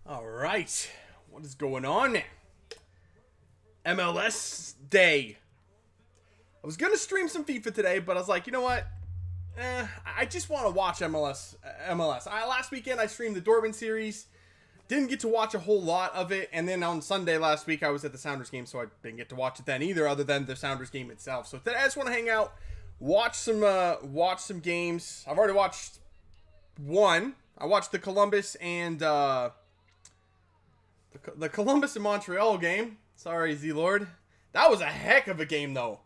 All right, what is going on? MLS day. I was gonna stream some FIFA today, but I was like, you know what? I just want to watch MLS. Last weekend I streamed the Dortmund series. Didn't get to watch a whole lot of it, and then on Sunday last week I was at the Sounders game, so I didn't get to watch it then either, other than the Sounders game itself. So today I just want to hang out, watch some games. I've already watched one. I watched the Columbus and the Columbus and Montreal game. Sorry, Z-Lord. That was a heck of a game, though.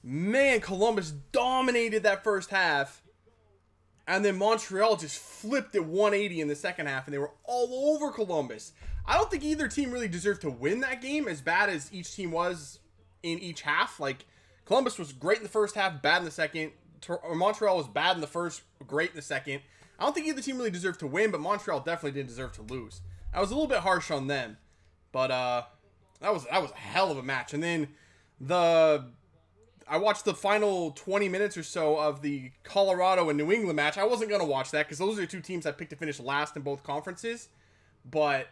Man, Columbus dominated that first half. And then Montreal just flipped it 180 in the second half, and they were all over Columbus. I don't think either team really deserved to win that game, as bad as each team was in each half. Like, Columbus was great in the first half, bad in the second. Montreal was bad in the first, great in the second. I don't think either team really deserved to win, but Montreal definitely didn't deserve to lose. I was a little bit harsh on them, but that was a hell of a match. And then I watched the final 20 minutes or so of the Colorado and New England match. I wasn't going to watch that because those are the two teams I picked to finish last in both conferences. But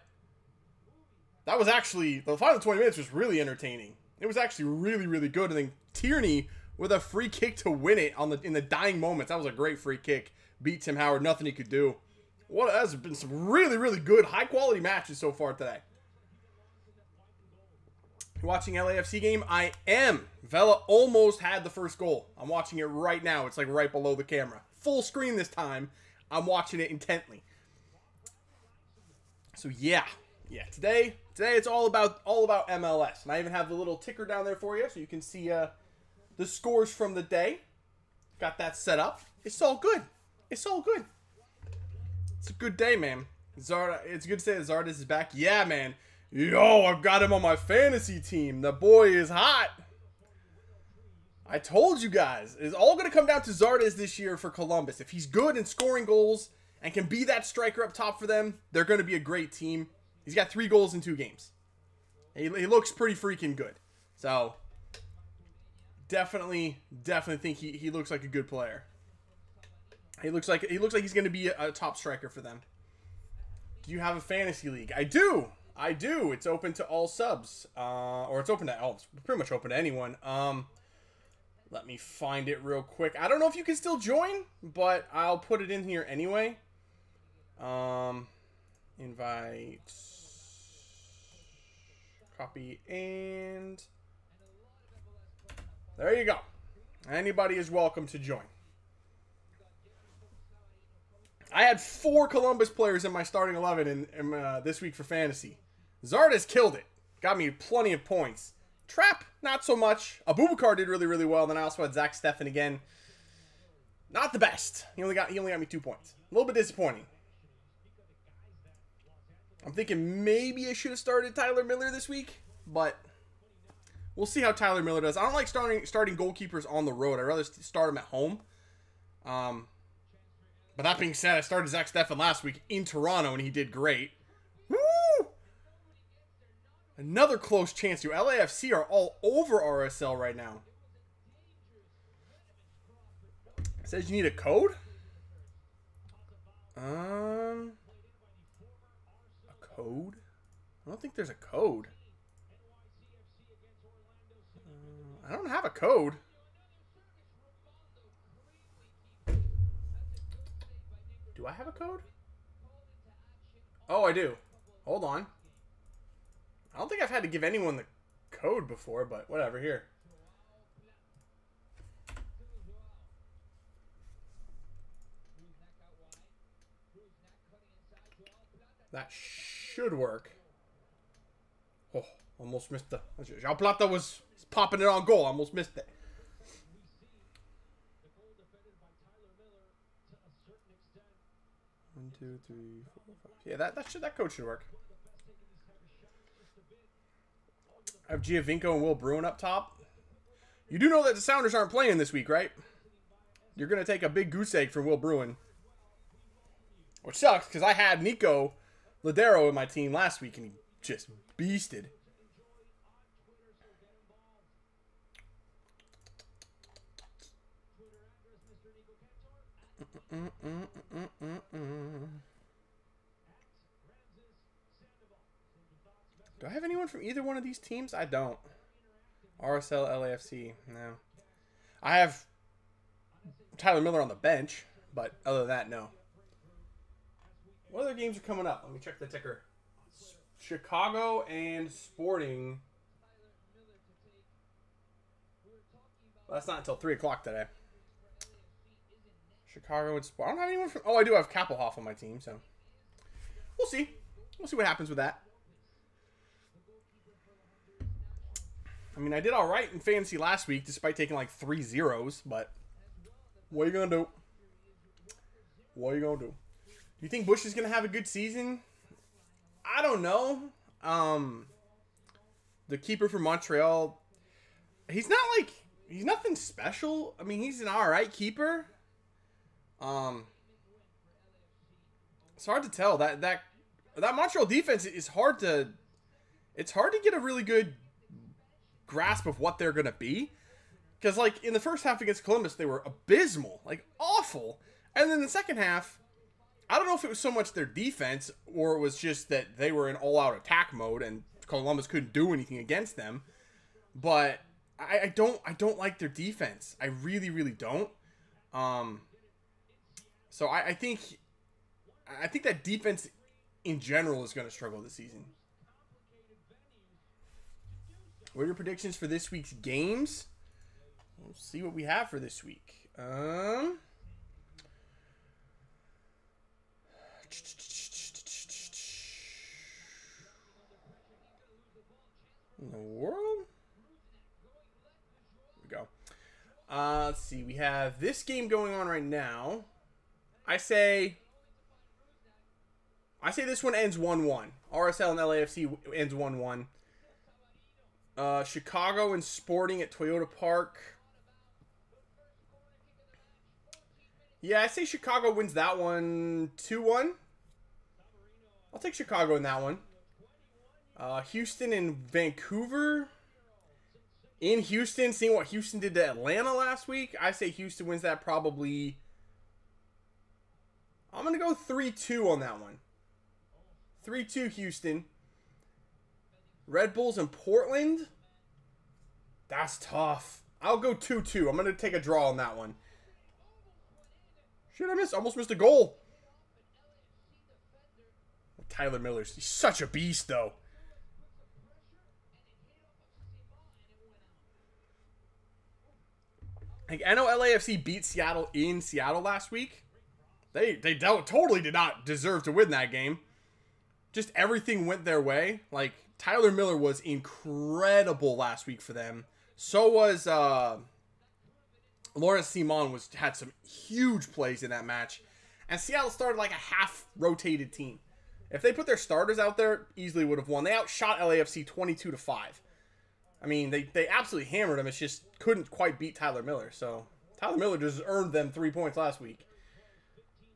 that was actually, the final 20 minutes was really entertaining. It was actually really, really good. And then Tierney with a free kick to win it in the dying moments. That was a great free kick. Beat Tim Howard. Nothing he could do. What has been some really, really good, high-quality matches so far today. Watching LAFC game? I am. Vela almost had the first goal. I'm watching it right now. It's like right below the camera. Full screen this time. I'm watching it intently. So yeah. Today it's all about MLS. And I even have the little ticker down there for you so you can see the scores from the day. Got that set up. It's all good. It's a good day, man. Zarda, it's good to say that Zardes is back. Yeah, man. Yo, I've got him on my fantasy team. The boy is hot. I told you guys. It's all going to come down to Zardes this year for Columbus. If he's good in scoring goals and can be that striker up top for them, they're going to be a great team. He's got 3 goals in 2 games. He looks pretty freaking good. So, definitely think he looks like a good player. He looks like he's going to be a top striker for them. Do you have a fantasy league? I do. It's open to all subs. Or it's open to it's pretty much open to anyone. Let me find it real quick. I don't know if you can still join, but I'll put it in here anyway. Invite. Copy and there you go. Anybody is welcome to join. I had 4 Columbus players in my starting 11 in this week for fantasy. Zardes killed it. Got me plenty of points. Trapp, not so much. Abubakar did really, really well. Then I also had Zach Steffen again. Not the best. He only got me 2 points. A little bit disappointing. I'm thinking maybe I should have started Tyler Miller this week, but we'll see how Tyler Miller does. I don't like starting goalkeepers on the road. I'd rather start them at home. But that being said, I started Zach Steffen last week in Toronto, and he did great. Woo! Another close chance. You LAFC are all over RSL right now. It says you need a code? A code? I don't think there's a code. I don't have a code. Do I have a code? Oh, I do. Hold on. I don't think I've had to give anyone the code before, but whatever, here. That should work. Oh, almost missed the... João Plata was popping it on goal. Almost missed it. One, two, three, four, five. Yeah, that code should work. I have Giovinco and Will Bruin up top. You do know that the Sounders aren't playing this week, right? You're going to take a big goose egg from Will Bruin. Which sucks, because I had Nico Ladero in my team last week, and he just beasted. Do I have anyone from either one of these teams? I don't. RSL, LAFC. No. I have Tyler Miller on the bench, but other than that, no. What other games are coming up? Let me check the ticker. Chicago and Sporting. Well, that's not until 3 o'clock today. Chicago and Sporting. I don't have anyone from... Oh, I do have Kappelhoff on my team, so... We'll see. We'll see what happens with that. I mean, I did all right in fantasy last week, despite taking like 3 zeros, but... What are you going to do? What are you going to do? Do you think Bush is going to have a good season? I don't know. The keeper from Montreal, he's not like... He's nothing special. I mean, he's an alright keeper. It's hard to tell. That Montreal defense is hard to... It's hard to get a really good grasp of what they're going to be. Because, like, in the first half against Columbus, they were abysmal. Like, awful. And then the second half, I don't know if it was so much their defense, or it was just that they were in all-out attack mode, and Columbus couldn't do anything against them. But... I don't like their defense. I really, really don't. So I think that defense in general is going to struggle this season. What are your predictions for this week's games? We'll see what we have for this week. In the world? Go. Let's see. We have this game going on right now. I say this one ends 1-1. RSL and LAFC ends 1-1. Chicago and Sporting at Toyota Park. Yeah, I say Chicago wins that one 2-1. I'll take Chicago in that one. Houston and Vancouver. In Houston, seeing what Houston did to Atlanta last week, I say Houston wins that probably... I'm going to go 3-2 on that one. 3-2 Houston. Red Bulls and Portland. That's tough. I'll go 2-2. I'm going to take a draw on that one. Shit, almost missed a goal. Tyler Miller's he's such a beast, though. Like, I know LAFC beat Seattle in Seattle last week. They totally did not deserve to win that game. Just everything went their way. Like, Tyler Miller was incredible last week for them. So was Lawrence Simon had some huge plays in that match. And Seattle started like a half-rotated team. If they put their starters out there, easily would have won. They outshot LAFC 22-5. I mean, they absolutely hammered him. It's just couldn't quite beat Tyler Miller. So, Tyler Miller just earned them 3 points last week.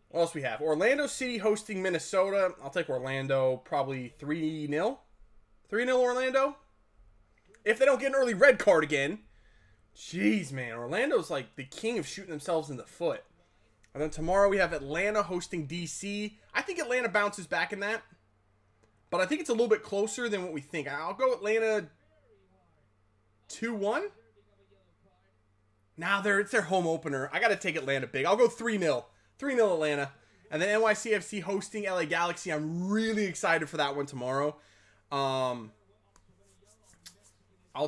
What else we have? Orlando City hosting Minnesota. I'll take Orlando probably 3-0. 3-0 Orlando. If they don't get an early red card again. Jeez, man. Orlando's like the king of shooting themselves in the foot. And then tomorrow we have Atlanta hosting DC. I think Atlanta bounces back in that. But I think it's a little bit closer than what we think. I'll go Atlanta 2-1. Nah, it's their home opener. I got to take Atlanta big. I'll go 3-0. 3-0 Atlanta. And then NYCFC hosting LA Galaxy. I'm really excited for that one tomorrow. I'll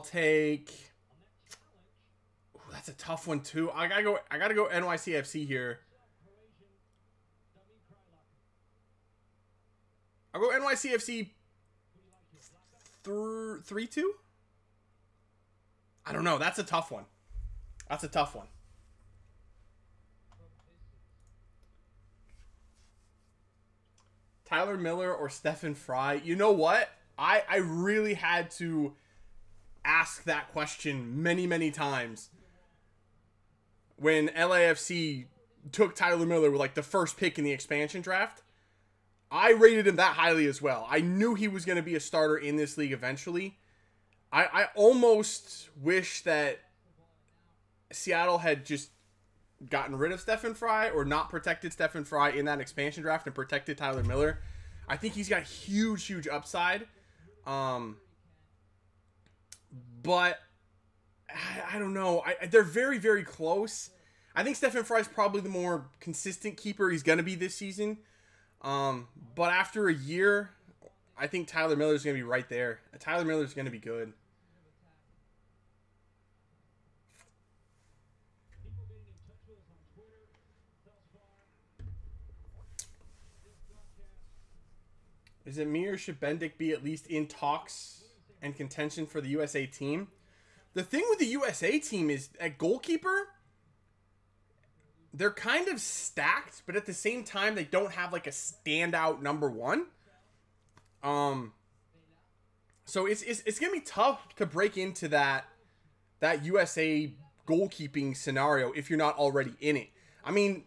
take... Ooh, that's a tough one too. I gotta go NYCFC here. I'll go NYCFC 3-2? I don't know. That's a tough one. That's a tough one. Tyler Miller or Stephen Fry? You know what? I really had to ask that question many, many times when LAFC took Tyler Miller with like the first pick in the expansion draft. I rated him that highly as well. I knew he was going to be a starter in this league eventually. I almost wish that Seattle had just gotten rid of Stephen Fry or not protected Stephen Fry in that expansion draft and protected Tyler Miller. I think he's got huge, huge upside. Um, but I don't know. They're very, very close. I think Stephen Fry is probably the more consistent keeper he's going to be this season. But after a year, I think Tyler Miller's going to be right there. Tyler Miller's going to be good. Is it me or should Bendik be at least in talks and contention for the USA team? The thing with the USA team is at goalkeeper, they're kind of stacked, but at the same time, they don't have like a standout number one. So it's gonna be tough to break into that USA goalkeeping scenario if you're not already in it. I mean,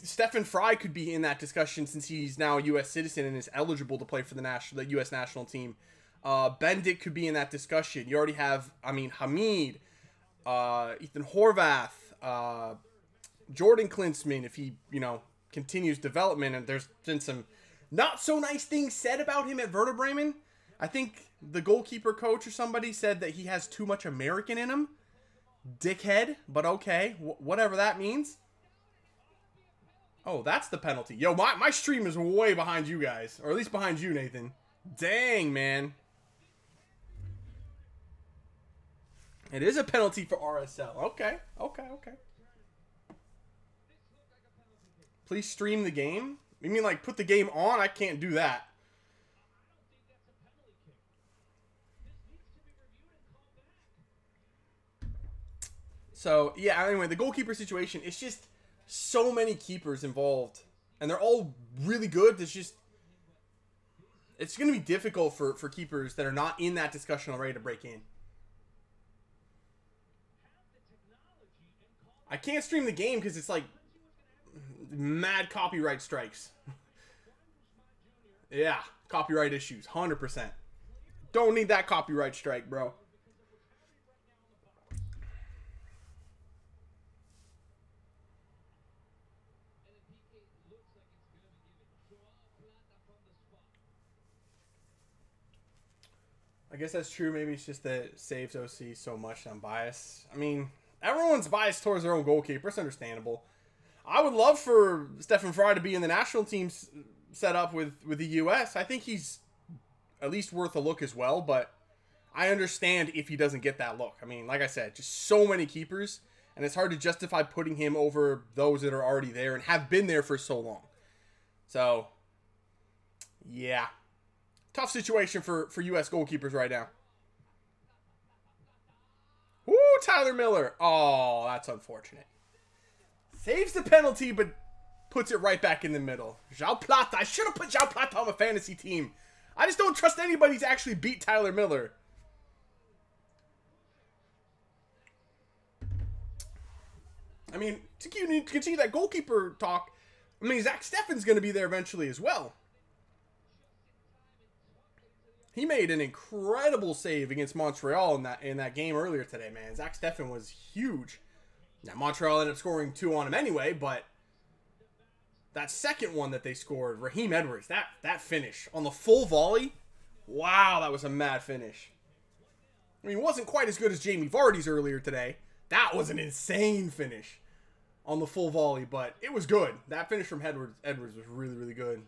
Stephen Fry could be in that discussion since he's now a U.S. citizen and is eligible to play for the U.S. national team. Bendik could be in that discussion. You already have, Hamid, Ethan Horvath, Jordan Klinsmann, if he, continues development. And there's been some not so nice things said about him at Werder Bremen. I think the goalkeeper coach or somebody said that he has too much American in him. Dickhead, but okay, whatever that means. Oh, that's the penalty. Yo, my stream is way behind you guys. Or at least behind you, Nathan. Dang, man. It is a penalty for RSL. Okay. Please stream the game? You mean like put the game on? I can't do that. So, yeah, anyway, the goalkeeper situation, it's just so many keepers involved. And they're all really good. It's going to be difficult for keepers that are not in that discussion already to break in. I can't stream the game because it's like mad copyright strikes. Yeah, copyright issues, 100%. Don't need that copyright strike, bro. I guess that's true. Maybe it's just that saves OC so much I'm biased. I mean, everyone's biased towards their own goalkeeper. It's understandable. I would love for Stephen Fry to be in the national team set up with the U.S. I think he's at least worth a look as well, but I understand if he doesn't get that look. I mean, like I said, just so many keepers, and it's hard to justify putting him over those that are already there and have been there for so long. So, yeah. Tough situation for U.S. goalkeepers right now. Woo, Tyler Miller. Oh, that's unfortunate. Saves the penalty, but puts it right back in the middle. João Plata. I should have put João Plata on the fantasy team. I just don't trust anybody to actually beat Tyler Miller. I mean, to continue that goalkeeper talk, I mean, Zach Steffen's going to be there eventually as well. He made an incredible save against Montreal in that game earlier today, man. Zach Steffen was huge. Now, Montreal ended up scoring 2 on him anyway, but that second one that they scored, Raheem Edwards, that finish on the full volley, wow, that was a mad finish. I mean, it wasn't quite as good as Jamie Vardy's earlier today. That was an insane finish on the full volley, but it was good. That finish from Edwards was really, really good.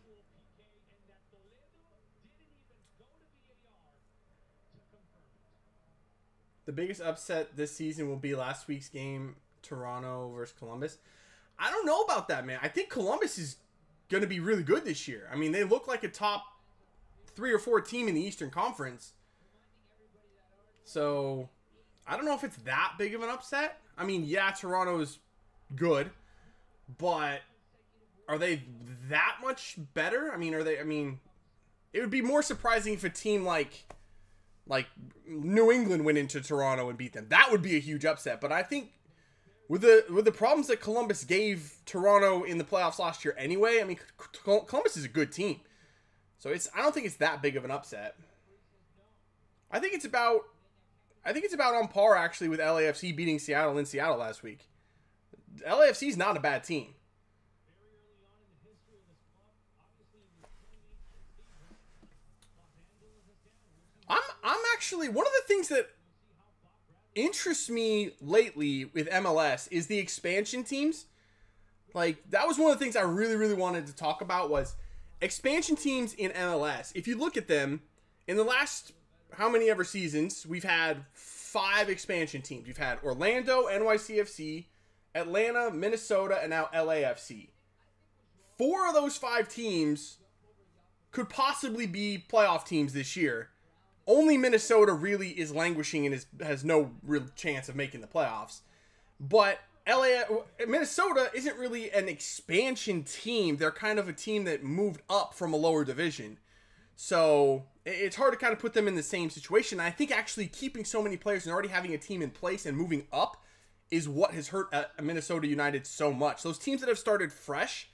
The biggest upset this season will be last week's game, Toronto versus Columbus. I don't know about that, man. I think Columbus is going to be really good this year. I mean, they look like a top 3 or 4 team in the Eastern Conference. So, I don't know if it's that big of an upset. I mean, yeah, Toronto is good, but are they that much better? I mean, it would be more surprising if a team like New England went into Toronto and beat them. That would be a huge upset. But I think with the problems that Columbus gave Toronto in the playoffs last year anyway, I mean, Columbus is a good team. So I don't think it's that big of an upset. I think it's about on par actually with LAFC beating Seattle in Seattle last week. LAFC is not a bad team. I'm actually, one of the things that interests me lately with MLS is the expansion teams. Like, that was one of the things I really, really wanted to talk about was expansion teams in MLS. If you look at them, in the last how many ever seasons, we've had 5 expansion teams. We've had Orlando, NYCFC, Atlanta, Minnesota, and now LAFC. 4 of those 5 teams could possibly be playoff teams this year. Only Minnesota really is languishing and has no real chance of making the playoffs. But Minnesota isn't really an expansion team. They're kind of a team that moved up from a lower division. So it's hard to kind of put them in the same situation. I think actually keeping so many players and already having a team in place and moving up is what has hurt Minnesota United so much. Those teams that have started fresh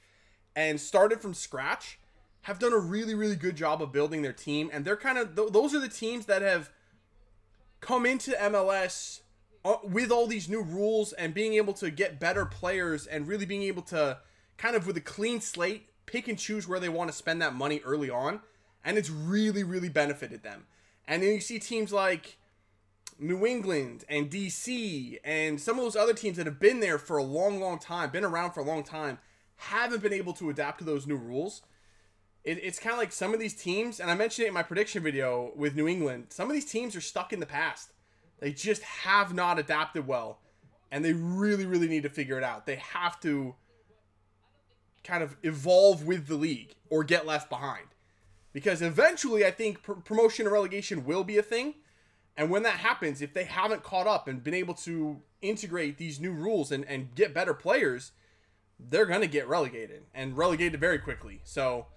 and started from scratch have done a really, really good job of building their team. And they're kind of, those are the teams that have come into MLS with all these new rules and being able to get better players and really being able to kind of with a clean slate pick and choose where they want to spend that money early on. And it's really, really benefited them. And then you see teams like New England and DC and some of those other teams that have been there for a long, long time, been around for a long time, haven't been able to adapt to those new rules. It's kind of like some of these teams, and I mentioned it in my prediction video with New England, some of these teams are stuck in the past. They just have not adapted well, and they really, really need to figure it out. They have to kind of evolve with the league or get left behind. Because eventually, I think promotion and relegation will be a thing. And when that happens, if they haven't caught up and been able to integrate these new rules and get better players, they're going to get relegated. And relegated very quickly. So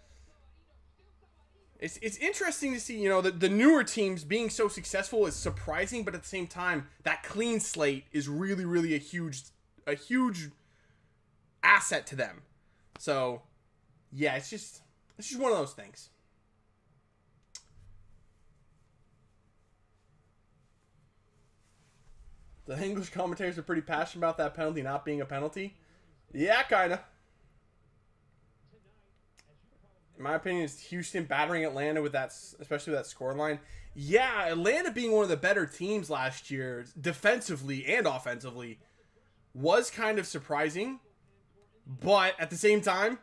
it's interesting to see, you know, the newer teams being so successful is surprising. But at the same time, that clean slate is really, really a huge asset to them. So, yeah, it's just one of those things. The English commentators are pretty passionate about that penalty not being a penalty. Yeah, kind of. In my opinion, it's Houston battering Atlanta with that, especially with that scoreline. Yeah, Atlanta being one of the better teams last year, defensively and offensively, was kind of surprising. But at the same time,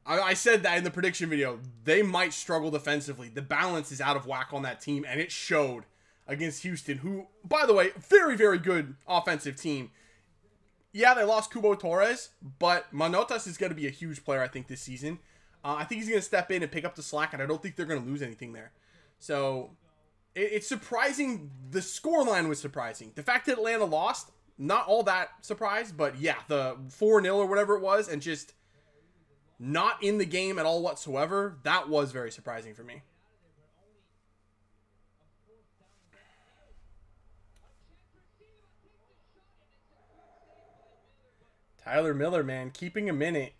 I said that in the prediction video, they might struggle defensively. The balance is out of whack on that team, and it showed against Houston, who, by the way, very, very good offensive team. Yeah, they lost Cubo Torres, but Manotas is going to be a huge player, I think, this season. I think he's going to step in and pick up the slack, and I don't think they're going to lose anything there. So, it's surprising. The scoreline was surprising. The fact that Atlanta lost, not all that surprised, but yeah, the 4-0 or whatever it was, and just not in the game at all whatsoever, that was very surprising for me. Tyler Miller, man, keeping him in it.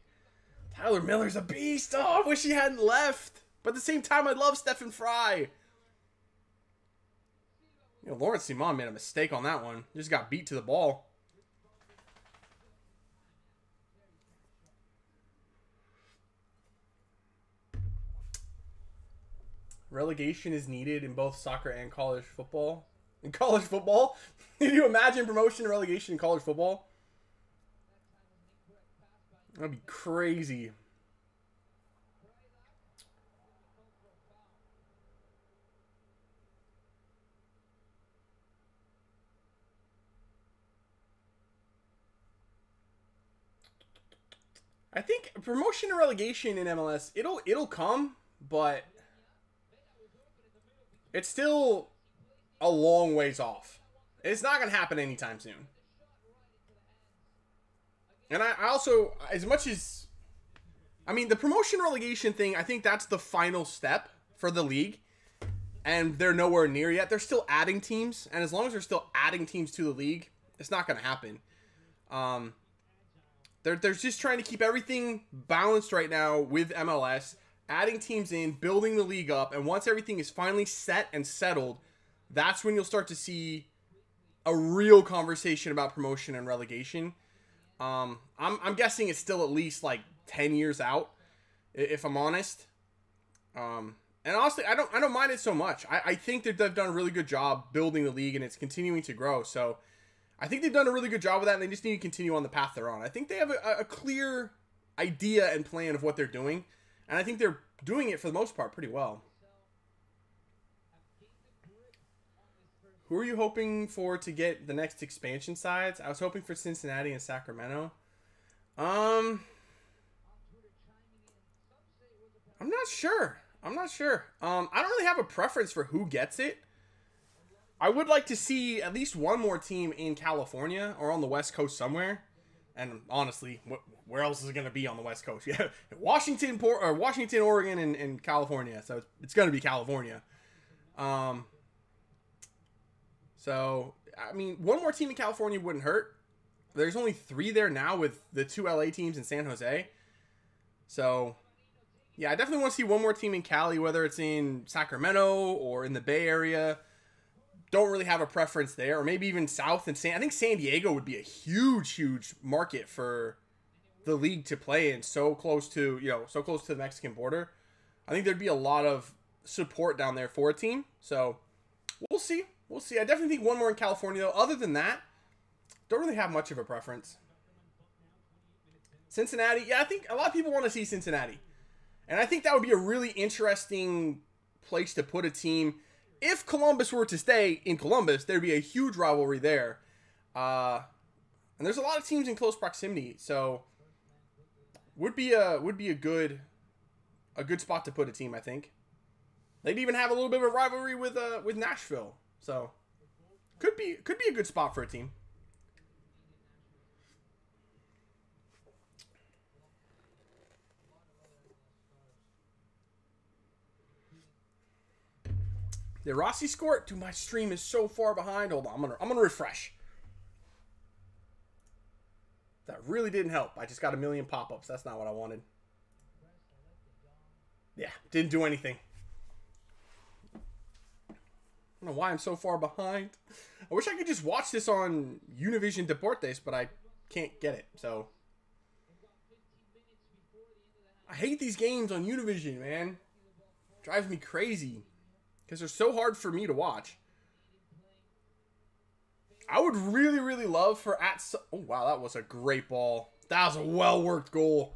Tyler Miller's a beast. Oh, I wish he hadn't left. But at the same time, I love Stephen Fry. You know, Lawrence Simon made a mistake on that one. Just got beat to the ball. Relegation is needed in both soccer and college football. In college football? Can you imagine promotion and relegation in college football? That'd be crazy. I think promotion and relegation in MLS, it'll come, but it's still a long ways off. It's not going to happen anytime soon. And I also, as much as, I mean, the promotion relegation thing, I think that's the final step for the league. And they're nowhere near yet. They're still adding teams. And as long as they're still adding teams to the league, it's not going to happen. They're just trying to keep everything balanced right now with MLS. Adding teams in, building the league up. And once everything is finally set and settled, that's when you'll start to see a real conversation about promotion and relegation. I'm guessing it's still at least like 10 years out, if I'm honest. And honestly, I don't mind it so much. I think that they've done a really good job building the league, and it's continuing to grow. So I think they've done a really good job with that, and they just need to continue on the path they're on. I think they have a clear idea and plan of what they're doing, and I think they're doing it for the most part pretty well. Who are you hoping for to get the next expansion sides? I was hoping for Cincinnati and Sacramento. I'm not sure. I don't really have a preference for who gets it. I would like to see at least one more team in California or on the West Coast somewhere. And honestly, where else is it going to be on the West Coast? Yeah, Washington, Oregon, and California. So it's going to be California. So, I mean, one more team in California wouldn't hurt. There's only 3 there now with the 2 LA teams in San Jose. So, yeah, I definitely want to see one more team in Cali, whether it's in Sacramento or in the Bay Area. Don't really have a preference there. Or maybe even south and I think San Diego would be a huge market for the league to play in, so close to the Mexican border. I think there'd be a lot of support down there for a team. So, we'll see. I definitely think one more in California, though. Other than that, don't really have much of a preference. Cincinnati, yeah, I think a lot of people want to see Cincinnati. And I think that would be a really interesting place to put a team. If Columbus were to stay in Columbus, there'd be a huge rivalry there. And there's a lot of teams in close proximity, so would be a good spot to put a team, I think. They'd even have a little bit of a rivalry with Nashville. So could be a good spot for a team. Did Rossi score? Dude, my stream is so far behind. Hold on, I'm gonna refresh. That really didn't help. I just got a million pop-ups. That's not what I wanted. Yeah, didn't do anything. I don't know why I'm so far behind. I wish I could just watch this on Univision Deportes, but I can't get it, so. I hate these games on Univision, man. Drives me crazy. Because they're so hard for me to watch. I would really love for oh, wow, that was a great ball. That was a well-worked goal.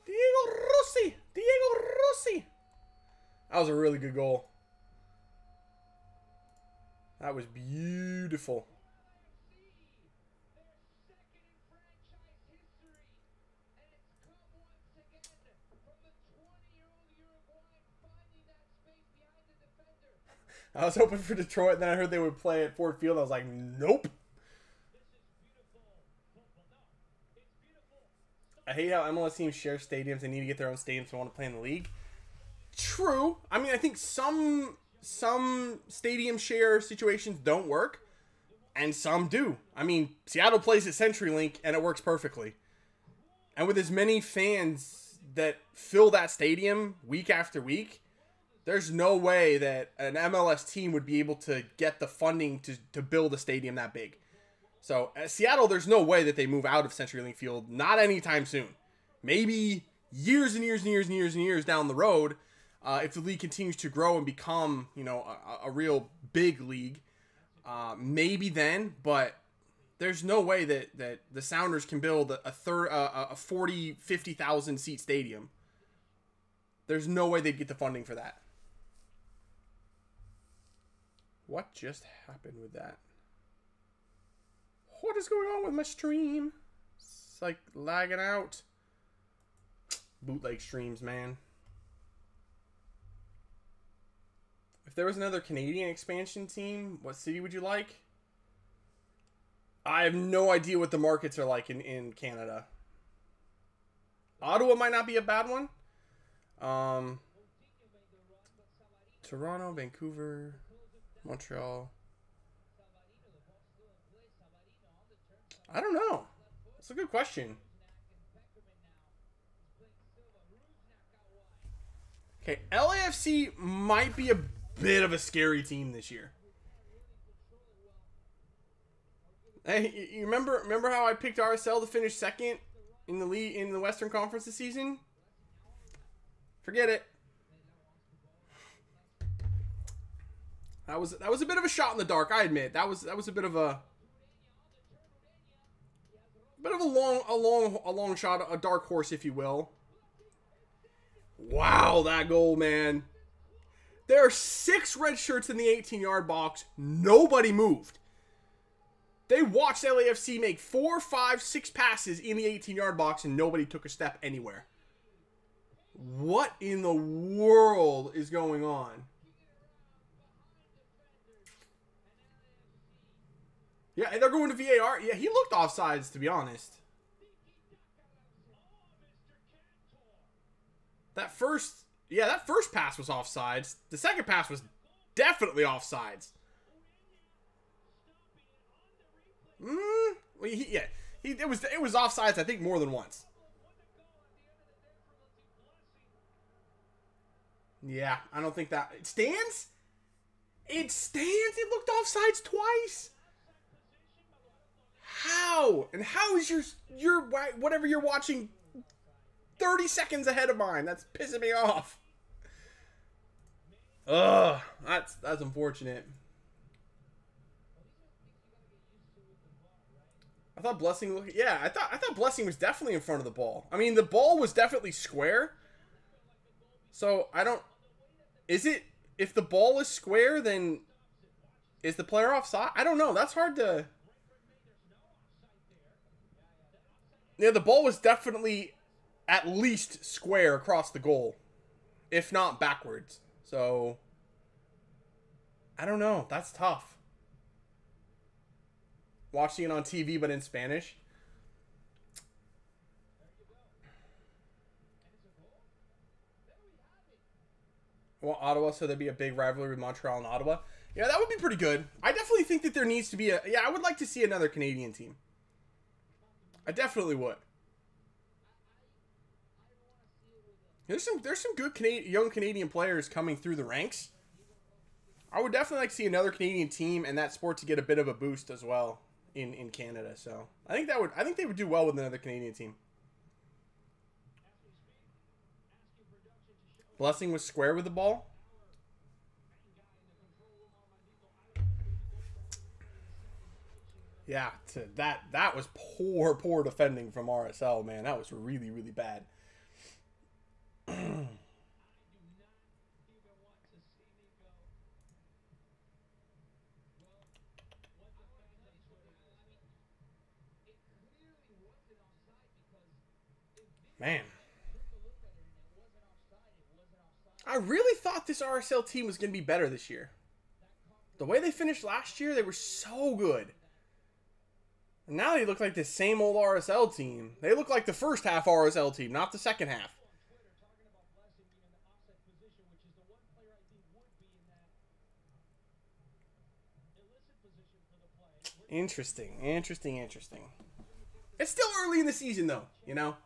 Diego Rossi. That was a really good goal. That was beautiful. I was hoping for Detroit, and then I heard they would play at Ford Field. I was like, nope. I hate how MLS teams share stadiums. They need to get their own stadiums to want to play in the league. True. I mean, I think some stadium share situations don't work, and some do. I mean, Seattle plays at CenturyLink, and it works perfectly. And with as many fans that fill that stadium week after week, there's no way that an MLS team would be able to get the funding to build a stadium that big. So, at Seattle, there's no way that they move out of CenturyLink Field. Not anytime soon. Maybe years and years down the road, if the league continues to grow and become, a real big league, maybe then. But there's no way that the Sounders can build a 40, 50,000 seat stadium. There's no way they'd get the funding for that. What just happened with that? What is going on with my stream? It's like lagging out. Bootleg streams, man. If there was another Canadian expansion team, what city would you like? I have no idea what the markets are like in Canada. Ottawa might not be a bad one. Toronto, Vancouver, Montreal. I don't know. That's a good question. Okay, LAFC might be a bit of a scary team this year. Hey, you remember how I picked RSL to finish second in the league in the Western Conference this season? Forget it. That was a bit of a shot in the dark, I admit. That was a bit of a long shot, a dark horse, if you will. Wow, that goal, man. There are 6 red shirts in the 18-yard box. Nobody moved. They watched LAFC make 4, 5, 6 passes in the 18-yard box, and nobody took a step anywhere. What in the world is going on? Yeah, they're going to VAR. Yeah, he looked offsides, to be honest. That first pass was offsides. The second pass was definitely offsides. Well, it was offsides, I think, more than once. Yeah, I don't think that it stands. It stands. It looked offsides twice. How? And how is your whatever you're watching 30 seconds ahead of mine? That's pissing me off. Ugh, that's unfortunate. I thought Blessing I thought Blessing was definitely in front of the ball. I mean, the ball was definitely square. So, is it, if the ball is square, then is the player offside? I don't know. That's hard to... Yeah, the ball was definitely at least square across the goal, if not backwards. So, I don't know. That's tough. Watching it on TV, but in Spanish. Well, Ottawa, so there'd be a big rivalry with Montreal and Ottawa. Yeah, that would be pretty good. I definitely think that there needs to be I would like to see another Canadian team. I definitely would. There's some good young Canadian players coming through the ranks. I would definitely like to see another Canadian team and that sport to get a bit of a boost as well in Canada. So I think they would do well with another Canadian team. Blessing was square with the ball. Yeah, that was poor defending from RSL, man. That was really, really bad. Man. I really thought this RSL team was going to be better this year. The way they finished last year, they were so good. And now they look like the same old RSL team. They look like the first half RSL team, not the second half. Interesting. It's still early in the season, though, you know?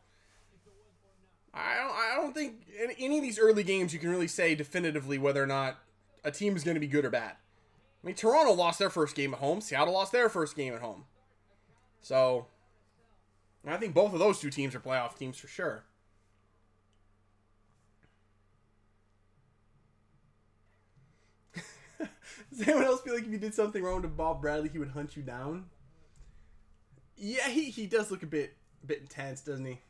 I don't think in any of these early games you can really say definitively whether or not a team is going to be good or bad. I mean, Toronto lost their first game at home. Seattle lost their first game at home. So, I think both of those two teams are playoff teams for sure. Does anyone else feel like if you did something wrong to Bob Bradley, he would hunt you down? Yeah, he does look a bit intense, doesn't he?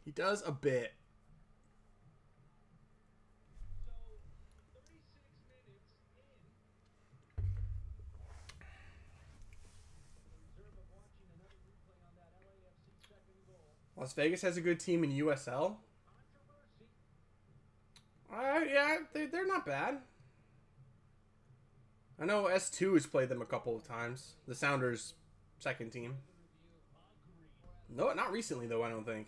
He does a bit. Las Vegas has a good team in USL. Yeah, they're not bad. I know S2 has played them a couple of times. The Sounders' second team. No, not recently, though, I don't think.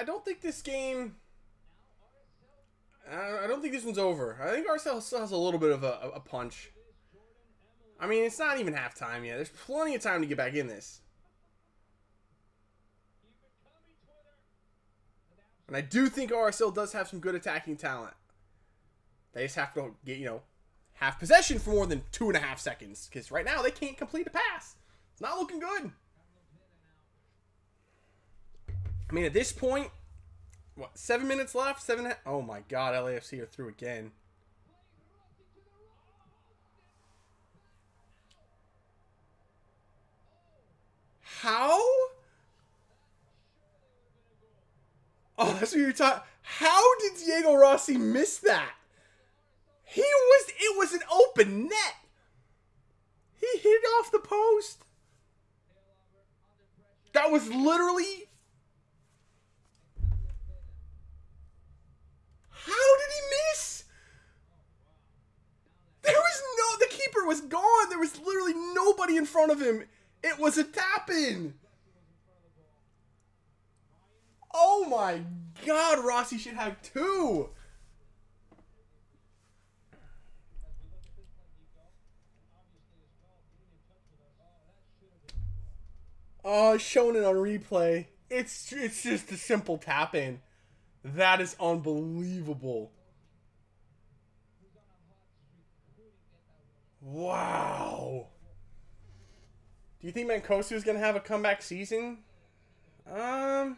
I don't think this game... I don't think this one's over. I think RSL still has a little bit of a punch. I mean, it's not even halftime yet. There's plenty of time to get back in this. And I do think RSL does have some good attacking talent. They just have to get, have possession for more than 2.5 seconds. Because right now, they can't complete a pass. It's not looking good. I mean, at this point, what, 7 minutes left? Oh my God, LAFC are through again. How? Oh, that's what you're talking. How did Diego Rossi miss that? It was an open net. He hit it off the post. That was literally... How did he miss? The keeper was gone. There was literally nobody in front of him. It was a tap-in. Oh my God, Rossi should have 2. Oh, showing it on replay. It's just a simple tap-in. That is unbelievable. Wow. Do you think Mancosu is going to have a comeback season? Tough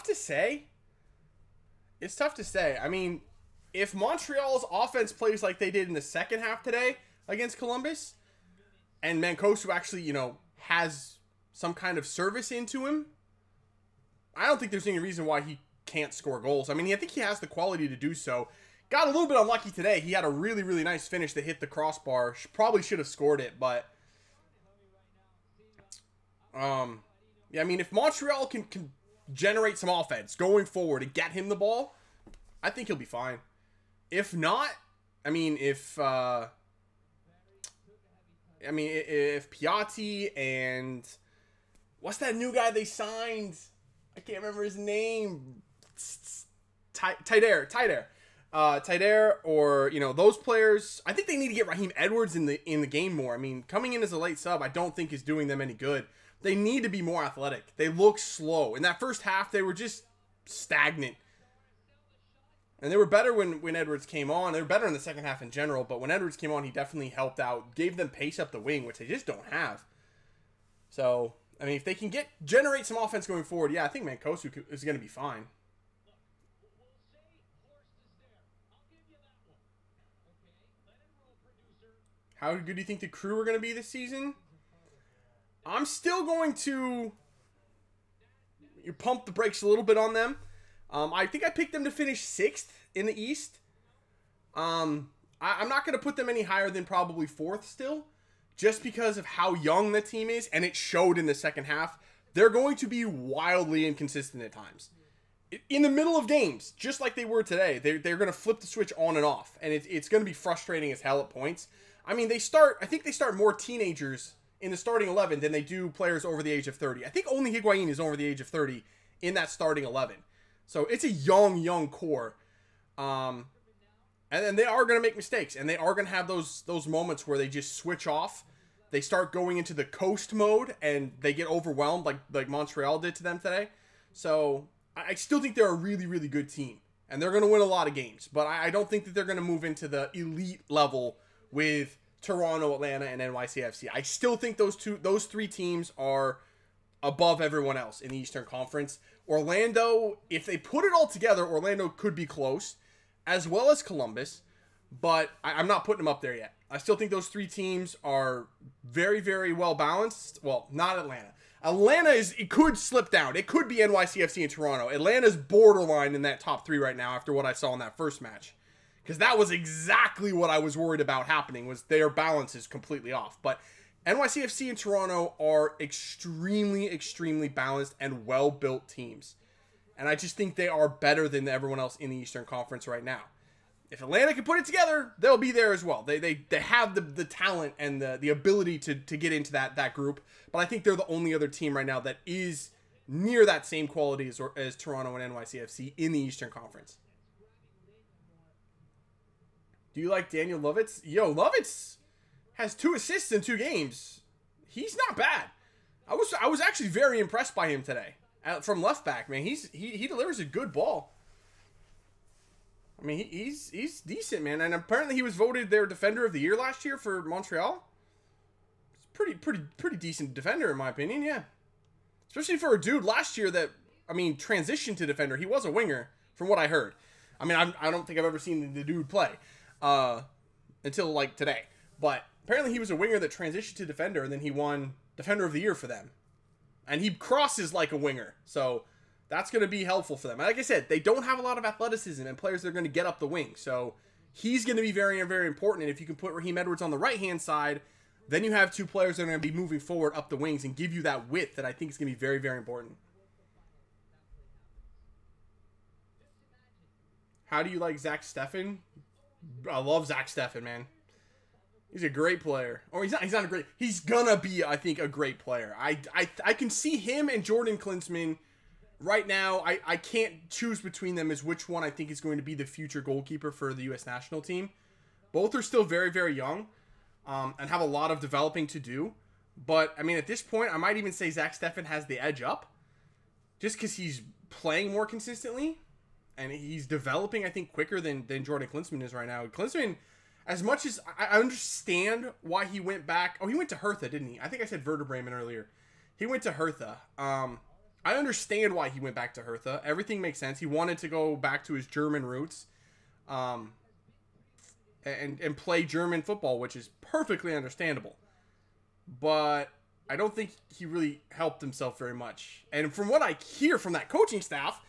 to say. It's tough to say. I mean, if Montreal's offense plays like they did in the second half today against Columbus, and Mancosu actually, has some kind of service into him, I don't think there's any reason why he can't score goals. I mean, I think he has the quality to do so. Got a little bit unlucky today. He had a really, really nice finish that hit the crossbar. Probably should have scored it, but... yeah, I mean, if Montreal can generate some offense going forward and get him the ball, I think he'll be fine. If not, if Piatti and... What's that new guy they signed? I can't remember his name. Taider, or those players. I think they need to get Raheem Edwards in the game more. I mean, coming in as a late sub, I don't think is doing them any good. They need to be more athletic. They look slow. In that first half, they were just stagnant. And they were better when Edwards came on. They were better in the second half in general, but when Edwards came on, he definitely helped out, gave them pace up the wing, which they just don't have. So, I mean, if they can generate some offense going forward, yeah, I think Mancosu is going to be fine. How good do you think the Crew are going to be this season? I'm still going to pump the brakes a little bit on them. I think I picked them to finish 6th in the East. I'm not going to put them any higher than probably 4th still, just because of how young the team is, and it showed in the second half. They're going to be wildly inconsistent at times. In the middle of games, just like they were today, they're going to flip the switch on and off, and it's going to be frustrating as hell at points. I mean, I think they start more teenagers in the starting 11 than they do players over the age of 30. I think only Higuain is over the age of 30 in that starting 11. So it's a young core. And then they are going to make mistakes, and they are going to have those moments where they just switch off. They start going into the coast mode, and they get overwhelmed like Montreal did to them today. So I still think they're a really, really good team, and they're going to win a lot of games. But I don't think that they're going to move into the elite level with Toronto, Atlanta, and NYCFC. I still think those 3 teams are above everyone else in the Eastern Conference. Orlando, if they put it all together, Orlando could be close, as well as Columbus, but I'm not putting them up there yet. I still think those 3 teams are very, very well balanced. Well, not Atlanta. It could slip down. It could be NYCFC and Toronto. Atlanta's borderline in that top 3 right now after what I saw in that first match. Because that was exactly what I was worried about happening, was their balance is completely off. But NYCFC and Toronto are extremely, extremely balanced and well-built teams. And I just think they are better than everyone else in the Eastern Conference right now. If Atlanta can put it together, they'll be there as well. They have the talent and the ability to get into that group. But I think they're the only other team right now that is near that same quality as Toronto and NYCFC in the Eastern Conference. Do you like Daniel Lovitz? Yo, Lovitz has 2 assists in 2 games. He's not bad. I was actually very impressed by him today from left back. Man, he delivers a good ball. I mean, he's decent, man. And apparently he was voted their defender of the year last year for Montreal. It's pretty decent defender in my opinion. Yeah, especially for a dude last year that, I mean, transitioned to defender. He was a winger from what I heard. I mean, I don't think I've ever seen the dude play until like today. But apparently he was a winger that transitioned to defender, and then he won defender of the year for them. And he crosses like a winger. So that's going to be helpful for them. Like I said, they don't have a lot of athleticism and players that are going to get up the wing. So he's going to be very, very important. And if you can put Raheem Edwards on the right-hand side, then you have 2 players that are going to be moving forward up the wings and give you that width that I think is going to be very, very important. How do you like Zach Steffen? I love Zach Steffen, man. He's a great player. Or he's not a great... He's gonna be, I think, a great player. I can see him and Jordan Klinsmann right now. I can't choose between them as which one I think is going to be the future goalkeeper for the U.S. national team. Both are still very, very young and have a lot of developing to do. But, I mean, at this point, I might even say Zach Steffen has the edge up. Just because he's playing more consistently. And he's developing, I think, quicker than Jordan Klinsmann is right now. Klinsmann... As much as I understand why he went back... Oh, he went to Hertha, didn't he? I think I said Werder Bremen earlier. He went to Hertha. I understand why he went back to Hertha. Everything makes sense. He wanted to go back to his German roots and play German football, which is perfectly understandable. But I don't think he really helped himself very much. And from what I hear from that coaching staff,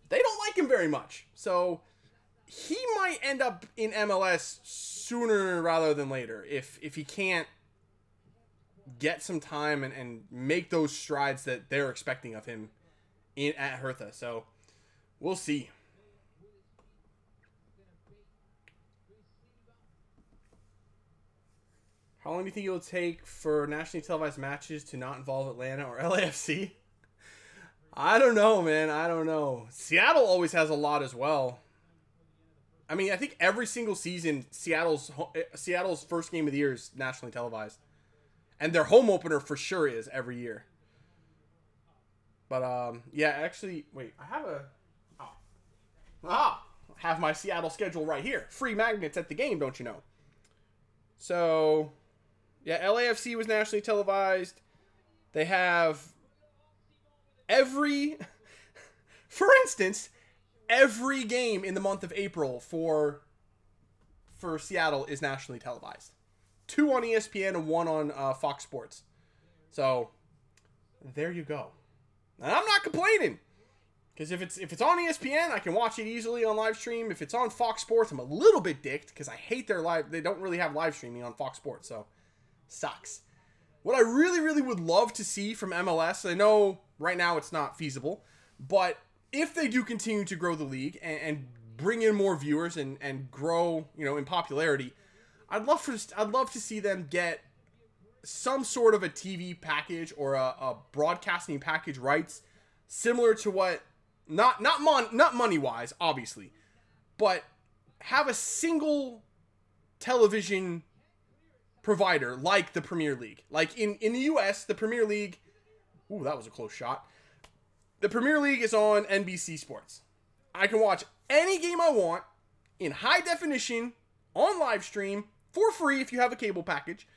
they don't like him very much. So... he might end up in MLS sooner rather than later if he can't get some time and make those strides that they're expecting of him at Hertha. So we'll see. How long do you think it will take for nationally televised matches to not involve Atlanta or LAFC? I don't know, man. I don't know. Seattle always has a lot as well. I mean, I think every single season, Seattle's first game of the year is nationally televised. And their home opener for sure is every year. But, yeah, actually, wait, I have I have my Seattle schedule right here. Free magnets at the game, don't you know? So, yeah, LAFC was nationally televised. They have for instance... every game in the month of April for Seattle is nationally televised. 2 on ESPN and 1 on Fox Sports. So, there you go. And I'm not complaining. Because if it's on ESPN, I can watch it easily on live stream. If it's on Fox Sports, I'm a little bit dicked because I hate their live... They don't really have live streaming on Fox Sports, so sucks. What I really, really would love to see from MLS, I know right now it's not feasible, but... if they do continue to grow the league and bring in more viewers and grow, you know, in popularity, I'd love to see them get some sort of a TV package or a broadcasting package rights similar to what not money wise, obviously, but have a single television provider like the Premier League. Like in the US, the Premier League, ooh, that was a close shot. The Premier League is on NBC Sports. I can watch any game I want in high definition on live stream for free if you have a cable package.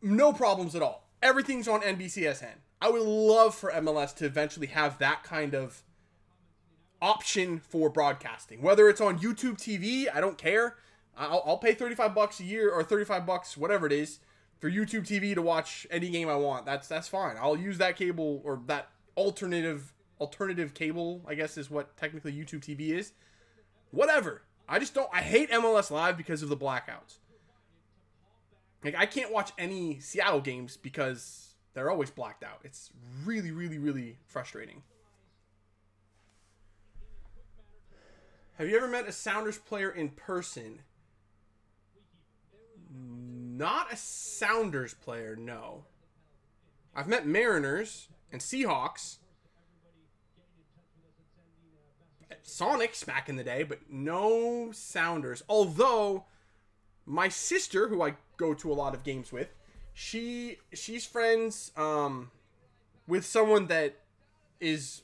No problems at all. Everything's on NBCSN. I would love for MLS to eventually have that kind of option for broadcasting. Whether it's on YouTube TV, I don't care. I'll pay $35 a year or $35, whatever it is, for YouTube TV to watch any game I want. That's fine. I'll use that cable or that alternative cable, I guess is what technically YouTube TV is. Whatever. I hate MLS Live because of the blackouts. Like, I can't watch any Seattle games because they're always blacked out. It's really, really, really frustrating. Have you ever met a Sounders player in person? Not a Sounders player, no. I've met Mariners. and Seahawks. Sonics back in the day, but no Sounders. Although my sister, who I go to a lot of games with, she's friends with someone that is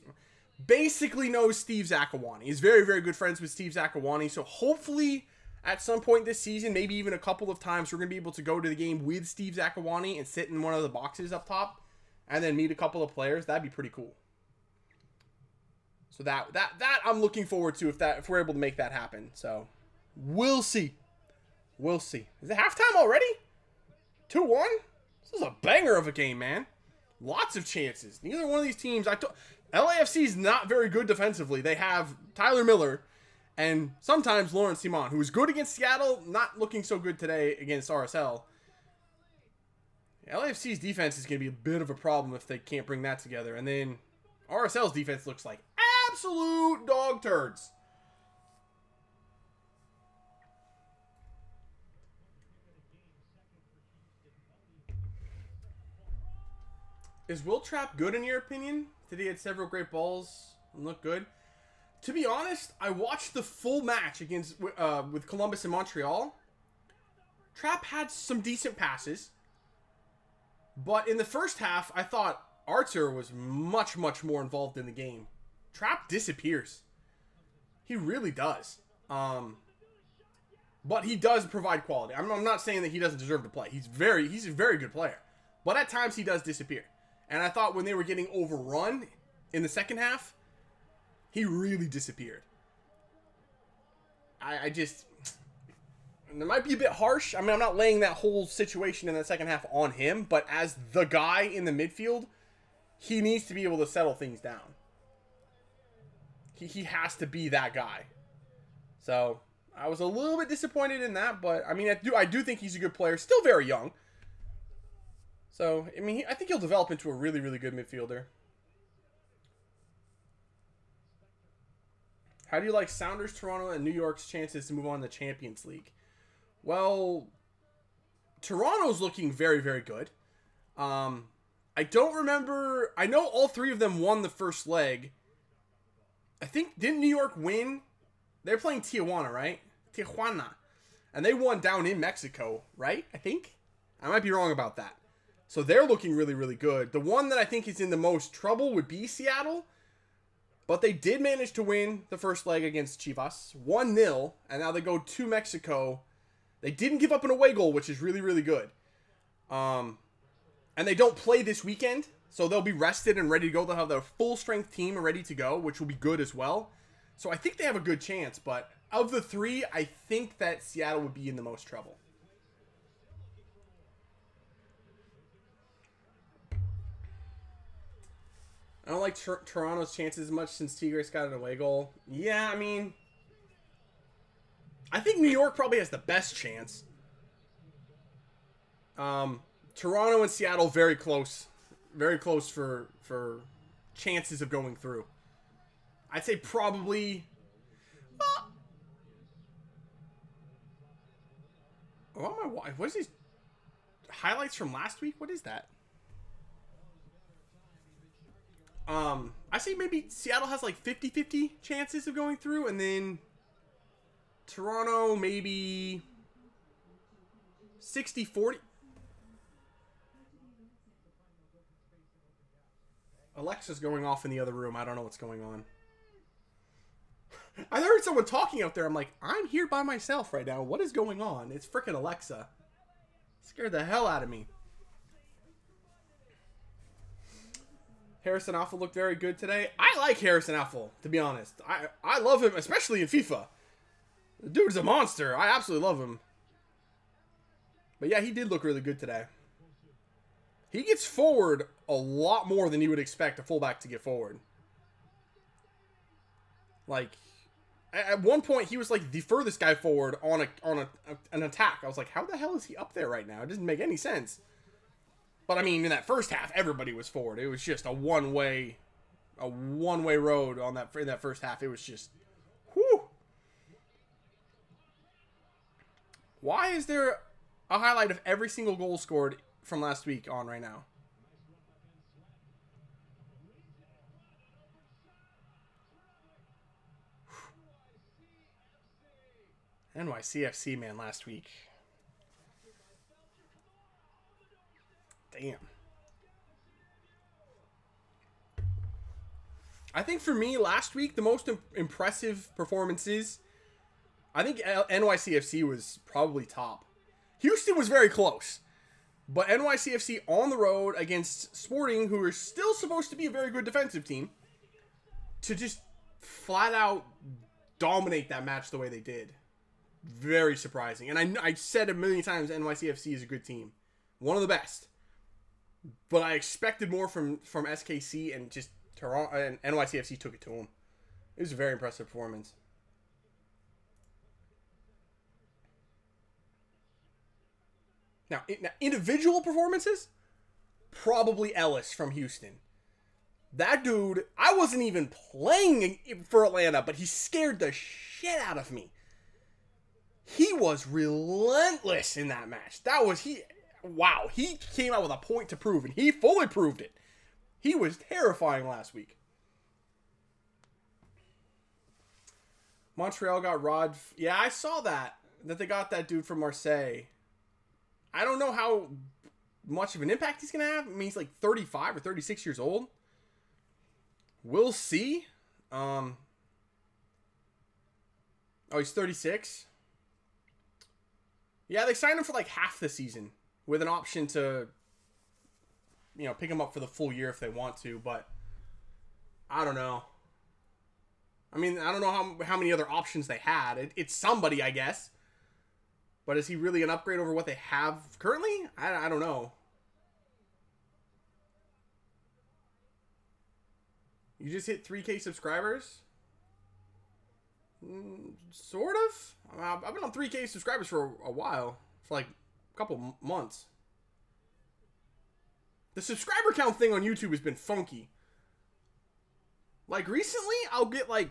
basically knows Steve Zakawani. He's very, very good friends with Steve Zakawani. So hopefully at some point this season, maybe even a couple of times, we're going to be able to go to the game with Steve Zakawani and sit in one of the boxes up top and then meet a couple of players. That'd be pretty cool. So that I'm looking forward to if we're able to make that happen. So we'll see. We'll see. Is it halftime already? 2-1? This is a banger of a game, man. Lots of chances. Neither one of these teams. LAFC is not very good defensively. They have Tyler Miller and sometimes Lawrence Simon, who is good against Seattle, not looking so good today against RSL. LAFC's defense is going to be a bit of a problem if they can't bring that together. And then RSL's defense looks like absolute dog turds. Is Will Trapp good in your opinion? Today he had several great balls and looked good. To be honest, I watched the full match against with Columbus and Montreal. Trapp had some decent passes. But in the first half, I thought Arthur was much, much more involved in the game. Trapp disappears. He really does. But he does provide quality. I'm not saying that he doesn't deserve to play. He's a very good player. But at times he does disappear. And I thought when they were getting overrun in the second half, he really disappeared. I just... It might be a bit harsh. I mean, I'm not laying that whole situation in the second half on him. But as the guy in the midfield, he needs to be able to settle things down. He has to be that guy. So, I was a little bit disappointed in that. But, I mean, I do think he's a good player. Still very young. So, I mean, I think he'll develop into a really, really good midfielder. How do you like Sounders, Toronto, and New York's chances to move on to the Champions League? Well, Toronto's looking very, very good. I don't remember. I know all three of them won the first leg. I think, didn't New York win? They're playing Tijuana, right? Tijuana. And they won down in Mexico, right? I think. I might be wrong about that. So they're looking really, really good. The one that I think is in the most trouble would be Seattle. But they did manage to win the first leg against Chivas. 1-0. And now they go to Mexico. They didn't give up an away goal, which is really, really good. And they don't play this weekend. So they'll be rested and ready to go. They'll have their full-strength team ready to go, which will be good as well. So I think they have a good chance. But of the three, I think that Seattle would be in the most trouble. I don't like Toronto's chances as much since Tigres got an away goal. Yeah, I mean, I think New York probably has the best chance. Toronto and Seattle very close for chances of going through. I'd say probably. What is these highlights from last week? What is that? I say maybe Seattle has like 50-50 chances of going through, and then Toronto maybe 60-40. Alexa's going off in the other room. I don't know what's going on. I heard someone talking out there. I'm like, I'm here by myself right now. What is going on? It's freaking Alexa. Scared the hell out of me. Harrison Affle looked very good today. I like Harrison Affle, to be honest. I love him, especially in FIFA. The dude's a monster. I absolutely love him. But yeah, he did look really good today. He gets forward a lot more than you would expect a fullback to get forward. Like, at one point, he was like the furthest guy forward on an attack. I was like, how the hell is he up there right now? It doesn't make any sense. But I mean, in that first half, everybody was forward. It was just a one-way road in that first half. It was just, whew. Why is there a highlight of every single goal scored from last week on right now? NYCFC, man, last week. Damn. I think for me, last week, the most impressive performances, I think NYCFC was probably top. Houston was very close. But NYCFC on the road against Sporting, who are still supposed to be a very good defensive team, to just flat out dominate that match the way they did. Very surprising. And I said a million times NYCFC is a good team. One of the best. But I expected more from SKC, and just Toronto and NYCFC took it to them. It was a very impressive performance. Now, individual performances, probably Ellis from Houston. That dude, I wasn't even playing for Atlanta, but he scared the shit out of me. He was relentless in that match. Wow, he came out with a point to prove, and he fully proved it. He was terrifying last week. Montreal got Rod. Yeah, I saw that they got that dude from Marseille. I don't know how much of an impact he's going to have. I mean, he's like 35 or 36 years old. We'll see. Oh, he's 36. Yeah, they signed him for like half the season with an option to, pick him up for the full year if they want to. But I don't know. I mean, I don't know how many other options they had. It's somebody, I guess. But is he really an upgrade over what they have currently? I don't know. You just hit 3K subscribers? Sort of. I've been on 3K subscribers for a while. For like a couple months. The subscriber count thing on YouTube has been funky. Like recently, I'll get like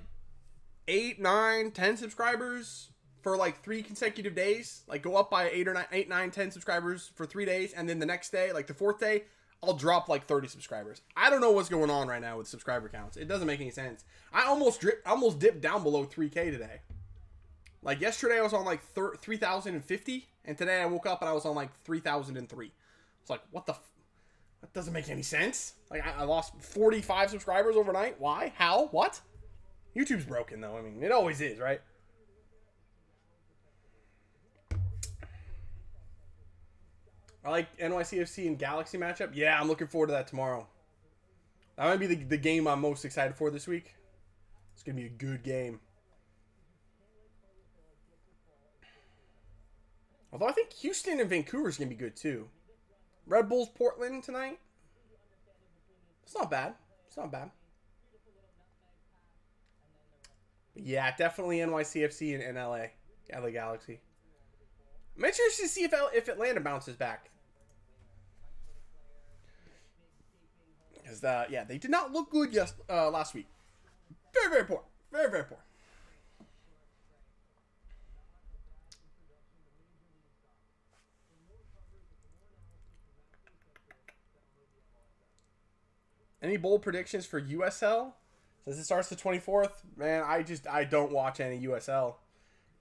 8, 9, 10 subscribers for like 3 consecutive days. Like go up by 8, 9, 10 subscribers for 3 days. And then the next day, like the 4th day, I'll drop like 30 subscribers. I don't know what's going on right now with subscriber counts. It doesn't make any sense. I almost dipped down below 3K today. Like yesterday I was on like 3,050. And today I woke up and I was on like 3,003. It's like, what the... That doesn't make any sense. Like I lost 45 subscribers overnight. Why? How? What? YouTube's broken though. I mean, it always is, right? I like NYCFC and Galaxy matchup. Yeah, I'm looking forward to that tomorrow. That might be the game I'm most excited for this week. It's going to be a good game. Although I think Houston and Vancouver is going to be good too. Red Bulls Portland tonight. It's not bad. It's not bad. But yeah, definitely NYCFC and LA. LA Galaxy. I'm interested to see if Atlanta bounces back. Because, yeah, they did not look good last week. Very, very poor. Very, very poor. Any bold predictions for USL? Since it starts the 24th, man, I don't watch any USL.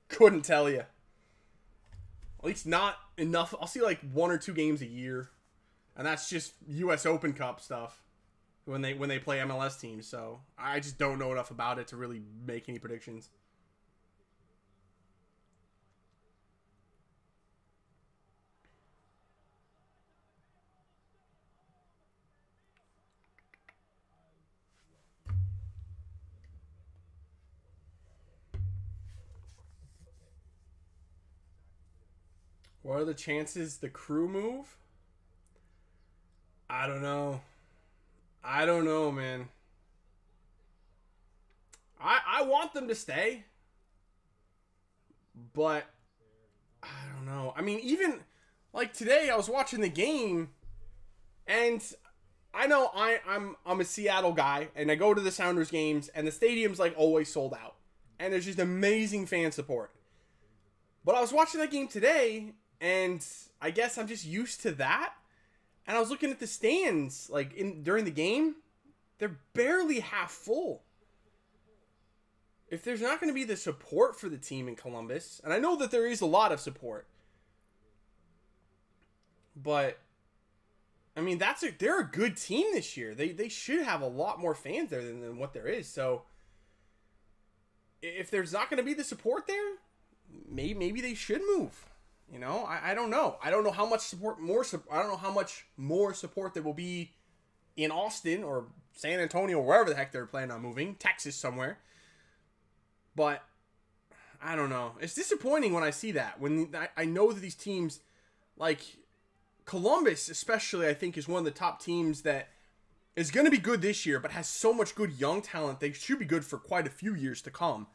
Couldn't tell you. At least not enough. I'll see like 1 or 2 games a year, and that's just US Open Cup stuff when they play MLS teams. So I just don't know enough about it to really make any predictions. What are the chances the Crew move? I don't know. I don't know, man. I want them to stay. But I don't know. I mean, even like today I was watching the game and I know I'm a Seattle guy and I go to the Sounders games and the stadium's like always sold out. And there's just amazing fan support. But I was watching that game today and I guess I'm just used to that. And I was looking at the stands, like during the game, they're barely half full. if there's not going to be the support for the team in Columbus, and I know that there is a lot of support, but I mean, they're a good team this year. They should have a lot more fans there than what there is. So if there's not going to be the support there, maybe they should move. You know, I don't know. I don't know how much support I don't know how much more support there will be in Austin or San Antonio, or wherever the heck they're planning on moving, Texas somewhere. But I don't know. It's disappointing when I see that. When I know that these teams, like Columbus especially, I think is one of the top teams that is going to be good this year, but has so much good young talent. They should be good for quite a few years to come.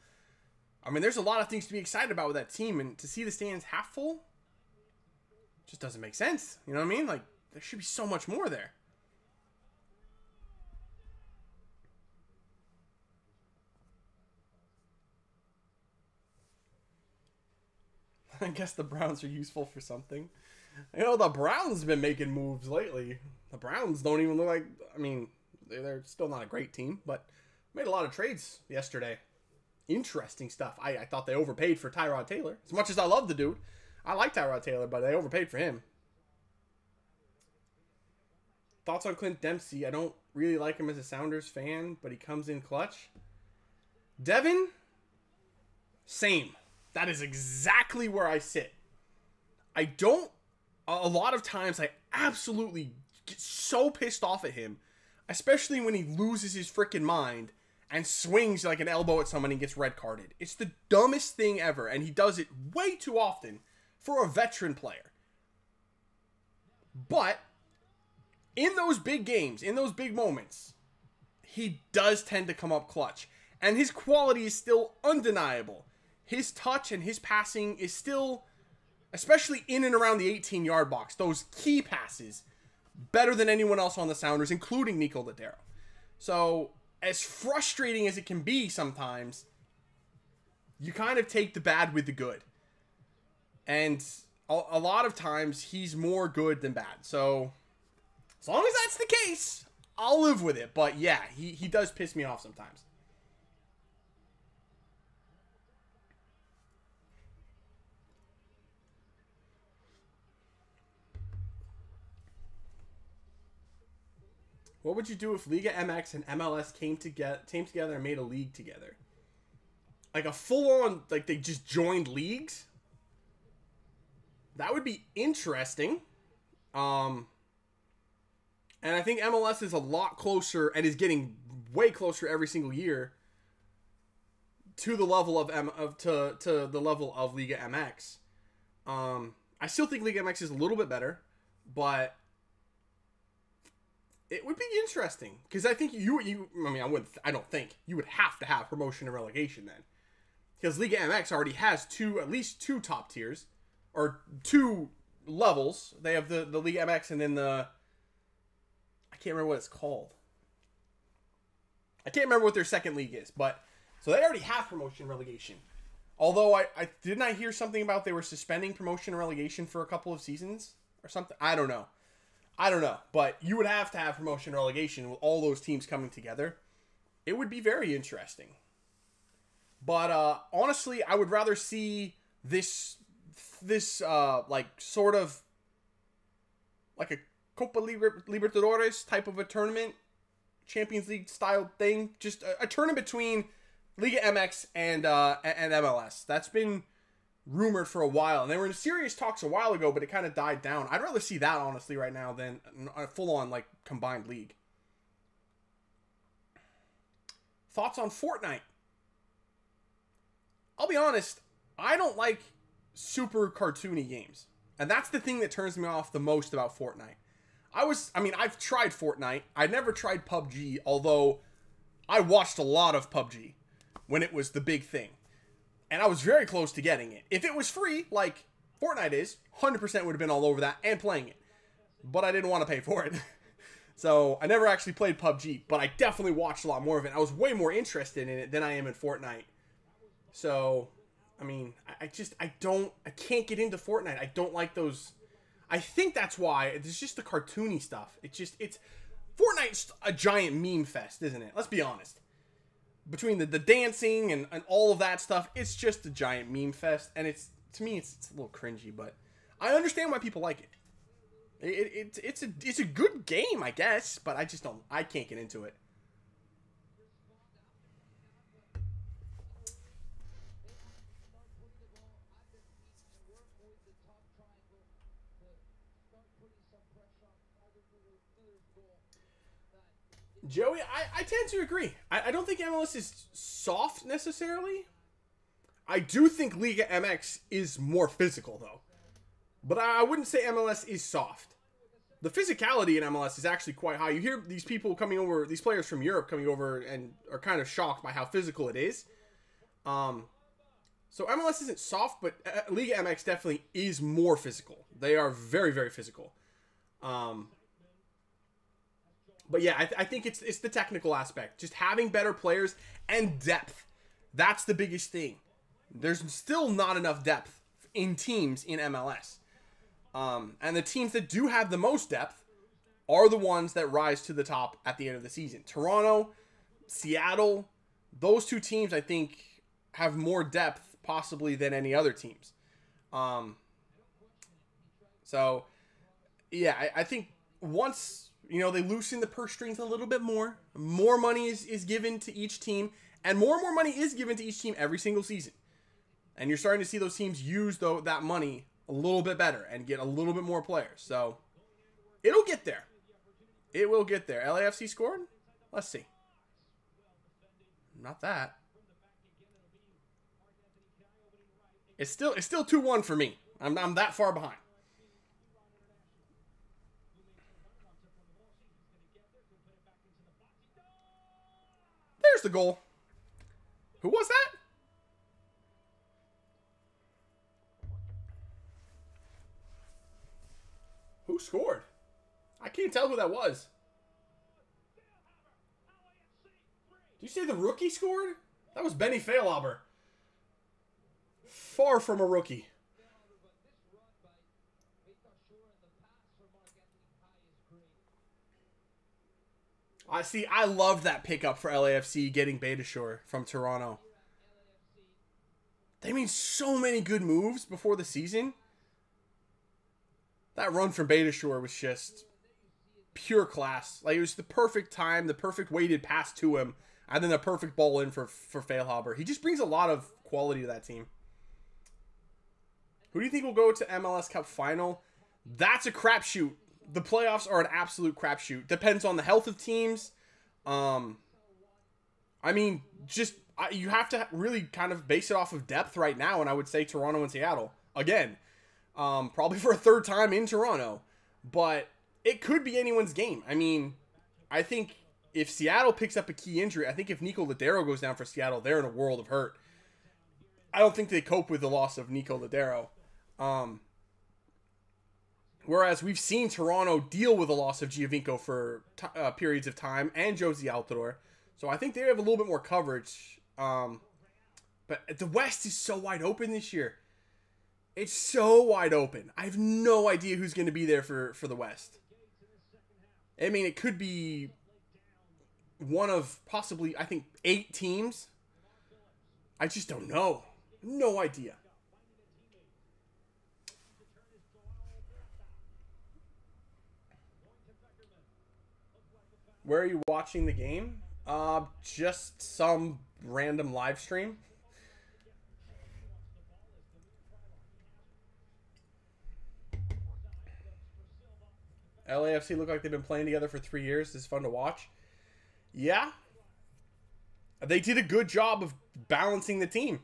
I mean, there's a lot of things to be excited about with that team, and to see the stands half full just doesn't make sense. You know what I mean? Like, there should be so much more there. I guess the Browns are useful for something. You know, the Browns have been making moves lately. The Browns don't even look like... I mean, they're still not a great team, but made a lot of trades yesterday. Interesting stuff. I thought they overpaid for Tyrod Taylor. As much as I love the dude, I like Tyrod Taylor, but they overpaid for him. Thoughts on Clint Dempsey? I don't really like him as a Sounders fan, but he comes in clutch. Devin? Same. That is exactly where I sit. I don't... A lot of times I absolutely get so pissed off at him, especially when he loses his freaking mind and swings like an elbow at someone and gets red carded. It's the dumbest thing ever, and he does it way too often for a veteran player. But in those big games, in those big moments, he does tend to come up clutch, and his quality is still undeniable. His touch and his passing is still, especially in and around the 18-yard box, those key passes, better than anyone else on the Sounders, including Nico Lodeiro. So, as frustrating as it can be sometimes, you kind of take the bad with the good. And a lot of times, he's more good than bad. So, as long as that's the case, I'll live with it. But yeah, he does piss me off sometimes. What would you do if Liga MX and MLS came together and made a league together? Like a full-on, like they just joined leagues? That would be interesting. And I think MLS is a lot closer and is getting way closer every single year to the level of to the level of Liga MX. I still think Liga MX is a little bit better, but it would be interesting because I think I don't think you would have to have promotion and relegation then, because Liga MX already has at least two top tiers or two levels. They have the Liga MX and then I can't remember what it's called. I can't remember what their second league is, but so they already have promotion and relegation. Although I didn't I hear something about they were suspending promotion and relegation for a couple of seasons or something. I don't know, but you would have to have promotion and relegation with all those teams coming together. It would be very interesting. But honestly, I would rather see this like sort of like a Copa Libertadores type of a tournament, Champions League style thing, just a tournament between Liga MX and MLS. That's been rumored for a while, and they were in serious talks a while ago, but it kind of died down. I'd rather see that honestly right now than a full-on like combined league. Thoughts on Fortnite? I'll be honest, I don't like super cartoony games, and that's the thing that turns me off the most about Fortnite. I've tried Fortnite. I never tried PUBG, although I watched a lot of PUBG when it was the big thing. And I was very close to getting it. If it was free, like Fortnite is, 100% would have been all over that and playing it. But I didn't want to pay for it. So I never actually played PUBG, but I definitely watched a lot more of it. I was way more interested in it than I am in Fortnite. So, I mean, I can't get into Fortnite. I don't like those. I think that's why. It's just the cartoony stuff. Fortnite's a giant meme fest, isn't it? Let's be honest. between the dancing and all of that stuff, it's just a giant meme fest. And to me, it's a little cringy, but I understand why people like it. It's a good game, I guess, but I can't get into it. Joey, I tend to agree. I don't think MLS is soft necessarily. I do think Liga MX is more physical, though. But I wouldn't say MLS is soft. The physicality in MLS is actually quite high. You hear these people coming over, these players from Europe coming over and are kind of shocked by how physical it is. So MLS isn't soft, but Liga MX definitely is more physical. They are very, very physical. But yeah, I think it's the technical aspect. Just having better players and depth. That's the biggest thing. There's still not enough depth in teams in MLS. And the teams that do have the most depth are the ones that rise to the top at the end of the season. Toronto, Seattle, those two teams I think have more depth possibly than any other teams. So, yeah, I think once... they loosen the purse strings a little bit more. More money is given to each team. And more money is given to each team every single season. And you're starting to see those teams use that money a little bit better and get a little bit more players. So, it'll get there. It will get there. LAFC scored? Let's see. Not that. It's still 2-1 for me. I'm that far behind. There's the goal. Who was that? Who scored? I can't tell who that was. Did you say the rookie scored? That was Benny Feilhaber. Far from a rookie. I loved that pickup for LAFC getting Beitashour from Toronto. They made so many good moves before the season. That run from Beitashour was just pure class. Like, it was the perfect time, the perfect weighted pass to him, and then the perfect ball in for Feilhaber. He just brings a lot of quality to that team. Who do you think will go to MLS Cup final? That's a crapshoot. The playoffs are an absolute crapshoot. Depends on the health of teams. I mean, you have to really kind of base it off of depth right now, and I would say Toronto and Seattle. Again, probably for a third time in Toronto. But it could be anyone's game. I mean, I think if Seattle picks up a key injury, I think if Nico Lodeiro goes down for Seattle, they're in a world of hurt. I don't think they cope with the loss of Nico Lodeiro. Whereas we've seen Toronto deal with the loss of Giovinco for periods of time and Jozy Altidore. So I think they have a little bit more coverage. But the West is so wide open this year. It's so wide open. I have no idea who's going to be there for the West. I mean, it could be one of possibly, I think, 8 teams. I just don't know. No idea. Where are you watching the game? Just some random live stream. LAFC look like they've been playing together for 3 years. It's fun to watch. Yeah. They did a good job of balancing the team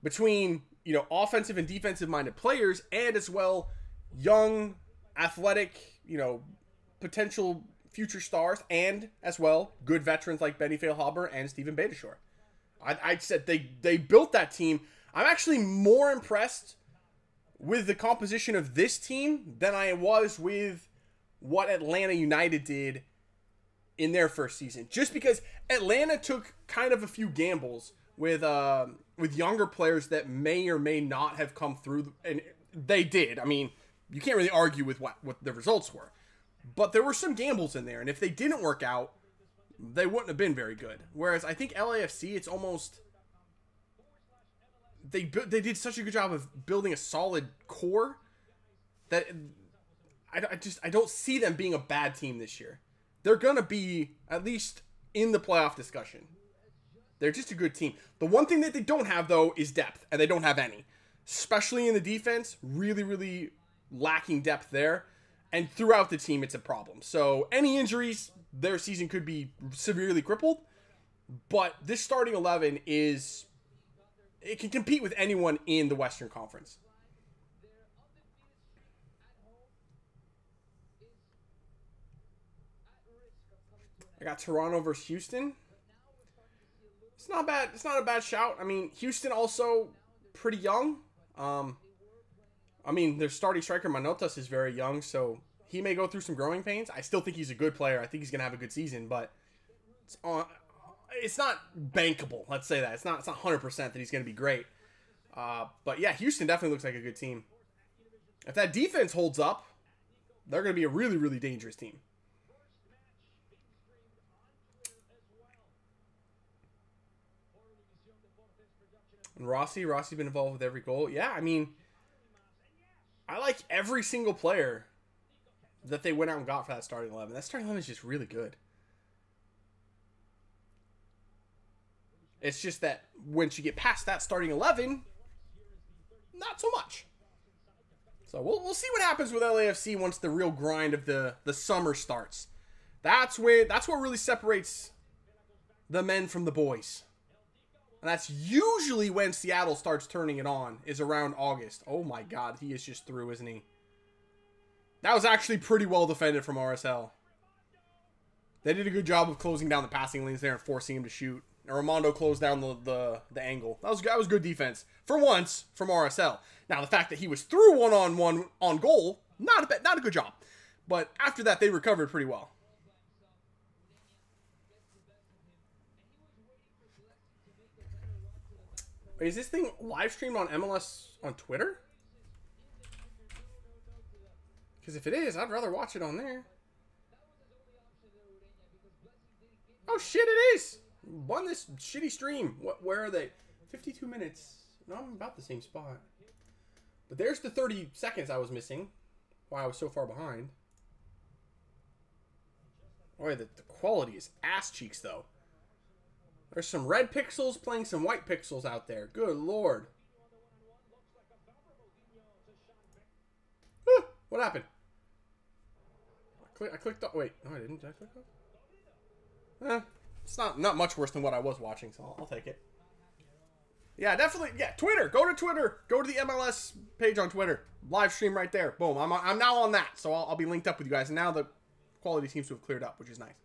between, offensive and defensive minded players, and as well young, athletic, potential future stars, and as well good veterans like Benny Feilhaber and Steven Beitashour. I said they built that team. I'm actually more impressed with the composition of this team than I was with what Atlanta United did in their first season. Just because Atlanta took kind of a few gambles with younger players that may or may not have come through, and they did. I mean, you can't really argue with what the results were. But there were some gambles in there, and if they didn't work out, they wouldn't have been very good. Whereas I think LAFC, it's almost... They did such a good job of building a solid core that I don't see them being a bad team this year. They're going to be at least in the playoff discussion. They're just a good team. The one thing that they don't have, though, is depth, and they don't have any. Especially in the defense, really, really lacking depth there. And throughout the team, it's a problem. So any injuries, their season could be severely crippled. But this starting 11 is... It can compete with anyone in the Western Conference. I got Toronto versus Houston. It's not bad. It's not a bad shout. I mean, Houston also pretty young. I mean, their starting striker Manotas is very young, so he may go through some growing pains. I still think he's a good player. I think he's gonna have a good season, but it's not bankable. Let's say that it's not 100% that he's gonna be great. But yeah, Houston definitely looks like a good team. If that defense holds up, they're gonna be a really, really dangerous team. And Rossi's been involved with every goal. Yeah, I mean, I like every single player that they went out and got for that starting 11. That starting 11 is just really good. It's just that once you get past that starting 11, not so much. So we'll see what happens with LAFC once the real grind of the summer starts. That's what really separates the men from the boys. And that's usually when Seattle starts turning it on, is around August. Oh my God, he is just through, isn't he? That was actually pretty well defended from RSL. They did a good job of closing down the passing lanes there and forcing him to shoot. And Armando closed down the angle. That was good defense for once from RSL. Now the fact that he was through one-on-one on goal, not a good job. But after that, they recovered pretty well. Wait, is this thing live streamed on MLS on Twitter? Because if it is, I'd rather watch it on there. Oh shit, it is! Won this shitty stream. Where are they? 52 minutes. No, I'm about the same spot. But there's the 30 seconds I was missing. Why I was so far behind. Boy, the quality is ass cheeks, though. There's some red pixels playing some white pixels out there. Good lord. What happened? I clicked off. Wait, no, I didn't. Did I click off? It's not much worse than what I was watching, so I'll take it. Yeah, definitely. Yeah, Twitter. Go to Twitter. Go to the MLS page on Twitter. Live stream right there. Boom. I'm now on that, so I'll be linked up with you guys. And now the quality seems to have cleared up, which is nice.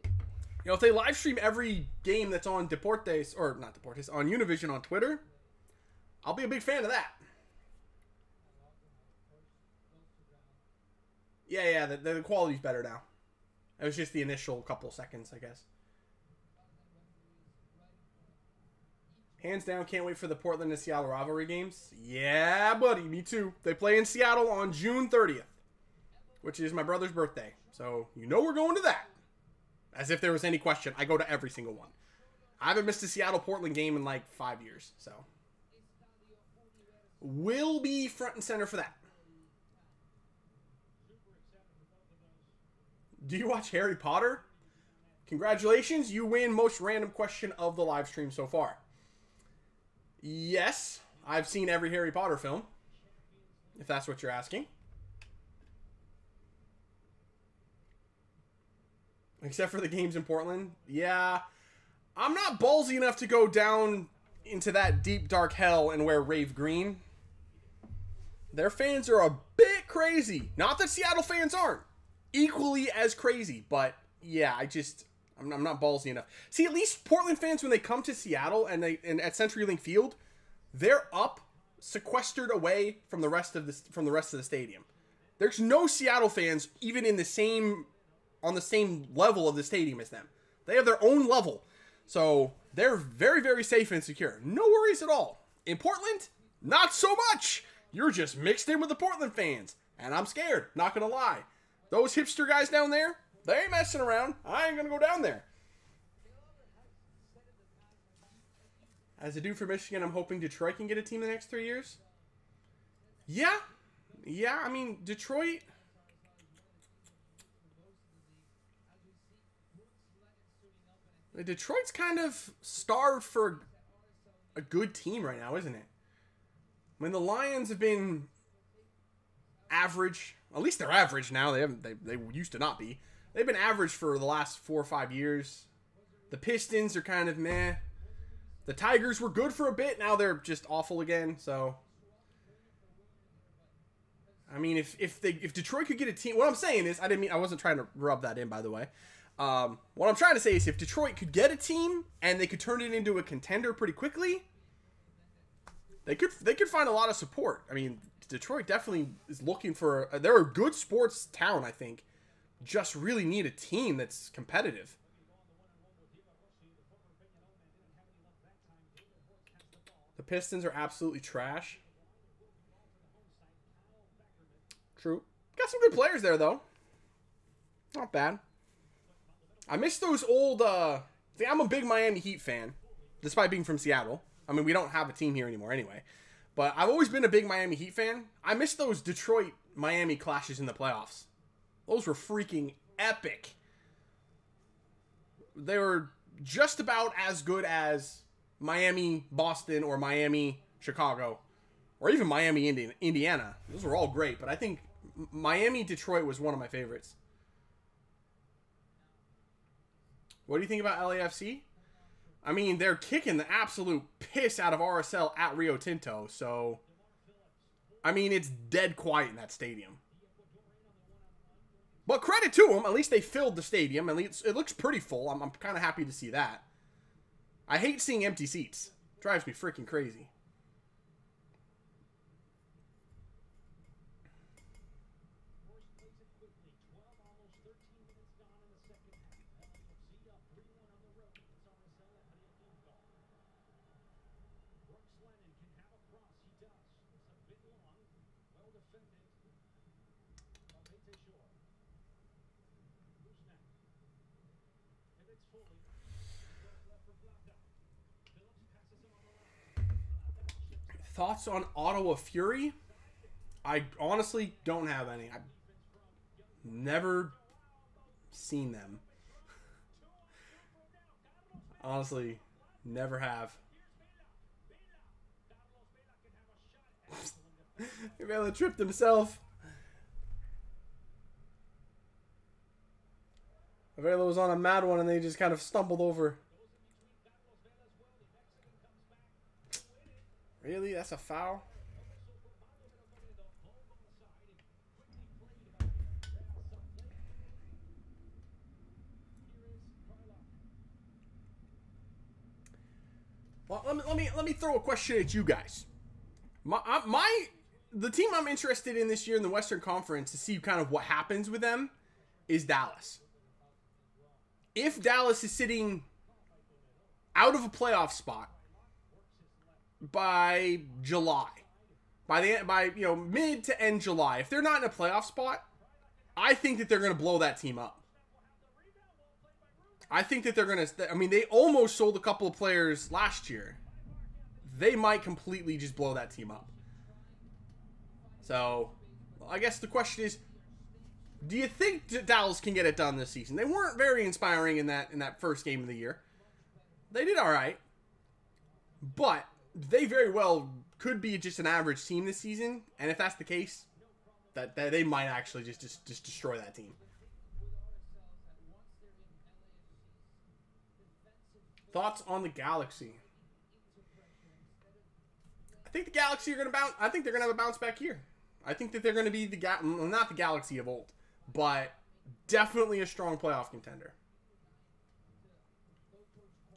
You know, if they live stream every game that's on Deportes, or not Deportes, on Univision on Twitter, I'll be a big fan of that. Yeah, the quality's better now. It was just the initial couple seconds, I guess. Hands down, can't wait for the Portland and Seattle rivalry games. Yeah, buddy, me too. They play in Seattle on June 30th, which is my brother's birthday. So, you know we're going to that. As if there was any question, I go to every single one. I haven't missed a Seattle-Portland game in like 5 years, so. We'll be front and center for that. Do you watch Harry Potter? Congratulations, you win most random question of the live stream so far. Yes, I've seen every Harry Potter film, if that's what you're asking. Except for the games in Portland. Yeah, I'm not ballsy enough to go down into that deep, dark hell and wear rave green. Their fans are a bit crazy. Not that Seattle fans aren't. Equally as crazy, but yeah, I'm not ballsy enough. See, at least Portland fans, when they come to Seattle and at CenturyLink Field, they're up, sequestered away from the rest of the stadium. There's no Seattle fans even on the same level of the stadium as them. They have their own level, so they're very, very safe and secure. No worries at all. In Portland, not so much. You're just mixed in with the Portland fans, and I'm scared. Not gonna lie. Those hipster guys down there, they ain't messing around. I ain't going to go down there. As a dude for Michigan, I'm hoping Detroit can get a team in the next 3 years. Yeah. Yeah, I mean, Detroit... Detroit's kind of starved for a good team right now, isn't it? I mean, the Lions have been average. At least they're average now. They used to not be. They've been average for the last 4 or 5 years. The Pistons are kind of meh. The Tigers were good for a bit. Now they're just awful again. So, I mean, if Detroit could get a team, what I'm saying is, I wasn't trying to rub that in, by the way. What I'm trying to say is, if Detroit could get a team and they could turn it into a contender pretty quickly, they could find a lot of support. I mean, Detroit definitely is looking for. They're a good sports town, I think. Just really need a team that's competitive. The Pistons are absolutely trash. True. Got some good players there, though. Not bad. I miss those old... I'm a big Miami Heat fan, despite being from Seattle. I mean, we don't have a team here anymore anyway. But I've always been a big Miami Heat fan. I miss those Detroit-Miami clashes in the playoffs. Those were freaking epic. They were just about as good as Miami-Boston or Miami-Chicago. Or even Miami-Indiana. Those were all great. But I think Miami-Detroit was one of my favorites. What do you think about LAFC? I mean, they're kicking the absolute piss out of RSL at Rio Tinto, so... I mean, it's dead quiet in that stadium. But credit to them, at least they filled the stadium. At least it looks pretty full. I'm kind of happy to see that. I hate seeing empty seats. It drives me freaking crazy. Thoughts on Ottawa Fury? I honestly don't have any. I've never seen them. Honestly, never have. Vela tripped himself. Vela was on a mad one and they just kind of stumbled over. Really? That's a foul? Well, let me throw a question at you guys. The team I'm interested in this year in the Western Conference to see kind of what happens with them is Dallas. If Dallas is sitting out of a playoff spot by July, by mid to end July, if they're not in a playoff spot, I think that they're going to blow that team up. I think that they're going to... I mean, they almost sold a couple of players last year. They might completely just blow that team up. So, I guess the question is, do you think Dallas can get it done this season? They weren't very inspiring in that first game of the year. They did all right. But they very well could be just an average team this season. And if that's the case, that they might actually just destroy that team. Thoughts on the Galaxy? I think the Galaxy are going to bounce. I think they're going to have a bounce back here. I think that they're going to be not the Galaxy of old, but definitely a strong playoff contender.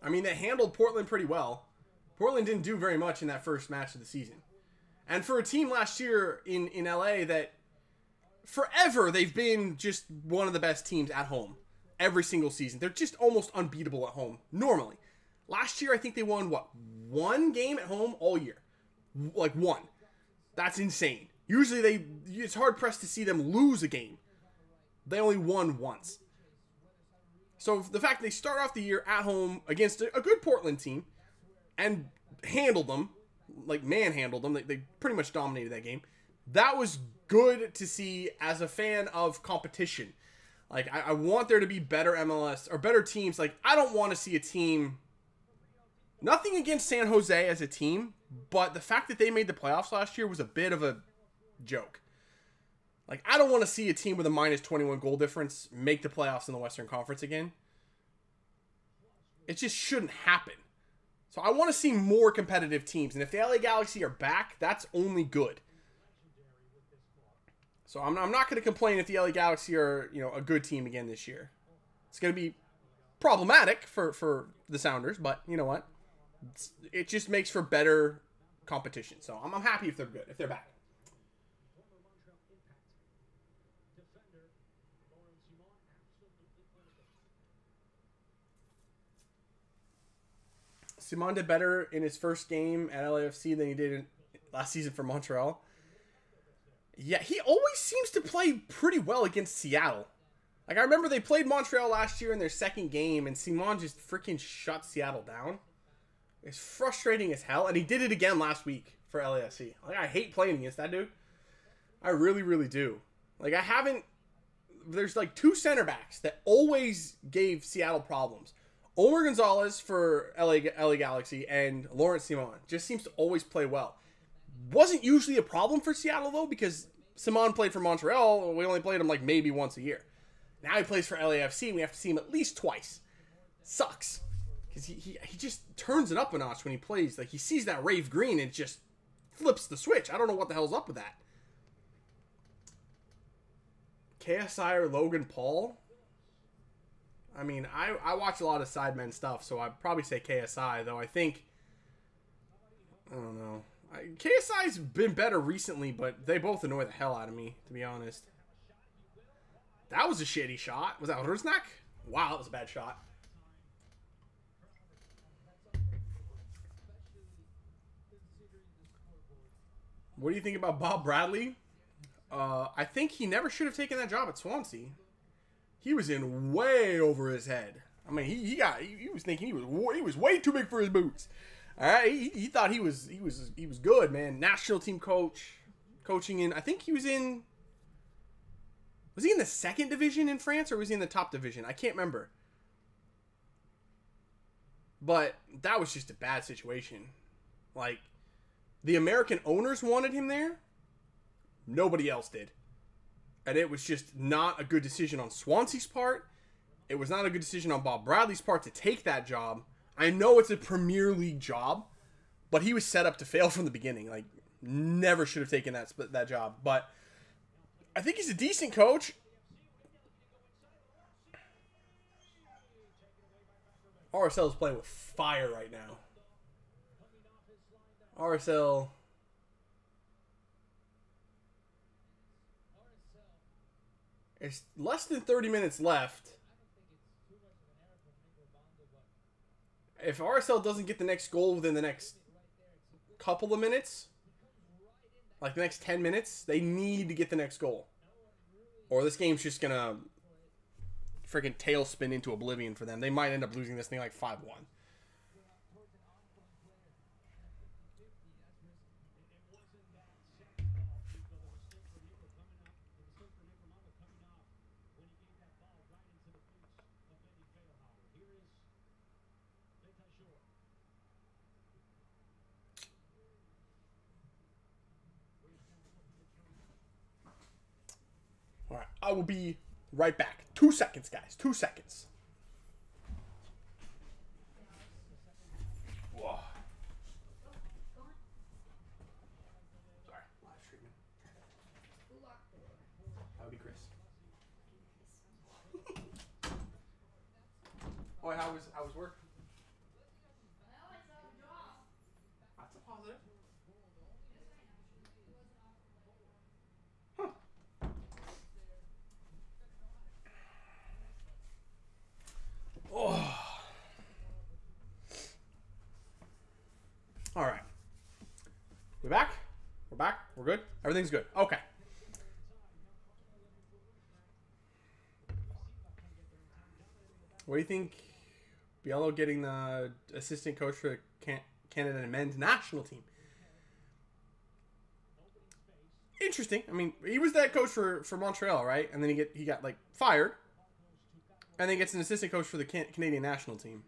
I mean, they handled Portland pretty well. Portland didn't do very much in that first match of the season. And for a team last year in LA that forever they've been just one of the best teams at home every single season. They're just almost unbeatable at home normally. Last year, I think they won, one game at home all year. Like, one. That's insane. Usually, it's hard-pressed to see them lose a game. They only won once. So the fact they start off the year at home against a good Portland team and handled them, like manhandled them, they pretty much dominated that game. That was good to see as a fan of competition. Like, I want there to be better MLS or better teams. Like, I don't want to see a team, nothing against San Jose as a team, but the fact that they made the playoffs last year was a bit of a joke. Like, I don't want to see a team with a minus 21 goal difference make the playoffs in the Western Conference again. It just shouldn't happen. So I want to see more competitive teams. And if the LA Galaxy are back, that's only good. So I'm not going to complain if the LA Galaxy are, you know, a good team again this year. It's going to be problematic for the Sounders, but you know what? It just makes for better competition. So I'm happy if they're good, if they're back. Simon did better in his first game at LAFC than he did last season for Montreal. Yeah, he always seems to play pretty well against Seattle. Like, I remember they played Montreal last year in their second game, and Simon just freaking shut Seattle down. It's frustrating as hell, and he did it again last week for LAFC. Like, I hate playing against that dude. I really, really do. Like, there's like two center backs that always gave Seattle problems. Omar Gonzalez for LA Galaxy and Lawrence Simon just seems to always play well. Wasn't usually a problem for Seattle, though, because Simon played for Montreal. We only played him like maybe once a year. Now he plays for LAFC, and we have to see him at least twice. Sucks. Because he just turns it up a notch when he plays. Like, he sees that Rave Green and just flips the switch. I don't know what the hell's up with that. KSI or Logan Paul? I mean, I watch a lot of Sidemen stuff, so I'd probably say KSI, though I think... I don't know. KSI's been better recently, but they both annoy the hell out of me, to be honest. That was a shitty shot. Was that Rusnak? Wow, that was a bad shot. What do you think about Bob Bradley? I think he never should have taken that job at Swansea. He was in way over his head. I mean, he was thinking he was way too big for his boots. All right, he thought he was good, man. National team coaching in. I think he was in. Was he in the second division in France, or was he in the top division? I can't remember. But that was just a bad situation. Like, the American owners wanted him there. Nobody else did. And it was just not a good decision on Swansea's part. It was not a good decision on Bob Bradley's part to take that job. I know it's a Premier League job, but he was set up to fail from the beginning. Like, never should have taken that job. But I think he's a decent coach. RSL is playing with fire right now. RSL. It's less than 30 minutes left. If RSL doesn't get the next goal within the next couple of minutes, like the next 10 minutes, they need to get the next goal. Or this game's just going to freaking tailspin into oblivion for them. They might end up losing this thing like 5-1. All right, I will be right back. 2 seconds, guys. 2 seconds. Whoa. Sorry, live streaming. That would be Chris. Oh, how was work? That's a positive. Huh. Oh. All right. We back? We're back? We're good? Everything's good. Okay. What do you think? Biello getting the assistant coach for the Canada men's national team. Interesting. I mean, he was that coach for Montreal, right? And then he got like fired, and then gets an assistant coach for the Canadian national team.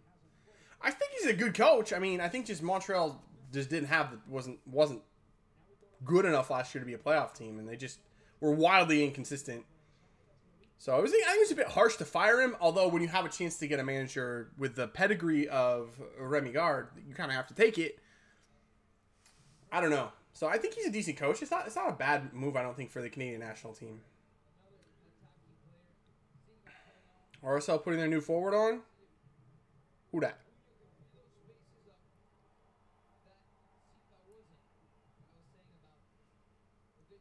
I think he's a good coach. I mean, I think just Montreal just wasn't good enough last year to be a playoff team, and they just were wildly inconsistent. So I think it's a bit harsh to fire him. Although when you have a chance to get a manager with the pedigree of Remy Gard, you kind of have to take it. I don't know. So I think he's a decent coach. It's not a bad move, I don't think, for the Canadian national team. RSL putting their new forward on. Who that?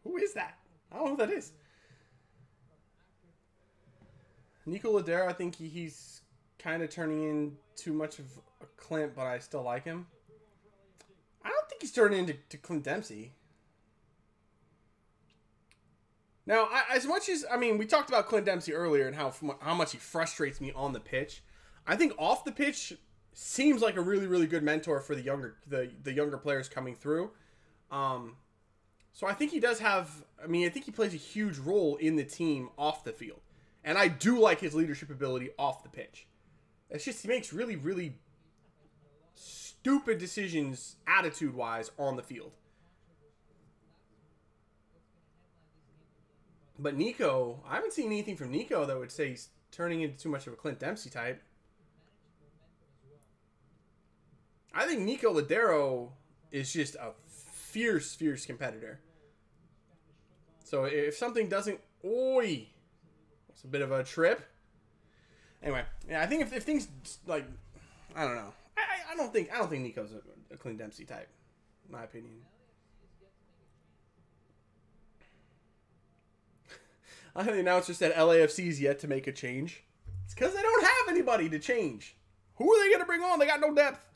Who is that? I don't know who that is. Nico Ladero, I think he's kind of turning in too much of a Clint, but I still like him. I don't think he's turning into Clint Dempsey. Now, as much as, I mean, we talked about Clint Dempsey earlier and how much he frustrates me on the pitch. I think off the pitch seems like a really, really good mentor for the younger players coming through. So I think he does have, I mean, I think he plays a huge role in the team off the field. And I do like his leadership ability off the pitch. It's just he makes really, really stupid decisions attitude-wise on the field. But Nico, I haven't seen anything from Nico that would say he's turning into too much of a Clint Dempsey type. I think Nico Ladero is just a fierce, fierce competitor. So if something doesn't... Oi! It's a bit of a trip. Anyway, yeah, I think if things like, I don't know. I don't think Nico's a Clint Dempsey type, in my opinion. I think the announcer said LAFC's yet to make a change. It's because they don't have anybody to change. Who are they going to bring on? They got no depth.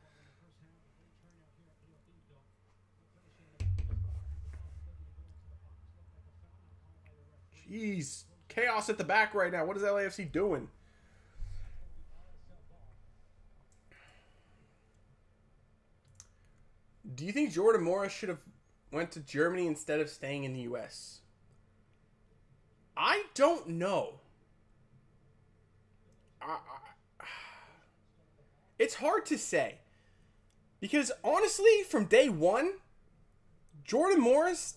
Jeez. Chaos at the back right now. What is LAFC doing? Do you think Jordan Morris should have went to Germany instead of staying in the U.S.? I don't know. It's hard to say. Because honestly, from day one, Jordan Morris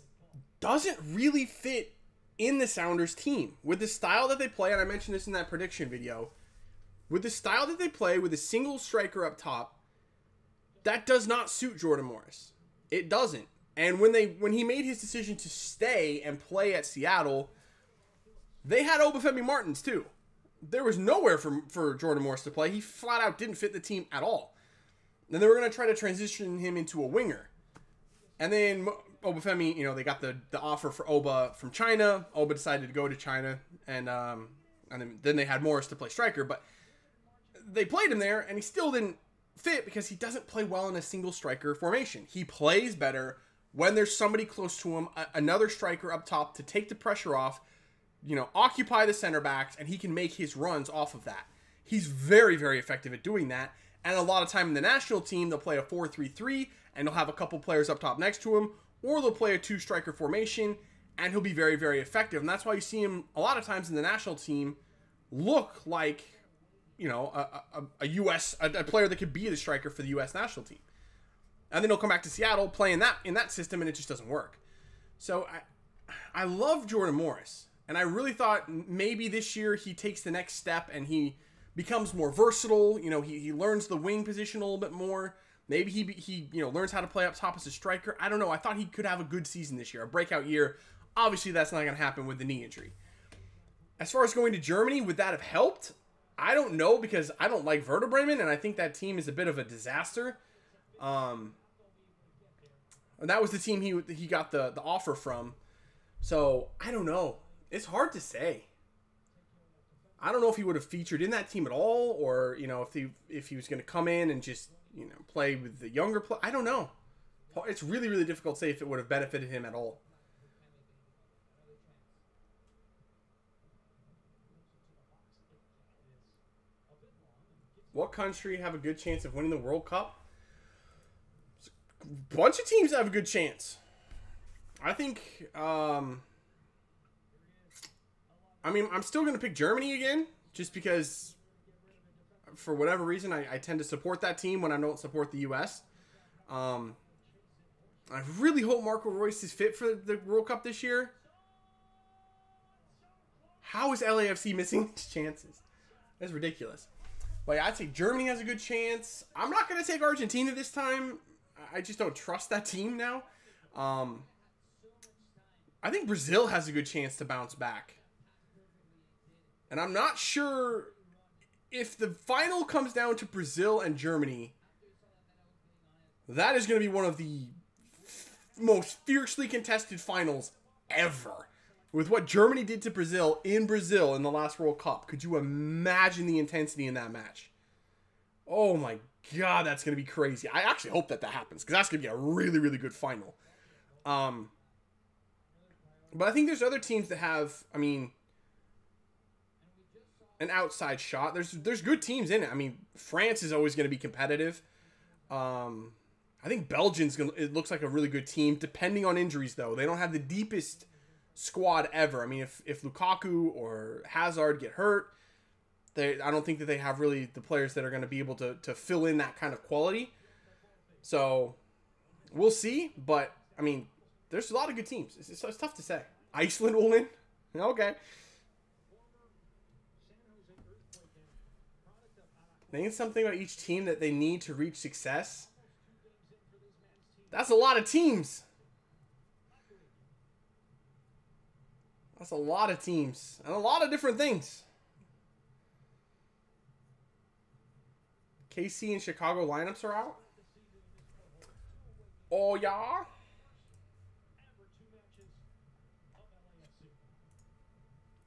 doesn't really fit in the Sounders team. With the style that they play, and I mentioned this in that prediction video, with the style that they play with a single striker up top, that does not suit Jordan Morris. It doesn't. And when he made his decision to stay and play at Seattle, they had Obafemi Martins too. There was nowhere for Jordan Morris to play. He flat out didn't fit the team at all. Then they were going to try to transition him into a winger. And then Obafemi, you know, they got the offer for Oba from China. Oba decided to go to China, and then they had Morris to play striker. But they played him there, and he still didn't fit because he doesn't play well in a single striker formation. He plays better when there's somebody close to him, another striker up top to take the pressure off, you know, occupy the center backs, and he can make his runs off of that. He's very, very effective at doing that. And a lot of time in the national team, they'll play a 4-3-3, and they'll have a couple players up top next to him, or they'll play a two-striker formation, and he'll be very, very effective. And that's why you see him a lot of times in the national team look like, you know, a player that could be the striker for the U.S. national team. And then he'll come back to Seattle, play in that system, and it just doesn't work. So I love Jordan Morris, and I really thought maybe this year he takes the next step and he becomes more versatile. You know, he learns the wing position a little bit more. Maybe he you know, learns how to play up top as a striker. I don't know. I thought he could have a good season this year, a breakout year. Obviously, that's not going to happen with the knee injury. As far as going to Germany, would that have helped? I don't know, because I don't like Werder Bremen, and I think that team is a bit of a disaster. And that was the team he got the offer from. So, I don't know. It's hard to say. I don't know if he would have featured in that team at all, or, you know, if he was going to come in and just, you know, play with the younger play. I don't know. It's really, really difficult to say if it would have benefited him at all. What country have a good chance of winning the World Cup? A bunch of teams have a good chance. I think, I mean, I'm still going to pick Germany again, just because, for whatever reason, I tend to support that team when I don't support the U.S. I really hope Marco Reus is fit for the World Cup this year. How is LAFC missing these chances? That's ridiculous. But yeah, I'd say Germany has a good chance. I'm not going to take Argentina this time. I just don't trust that team now. I think Brazil has a good chance to bounce back. And I'm not sure if the final comes down to Brazil and Germany. That is going to be one of the most fiercely contested finals ever. With what Germany did to Brazil in the last World Cup. Could you imagine the intensity in that match? Oh my God, that's going to be crazy. I actually hope that happens, because that's going to be a really, really good final. But I think there's other teams that have, I mean, an outside shot. There's good teams in it. I mean, France is always going to be competitive. I think it looks like a really good team, depending on injuries, though. They don't have the deepest squad ever. I mean, if Lukaku or Hazard get hurt, I don't think that they have really the players that are going to be able to fill in that kind of quality. So we'll see. But I mean, there's a lot of good teams. It's tough to say. Iceland will win. Okay. Name something about each team that they need to reach success. That's a lot of teams. That's a lot of teams. And a lot of different things. KC and Chicago lineups are out. Oh, yeah.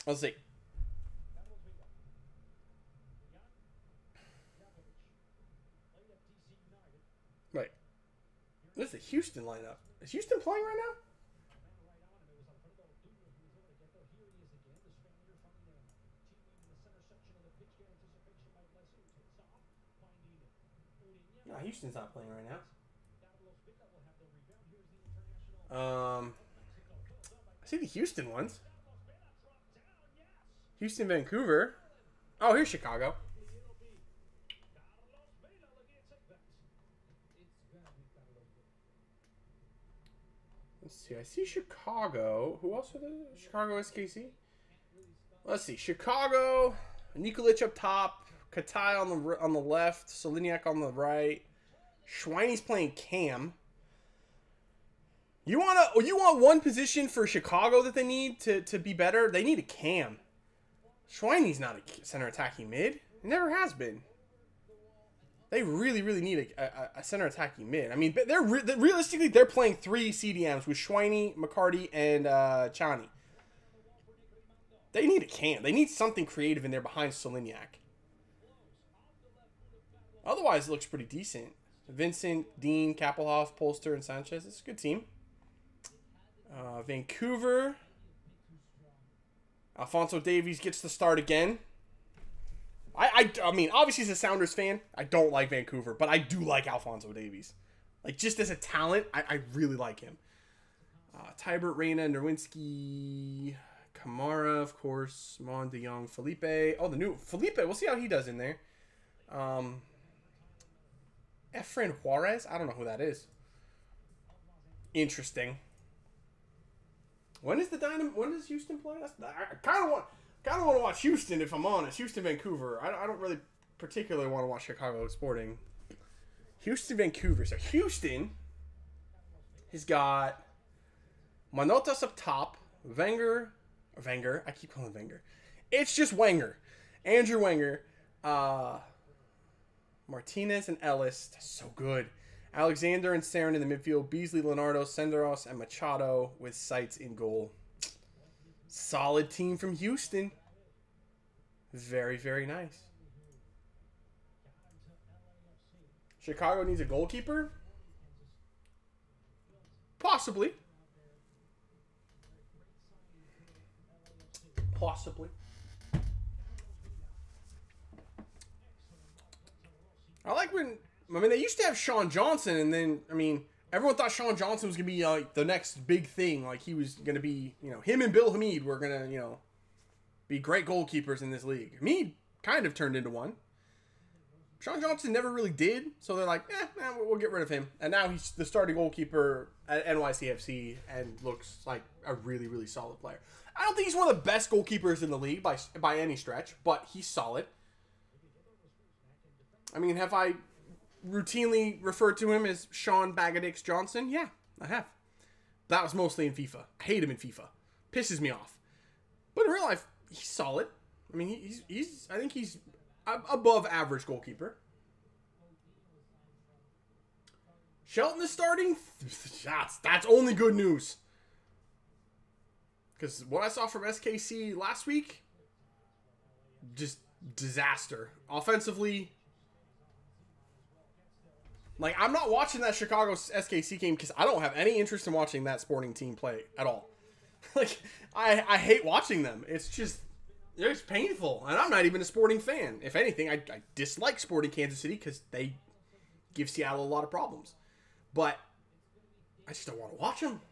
Let's see. Right. This is the Houston lineup. Is Houston playing right now? No, Houston's not playing right now. I see the Houston ones. Houston, Vancouver. Oh, here's Chicago. Let's see. I see Chicago. Who else are there? Chicago SKC. Let's see. Chicago. Nikolic up top. Katai on the left. Soliniak on the right. Schweiny's playing Cam. You want one position for Chicago that they need to be better? They need a Cam. Schweiny's not a center attacking mid. He never has been. They really, really need a center attacking mid. I mean, realistically, they're playing 3 CDMs with Schweiny, McCarty, and Chani. They need a Cam. They need something creative in there behind Soliniak. Otherwise, it looks pretty decent. Vincent, Dean, Kappelhoff, Polster, and Sanchez. It's a good team. Vancouver. Alphonso Davies gets the start again. I mean, obviously, as a Sounders fan, I don't like Vancouver, but I do like Alphonso Davies. Like, just as a talent, I really like him. Tybert, Reyna, Nerwinski, Kamara, of course, Mon, De Jong, Felipe. Oh, the new Felipe. We'll see how he does in there. Efren Juarez. I don't know who that is. Interesting. When does Houston play? I kind of want to watch Houston, if I'm honest. Houston, Vancouver. I don't really particularly want to watch Chicago Sporting. Houston, Vancouver. So Houston has got Manotas up top. Wenger. I keep calling him Wenger. It's just Wenger. Andrew Wenger. Martinez and Ellis. That's so good. Alexander and Sarin in the midfield. Beasley, Leonardo, Senderos, and Machado with Sights in goal. Solid team from Houston. Very, very nice. Chicago needs a goalkeeper? Possibly. I like when, I mean, they used to have Sean Johnson, and then, I mean, everyone thought Sean Johnson was going to be like the next big thing. Like he was going to be, you know, him and Bill Hamid were going to, you know, be great goalkeepers in this league. Hamid kind of turned into one. Sean Johnson never really did, so they're like, we'll get rid of him. And now he's the starting goalkeeper at NYCFC and looks like a really, really solid player. I don't think he's one of the best goalkeepers in the league by any stretch, but he's solid. I mean, have I routinely referred to him as Sean Bagadix Johnson? Yeah, I have. That was mostly in FIFA. I hate him in FIFA. Pisses me off. But in real life, he's solid. I mean, I think he's above average goalkeeper. Shelton is starting. That's only good news. Because what I saw from SKC last week, just disaster. Offensively, like, I'm not watching that Chicago SKC game because I don't have any interest in watching that Sporting team play at all. Like, I hate watching them. It's painful. And I'm not even a Sporting fan. If anything, I dislike Sporting Kansas City because they give Seattle a lot of problems. But I just don't want to watch them.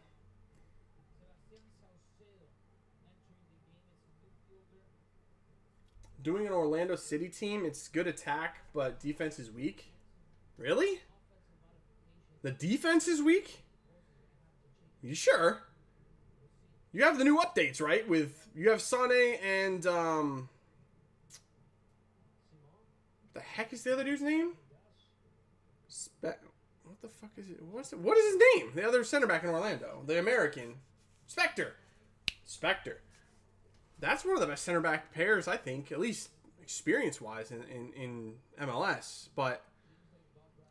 Doing an Orlando City team, it's good attack, but defense is weak. Really? The defense is weak? You sure? You have the new updates, right? You have Sane and the heck is the other dude's name? What the fuck is it? What is his name? The other center back in Orlando, the American, Spectre. That's one of the best center back pairs, I think, at least experience wise in MLS. But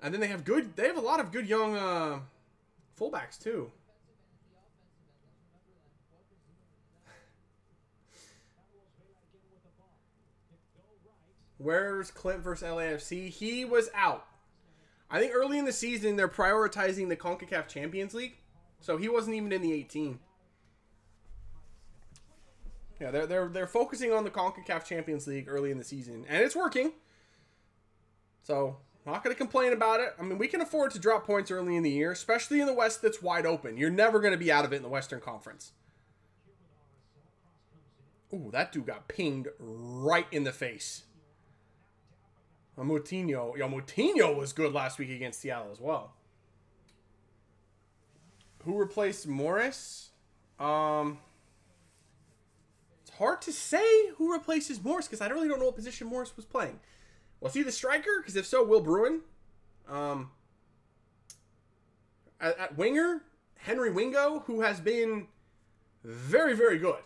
and then they have a lot of good young fullbacks too. Where's Clint versus LAFC? He was out. I think early in the season they're prioritizing the CONCACAF Champions League, so he wasn't even in the 18. Yeah, they're focusing on the CONCACAF Champions League early in the season, and it's working. So, not going to complain about it. I mean, we can afford to drop points early in the year, especially in the West that's wide open. You're never going to be out of it in the Western Conference. Ooh, that dude got pinged right in the face. Moutinho was good last week against Seattle as well. Who replaced Morris? It's hard to say who replaces Morris because I really don't know what position Morris was playing. Was he the striker? Because if so, Will Bruin. At winger, Henry Wingo, who has been very, very good.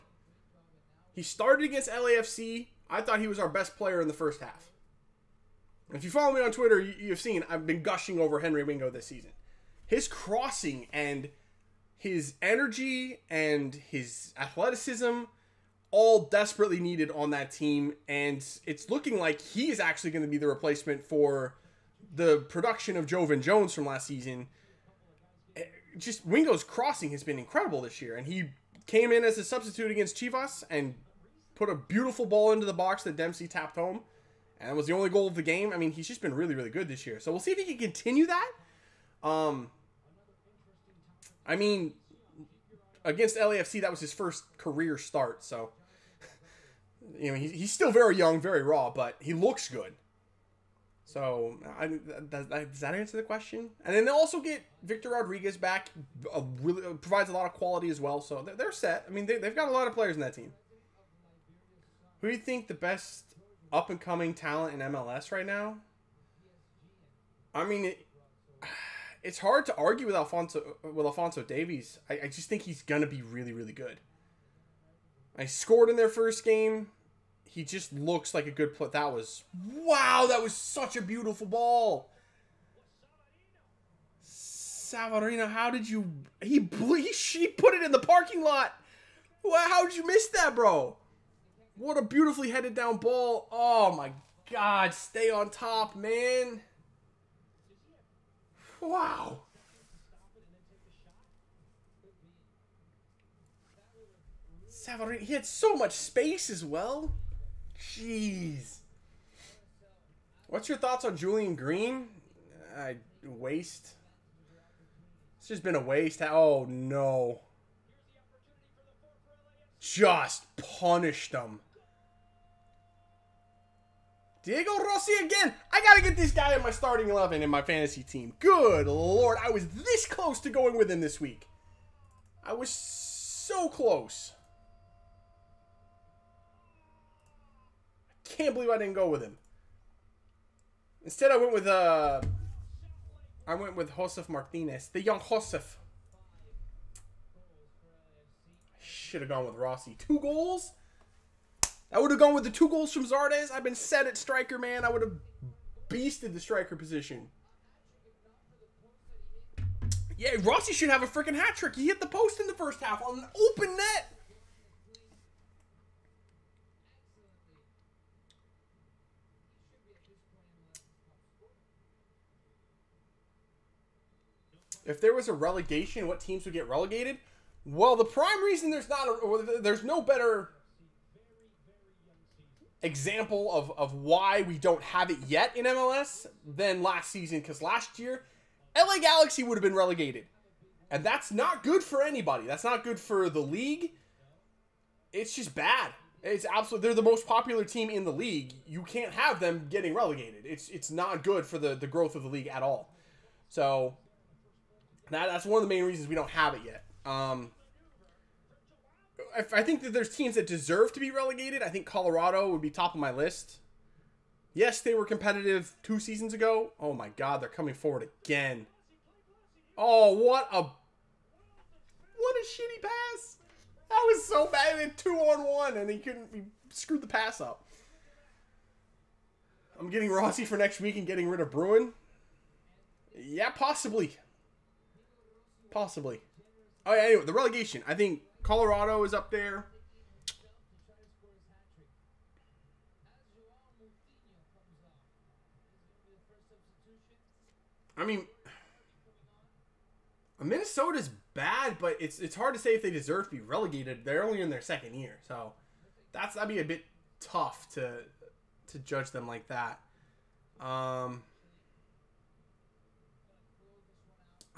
He started against LAFC. I thought he was our best player in the first half. If you follow me on Twitter, you've seen I've been gushing over Henry Wingo this season. His crossing and his energy and his athleticism all desperately needed on that team, and it's looking like he is actually going to be the replacement for the production of Jovan Jones from last season. Just Wingo's crossing has been incredible this year, and he came in as a substitute against Chivas and put a beautiful ball into the box that Dempsey tapped home. And it was the only goal of the game. I mean, he's just been really, really good this year. So we'll see if he can continue that. I mean, against LAFC, that was his first career start. So, you know, he's still very young, very raw, but he looks good. So, does that answer the question? And then they'll also get Victor Rodriguez back. Really provides a lot of quality as well. So they're set. I mean, they've got a lot of players in that team. Who do you think the best up-and-coming talent in MLS right now? I mean, it's hard to argue with Alphonso Davies. I just think he's going to be really, really good. I scored in their first game. He just looks like a good player. Wow, that was such a beautiful ball. Savarino, how did you... He put it in the parking lot. How did you miss that, bro? What a beautifully headed down ball. Oh my God. Stay on top, man. Wow. Savarino, he had so much space as well. Jeez. What's your thoughts on Julian Green? Waste. It's just been a waste. Oh, no. Just punished them. Diego Rossi again. I got to get this guy in my starting 11 in my fantasy team. Good Lord. I was this close to going with him this week. I was so close. I can't believe I didn't go with him. Instead, I went with Josef Martinez, the young Josef. I should have gone with Rossi. 2 goals? I would have gone with the 2 goals from Zardes. I've been set at striker, man. I would have beasted the striker position. Yeah, Rossi should have a freaking hat trick. He hit the post in the first half on an open net. If there was a relegation, what teams would get relegated? Well, the prime reason there's no better example of why we don't have it yet in MLS than last season, because last year LA Galaxy would have been relegated, and that's not good for anybody. That's not good for the league. It's just bad. It's absolutely, they're the most popular team in the league. You can't have them getting relegated. It's not good for the growth of the league at all. So that's one of the main reasons we don't have it yet. I think that there's teams that deserve to be relegated. I think Colorado would be top of my list. Yes, they were competitive 2 seasons ago. Oh my God, they're coming forward again. Oh, what a shitty pass. That was so bad. They had 2-on-1 and he screwed the pass up. I'm getting Rossi for next week and getting rid of Bruin. Yeah, possibly. Possibly. Oh, yeah, anyway, the relegation. I think Colorado is up there. I mean, Minnesota's bad, but it's hard to say if they deserve to be relegated. They're only in their 2nd year, so that'd be a bit tough to judge them like that. I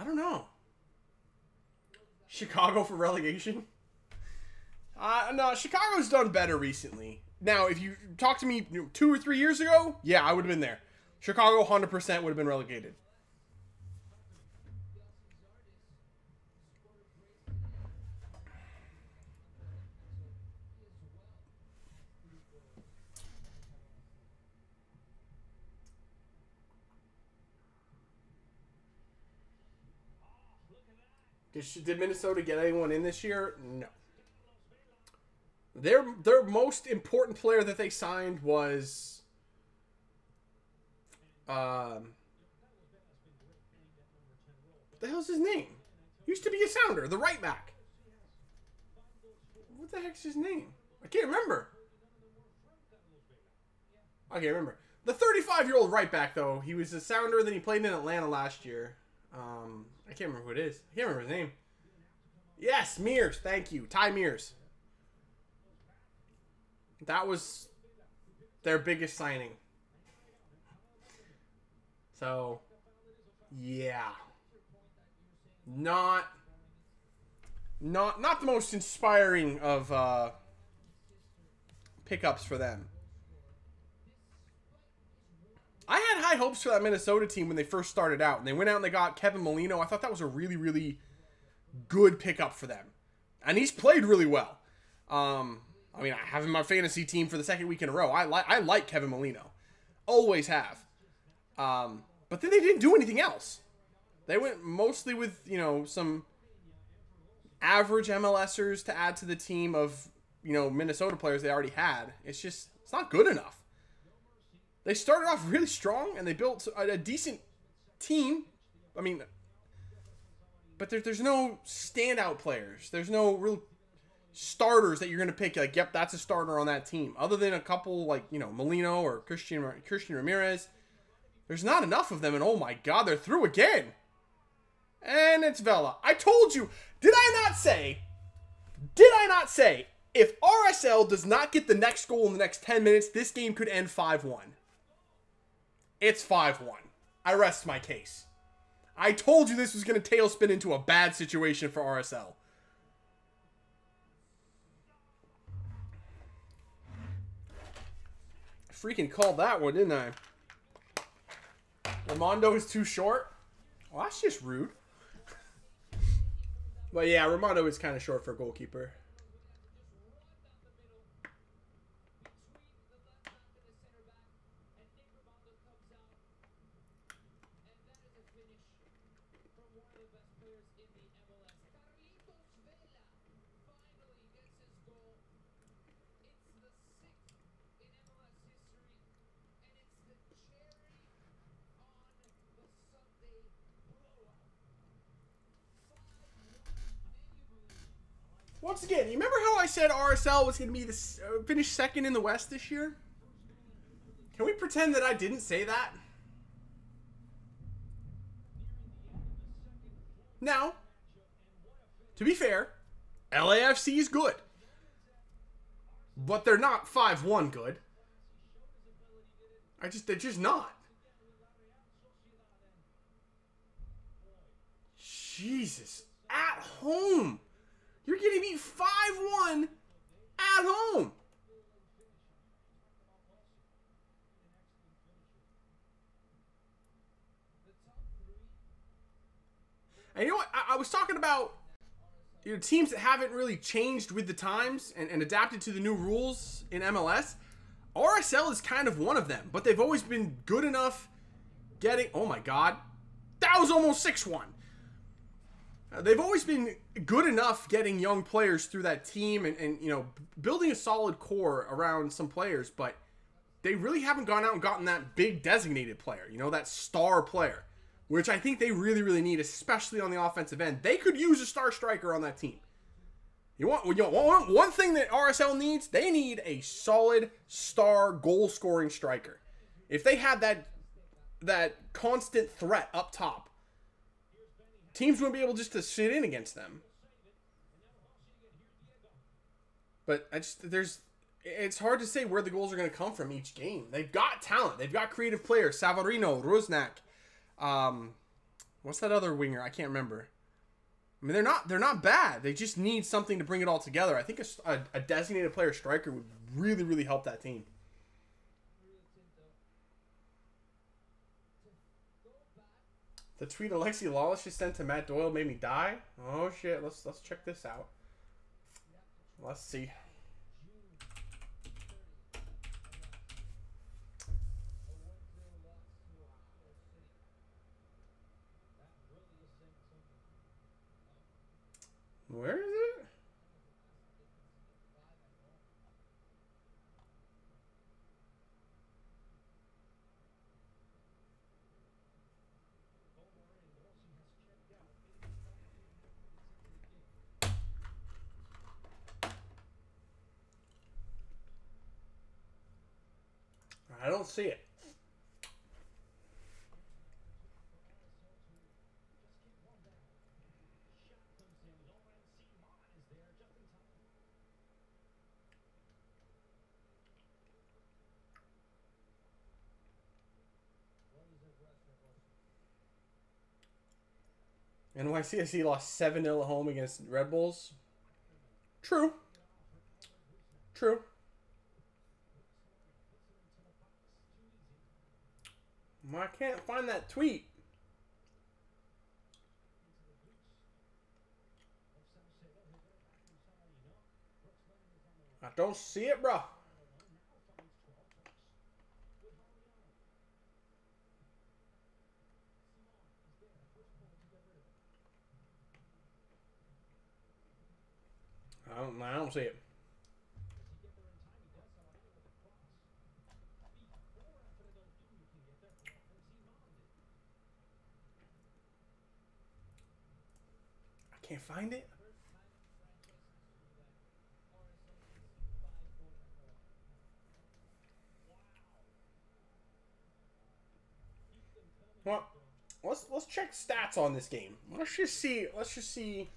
don't know. Chicago for relegation? No, Chicago's done better recently. Now, if you talked to me 2 or 3 years ago, yeah, I would have been there. Chicago 100% would have been relegated. Did Minnesota get anyone in this year? No. Their most important player that they signed was what the hell's his name? Used to be a Sounder, the right back. What the heck's his name? I can't remember. I can't remember. The 35-year-old right back, though. He was a Sounder, then he played in Atlanta last year. I can't remember who it is. I can't remember his name. Yes, Mears. Thank you. Ty Mears. That was their biggest signing. So, yeah. Not the most inspiring of pickups for them. I had high hopes for that Minnesota team when they first started out, and they went out and they got Kevin Molino. I thought that was a really, really good pickup for them, and he's played really well. I mean, I have him in my fantasy team for the 2nd week in a row. I like Kevin Molino, always have. But then they didn't do anything else. They went mostly with some average MLSers to add to the team of Minnesota players they already had. It's not good enough. They started off really strong, and they built a decent team. I mean, but there's no standout players. There's no real starters that you're going to pick. Like, yep, that's a starter on that team. Other than a couple, like, Molino or Christian Ramirez. There's not enough of them, and oh my God, they're through again. And it's Vela. I told you. Did I not say, if RSL does not get the next goal in the next 10 minutes, this game could end 5-1. It's 5-1. I rest my case. I told you this was going to tailspin into a bad situation for RSL. I freaking called that one, didn't I? Ramondo is too short? Well, that's just rude. But yeah, Ramondo is kind of short for a goalkeeper. Once again, you remember how I said RSL was going to be finish second in the West this year? Can we pretend that I didn't say that? Now, to be fair, LAFC is good. But they're not 5-1 good. They're just not. Jesus. At home. You're getting beat 5-1 at home. And you know what? I was talking about teams that haven't really changed with the times and adapted to the new rules in MLS. RSL is kind of one of them, but they've always been good enough getting... Oh my God. That was almost 6-1. They've always been good enough getting young players through that team and you know, building a solid core around some players, but they really haven't gone out and gotten that big designated player, you know, that star player, which I think they really, really need, especially on the offensive end. They could use a star striker on that team. You want one thing that RSL needs? They need a solid star goal-scoring striker. If they had that constant threat up top, teams wouldn't be able just to sit in against them. But it's hard to say where the goals are going to come from each game. They've got talent. They've got creative players. Savarino, Rusnak. What's that other winger? I can't remember. I mean, they're not bad. They just need something to bring it all together. I think a designated player striker would really, really help that team. The tweet Alexi Lawless just sent to Matt Doyle made me die. Oh shit! Let's check this out. Let's see. Where is it? I don't see it. NYCFC lost 7-0 at home against Red Bulls. True. True. I can't find that tweet. I don't see it, bro. I don't see it. I can't find it. Well, let's check stats on this game. Let's just see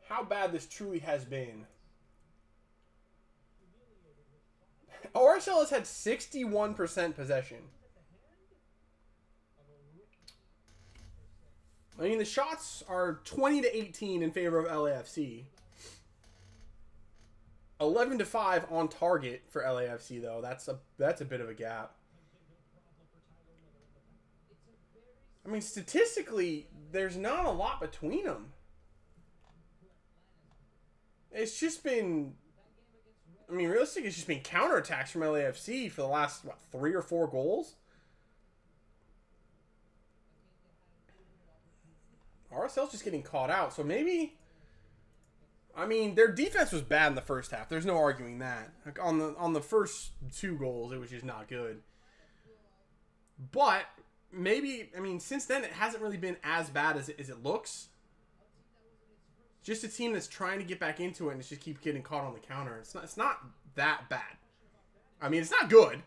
how bad this truly has been. RSL has had 61% possession. I mean, the shots are 20-18 in favor of LAFC. 11-5 on target for LAFC, though. That's a bit of a gap. I mean, statistically, there's not a lot between them. It's just been... I mean, realistically, it's just been counterattacks from LAFC for the last, what, 3 or 4 goals? RSL's just getting caught out, so maybe... I mean, their defense was bad in the first half. There's no arguing that. Like on the first 2 goals, it was just not good. But maybe, I mean, since then, it hasn't really been as bad as it looks. Just a team that's trying to get back into it and just keep getting caught on the counter. It's not that bad. I mean, it's not good.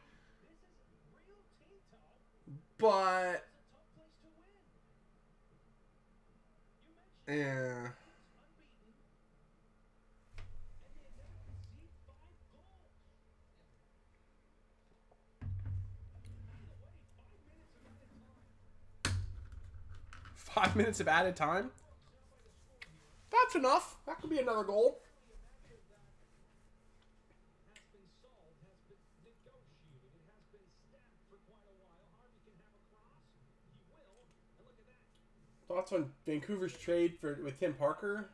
But... yeah... 5 minutes of added time. That's enough. That could be another goal. Thoughts on Vancouver's trade with Tim Parker?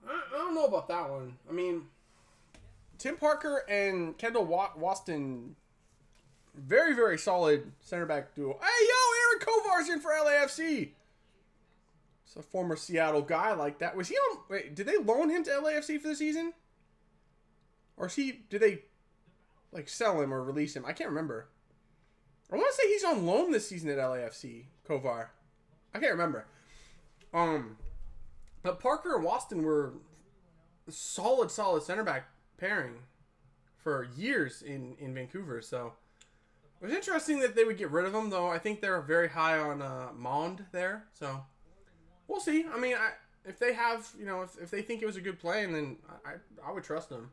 I don't know about that one. I mean, Tim Parker and Kendall Waston, very, very solid center back duo. Hey, yo, Aaron Kovar's in for LAFC. It's a former Seattle guy like that. Was he on... Wait, did they loan him to LAFC for the season? Or did they, like, sell him or release him? I can't remember. I want to say he's on loan this season at LAFC, Kovar. I can't remember. But Parker and Waston were a solid center back pairing for years in Vancouver. So it was interesting that they would get rid of him, though. I think they're very high on Mond there. So we'll see. I mean, if they have, you know, if they think it was a good play, and then I would trust them.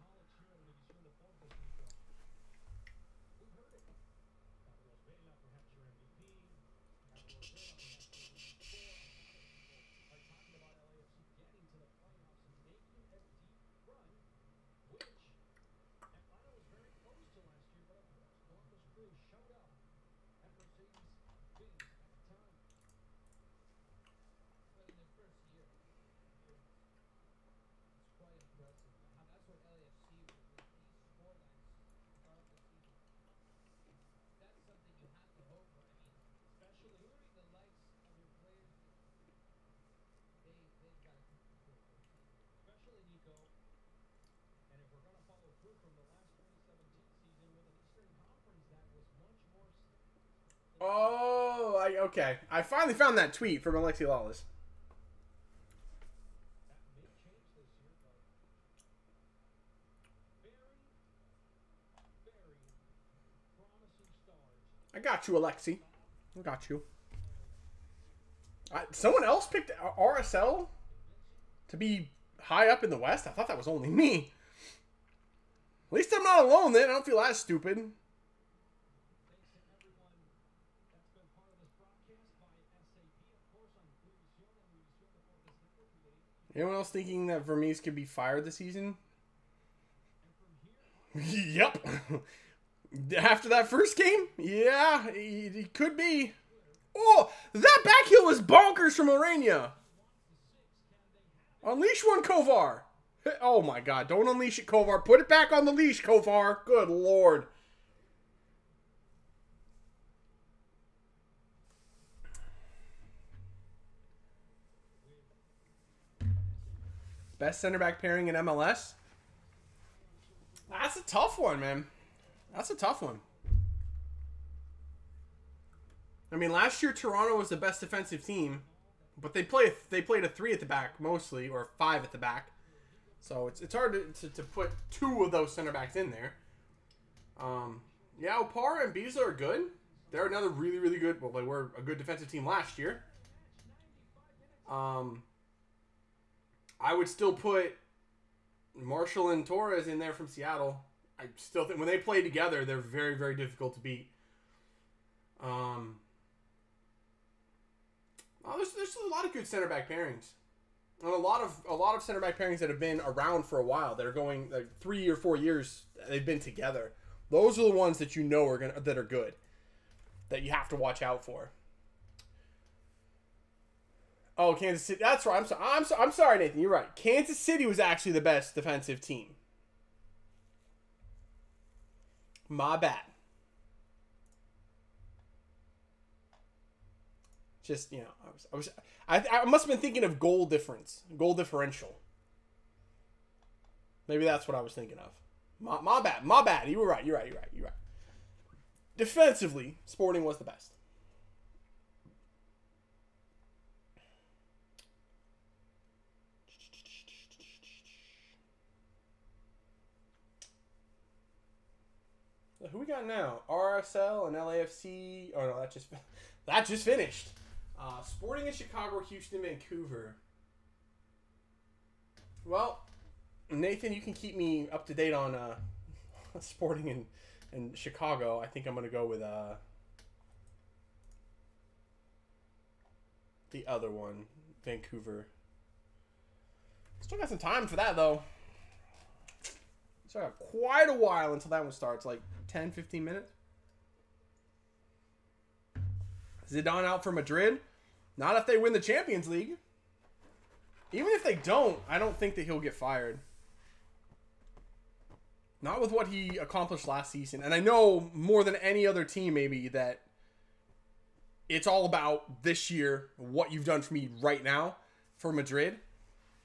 Oh, okay. I finally found that tweet from Alexi Lawless. I got you, Alexi. I got you. Someone else picked RSL to be high up in the West? I thought that was only me. At least I'm not alone then. I don't feel as stupid. Anyone else thinking that Vermees could be fired this season? Yep. After that first game? Yeah, he could be. Oh, that back heel was bonkers from Orania. Unleash one, Kovar. Oh my god, don't unleash it, Kovar. Put it back on the leash, Kovar. Good lord. Best center back pairing in MLS? That's a tough one, man. That's a tough one. I mean, last year Toronto was the best defensive team, but they played a 3 at the back mostly, or 5 at the back. So it's hard to put 2 of those center backs in there. Yeah, Opara and Beasley are good. They're another really, really good. Well, they were a good defensive team last year. I would still put Marshall and Torres in there from Seattle. I still think when they play together, they're very, very difficult to beat. There's a lot of good center back pairings. And a lot of center back pairings that have been around for a while, that are going like 3 or 4 years, they've been together. Those are the ones that you know that are good, that you have to watch out for. Oh, Kansas City. That's right. I'm sorry, Nathan. You're right. Kansas City was actually the best defensive team. My bad. Just, I must have been thinking of goal differential. Maybe that's what I was thinking of. My bad. You were right. You're right. Defensively, Sporting was the best. So who we got now? RSL and LAFC. Oh no, that just finished. Sporting in Chicago, Houston, Vancouver. Well, Nathan, you can keep me up to date on Sporting in Chicago. I think I'm going to go with the other one, Vancouver. Still got some time for that, though. Still got quite a while until that one starts, like 10, 15 minutes. Zidane out for Madrid? Not if they win the Champions League. Even if they don't, I don't think that he'll get fired. Not with what he accomplished last season. And I know more than any other team maybe that it's all about this year, what you've done for me right now for Madrid.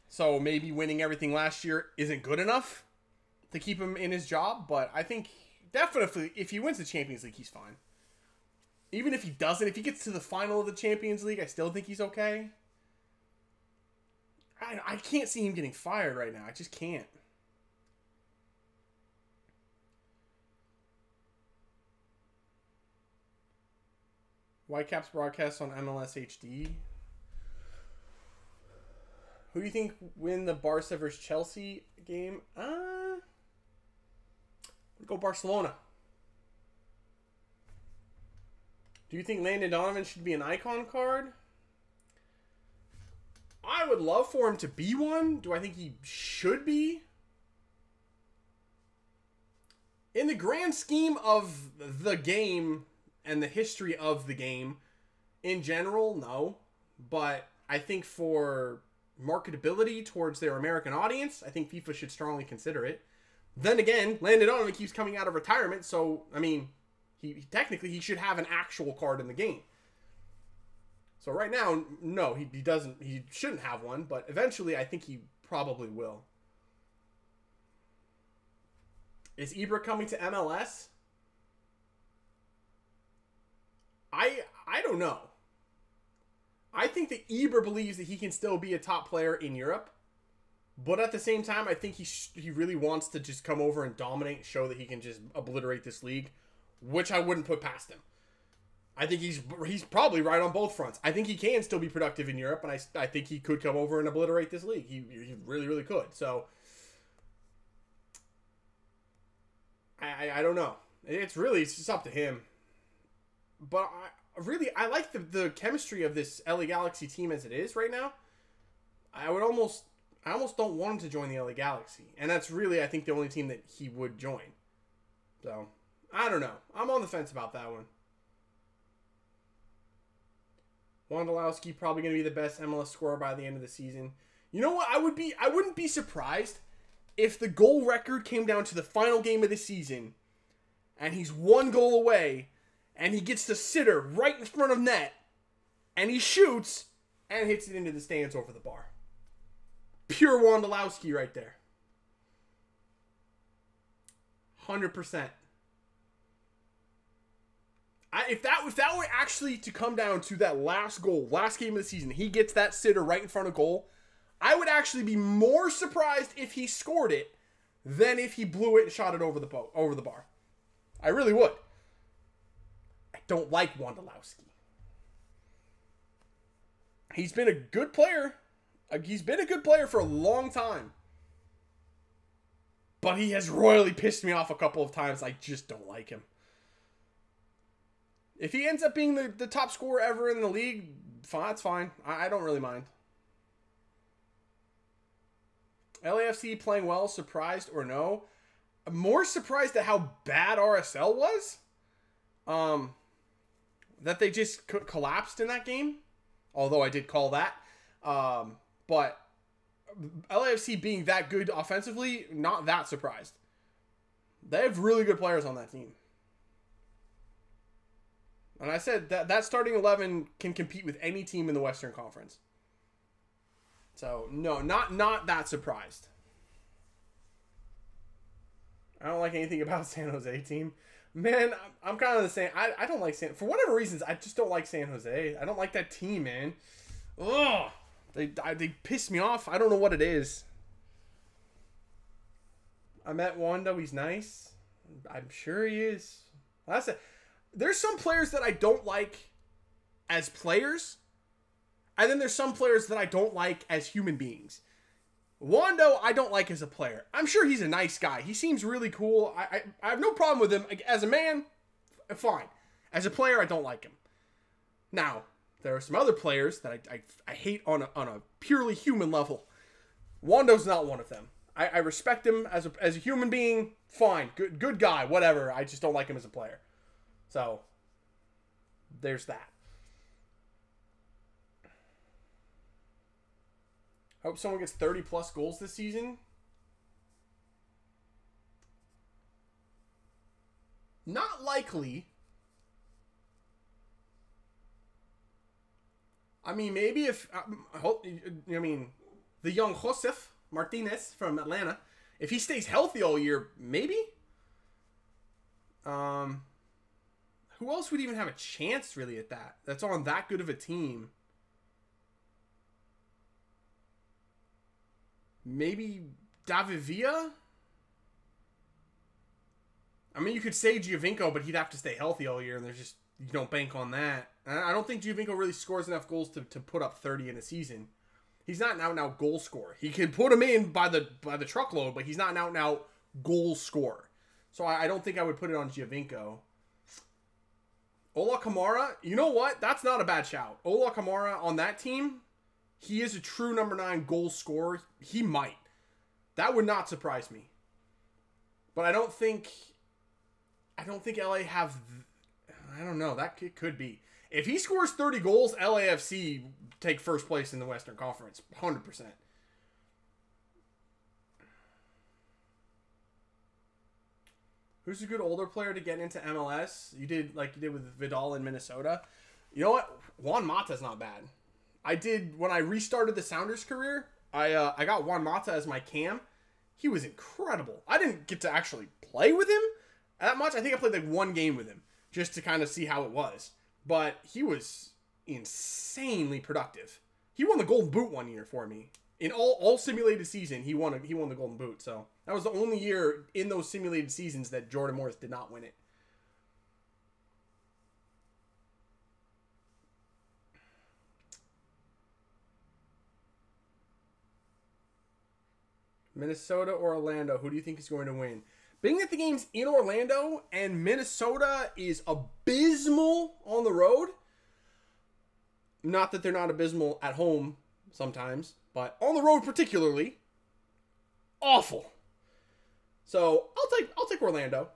So maybe winning everything last year isn't good enough to keep him in his job. But I think definitely if he wins the Champions League, he's fine. Even if he doesn't, if he gets to the final of the Champions League, I still think he's okay. I can't see him getting fired right now. I just can't. Whitecaps broadcast on MLS HD. Who do you think win the Barca versus Chelsea game? Go Barcelona. Do you think Landon Donovan should be an icon card? I would love for him to be one. Do I think he should be? In the grand scheme of the game and the history of the game, in general, no. But I think for marketability towards their American audience, I think FIFA should strongly consider it. Then again, Landon Donovan keeps coming out of retirement, so, I mean, technically he should have an actual card in the game. So right now, no, he doesn't. He shouldn't have one, but eventually I think he probably will. Is Ibra coming to MLS? I don't know. I think that Ibra believes that he can still be a top player in Europe, but at the same time, I think he really wants to just come over and dominate, show that he can just obliterate this league, which I wouldn't put past him. I think he's probably right on both fronts. I think he can still be productive in Europe, and I think he could come over and obliterate this league. He really, really could. So, I don't know. It's just up to him. But I like the chemistry of this LA Galaxy team as it is right now. I almost don't want him to join the LA Galaxy. And that's really, I think, the only team that he would join. So, I don't know. I'm on the fence about that one. Wondolowski probably going to be the best MLS scorer by the end of the season. You know what? I wouldn't be surprised if the goal record came down to the final game of the season and he's one goal away and he gets the sitter right in front of net and he shoots and hits it into the stands over the bar. Pure Wondolowski right there. 100%. If that were actually to come down to that last goal, last game of the season, he gets that sitter right in front of goal, I would actually be more surprised if he scored it than if he blew it and shot it over the bar. I really would. I don't like Wondolowski. He's been a good player. He's been a good player for a long time. But he has royally pissed me off a couple of times. I just don't like him. If he ends up being the top scorer ever in the league, fine. That's fine. I don't really mind. LAFC playing well, surprised or no? I'm more surprised at how bad RSL was. That they just collapsed in that game. Although I did call that. But LAFC being that good offensively, not that surprised. They have really good players on that team. And I said that starting 11 can compete with any team in the Western Conference. So, no, not that surprised. I don't like anything about San Jose team. Man, I'm kind of the same. I don't like for whatever reasons, I just don't like San Jose. I don't like that team, man. Ugh. They piss me off. I don't know what it is. I met Wando. He's nice. I'm sure he is. That's it. There's some players that I don't like as players, and then there's some players that I don't like as human beings. Wando, I don't like as a player. I'm sure he's a nice guy. He seems really cool. I have no problem with him. As a man, fine. As a player, I don't like him. Now, there are some other players that I hate on a purely human level. Wando's not one of them. I respect him as a human being. Fine. Good guy. Whatever. I just don't like him as a player. So, there's that. Hope someone gets 30 plus goals this season. Not likely. I mean, maybe if... the young Josef Martinez from Atlanta, if he stays healthy all year, maybe? Who else would even have a chance, really, at that? That's on that good of a team. Maybe David Villa? I mean, you could say Giovinco, but he'd have to stay healthy all year, and there's just... You don't bank on that. I don't think Giovinco really scores enough goals to put up 30 in a season. He's not an out-and-out goal scorer. He can put him in by the truckload, but he's not an out-and-out goal scorer. So I don't think I would put it on Giovinco. Ola Kamara, you know what? That's not a bad shout. Ola Kamara on that team, he is a true number 9 goal scorer. He might. That would not surprise me. But I don't think LA have... I don't know. That could be. If he scores 30 goals, LAFC take first place in the Western Conference. 100%. Who's a good older player to get into MLS? You did like you did with Vidal in Minnesota. You know what? Juan Mata's not bad. When I restarted the Sounders career, I got Juan Mata as my cam. He was incredible. I didn't get to actually play with him that much. I think I played like one game with him just to kind of see how it was. But he was insanely productive. He won the Golden Boot one year for me. In all simulated season, he won the Golden Boot. So that was the only year in those simulated seasons that Jordan Morris did not win it. Minnesota or Orlando, who do you think is going to win? Being that the game's in Orlando and Minnesota is abysmal on the road, not that they're not abysmal at home sometimes, but on the road particularly, awful. So I'll take Orlando.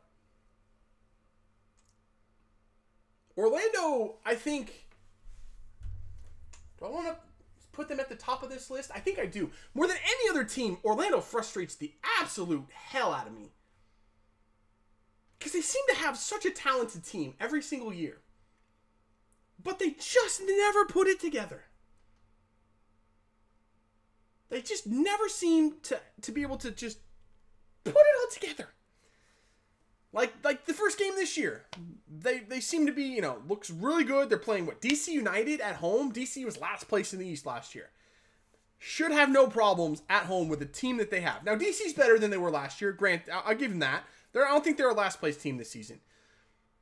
Orlando, I think. Do I want to put them at the top of this list? I think I do. More than any other team, Orlando frustrates the absolute hell out of me. Because they seem to have such a talented team every single year. But they just never put it together. They just never seem to be able to just put it all together. Like the first game this year. They seem to be, looks really good. They're playing, DC United at home? DC was last place in the East last year. Should have no problems at home with the team that they have. Now, DC's better than they were last year. Grant, I'll give them that. I don't think they're a last place team this season.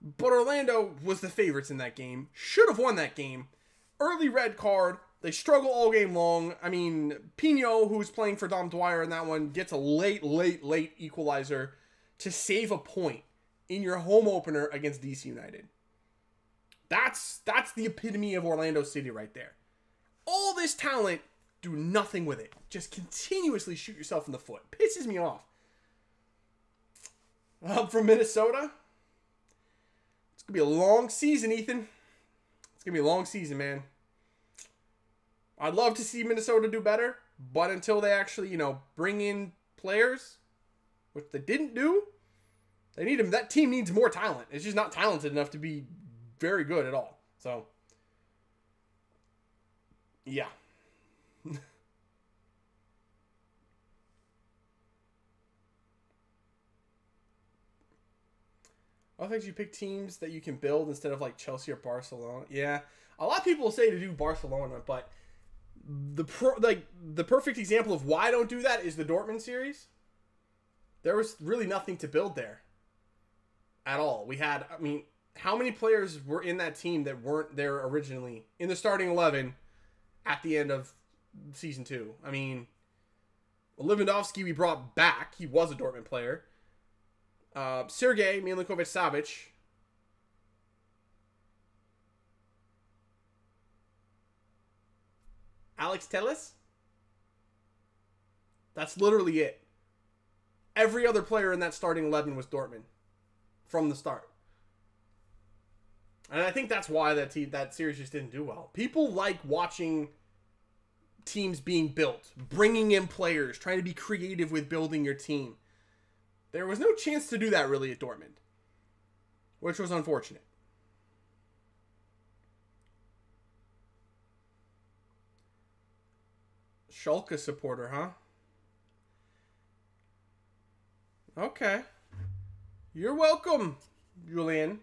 But Orlando was the favorites in that game. Should have won that game. Early red card. They struggle all game long. I mean, Pino, who's playing for Dom Dwyer in that one, gets a late equalizer to save a point in your home opener against DC United. That's the epitome of Orlando City right there. all this talent, do nothing with it. Just continuously shoot yourself in the foot. Pisses me off. I'm from Minnesota. It's going to be a long season, Ethan. It's going to be a long season, man. I'd love to see Minnesota do better, but until they actually, bring in players, which they didn't do, they need them. That team needs more talent. It's just not talented enough to be very good at all. So, yeah. I think you pick teams that you can build instead of like Chelsea or Barcelona. Yeah, a lot of people say to do Barcelona, but the perfect example of why I don't do that is the Dortmund series. There was really nothing to build there at all. We had, how many players were in that team that weren't there originally in the starting 11 at the end of season 2? Lewandowski we brought back. He was a Dortmund player. Sergej Milinkovic-Savic. Alex Telles. That's literally it. Every other player in that starting 11 was Dortmund from the start. And I think that's why that series just didn't do well. People like watching teams being built, bringing in players, trying to be creative with building your team. There was no chance to do that really at Dortmund, which was unfortunate. Schalke supporter, huh? Okay. You're welcome, Julian.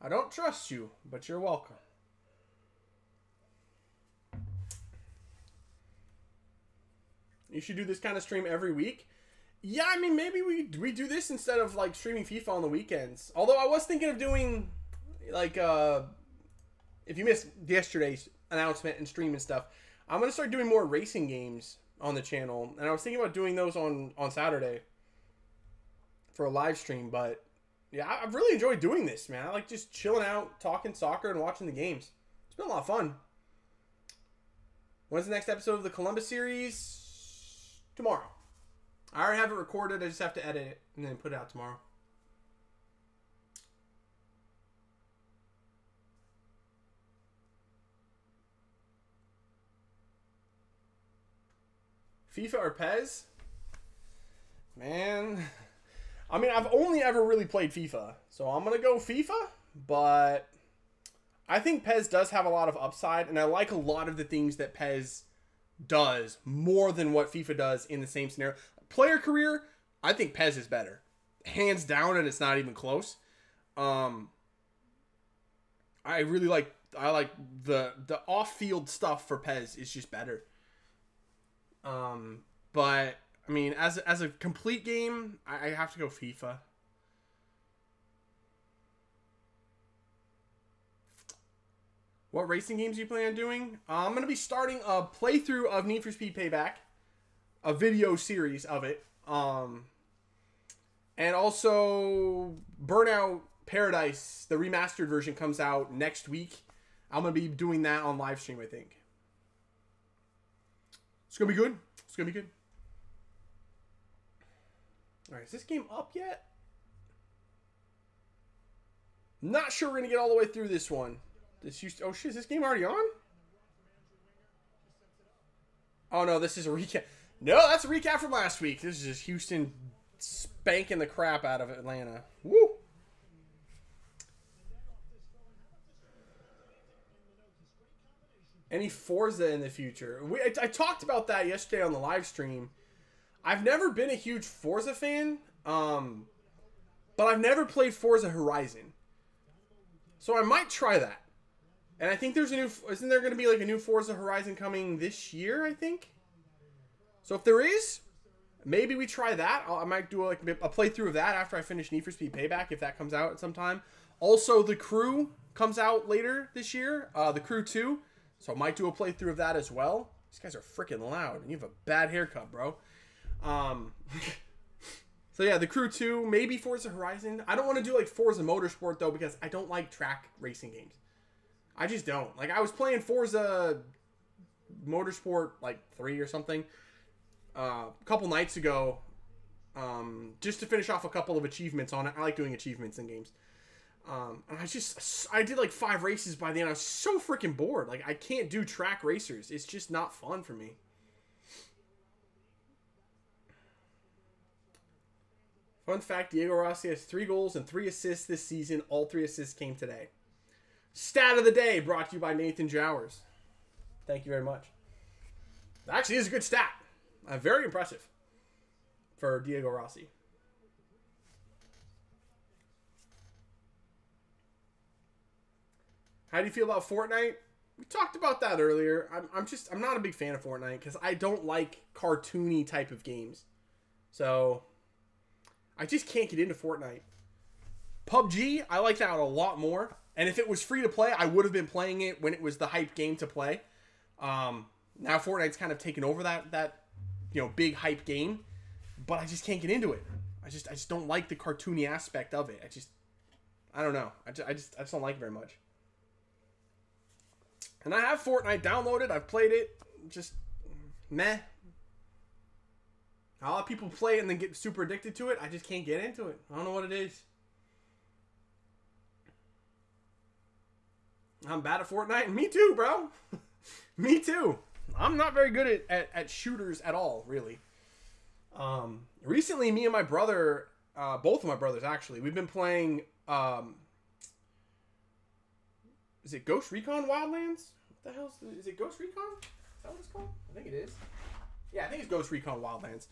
I don't trust you, but you're welcome. You should do this kind of stream every week. Yeah, maybe we do this instead of like streaming FIFA on the weekends. Although I was thinking of doing like if you missed yesterday's announcement and stream and stuff, I'm gonna start doing more racing games on the channel, and I was thinking about doing those on Saturday for a live stream. But yeah, I've really enjoyed doing this, man. I like just chilling out, talking soccer, and watching the games. It's been a lot of fun. When's the next episode of the Columbus series? Tomorrow. I already have it recorded. I just have to edit it and then put it out tomorrow. FIFA or PES? Man. I've only ever really played FIFA. So I'm going to go FIFA. But I think PES does have a lot of upside. And I like a lot of the things that PES does more than what FIFA does in the same scenario. Player career, I think PES is better. Hands down, and it's not even close. I like the off-field stuff for PES is just better. But as a complete game, I have to go FIFA. What racing games do you plan on doing? I'm going to be starting a playthrough of Need for Speed Payback. A video series of it. And also Burnout Paradise, the remastered version, comes out next week. I'm going to be doing that on live stream, I think. It's going to be good. It's going to be good. Alright, is this game up yet? Not sure we're going to get all the way through this one. Oh shit, is this game already on? Oh no, this is a recap. No, that's a recap from last week. This is just Houston spanking the crap out of Atlanta. Woo! Any Forza in the future? I talked about that yesterday on the live stream. I've never been a huge Forza fan, but I've never played Forza Horizon. So I might try that. And I think there's a new... Isn't there going to be like a new Forza Horizon coming this year, I think? So if there is, maybe we try that. I might do a playthrough of that after I finish Need for Speed Payback, if that comes out at some time. Also, The Crew comes out later this year. The Crew 2. So I might do a playthrough of that as well. These guys are freaking loud. And you have a bad haircut, bro. So yeah, The Crew 2. Maybe Forza Horizon. I don't want to do like Forza Motorsport, though, because I don't like track racing games. I just don't. Like, I was playing Forza Motorsport like 3 or something a couple nights ago, just to finish off a couple of achievements on it. I like doing achievements in games. And I did like 5 races by the end. I was so freaking bored. Like, I can't do track racers. It's just not fun for me. Fun fact, Diego Rossi has 3 goals and 3 assists this season. All 3 assists came today. Stat of the day brought to you by Nathan Jowers. Thank you very much. That actually is a good stat. Very impressive for Diego Rossi. How do you feel about Fortnite? We talked about that earlier. I'm not a big fan of Fortnite because I don't like cartoony type of games. So I just can't get into Fortnite. PUBG, I like that a lot more. And if it was free to play, I would have been playing it when it was the hype game to play. Now Fortnite's kind of taken over that big hype game, but I just can't get into it. I just don't like the cartoony aspect of it. I don't know. I just don't like it very much. And I have Fortnite downloaded. I've played it. Just meh. A lot of people play it and then get super addicted to it. I just can't get into it. I don't know what it is. I'm bad at Fortnite. Me too, bro. Me too. I'm not very good at shooters at all, really. Recently, me and my brother, both of my brothers actually, we've been playing, is it Ghost Recon Wildlands? What the hell is it Ghost Recon? Is that what it's called? I think it is. Yeah, I think it's Ghost Recon Wildlands.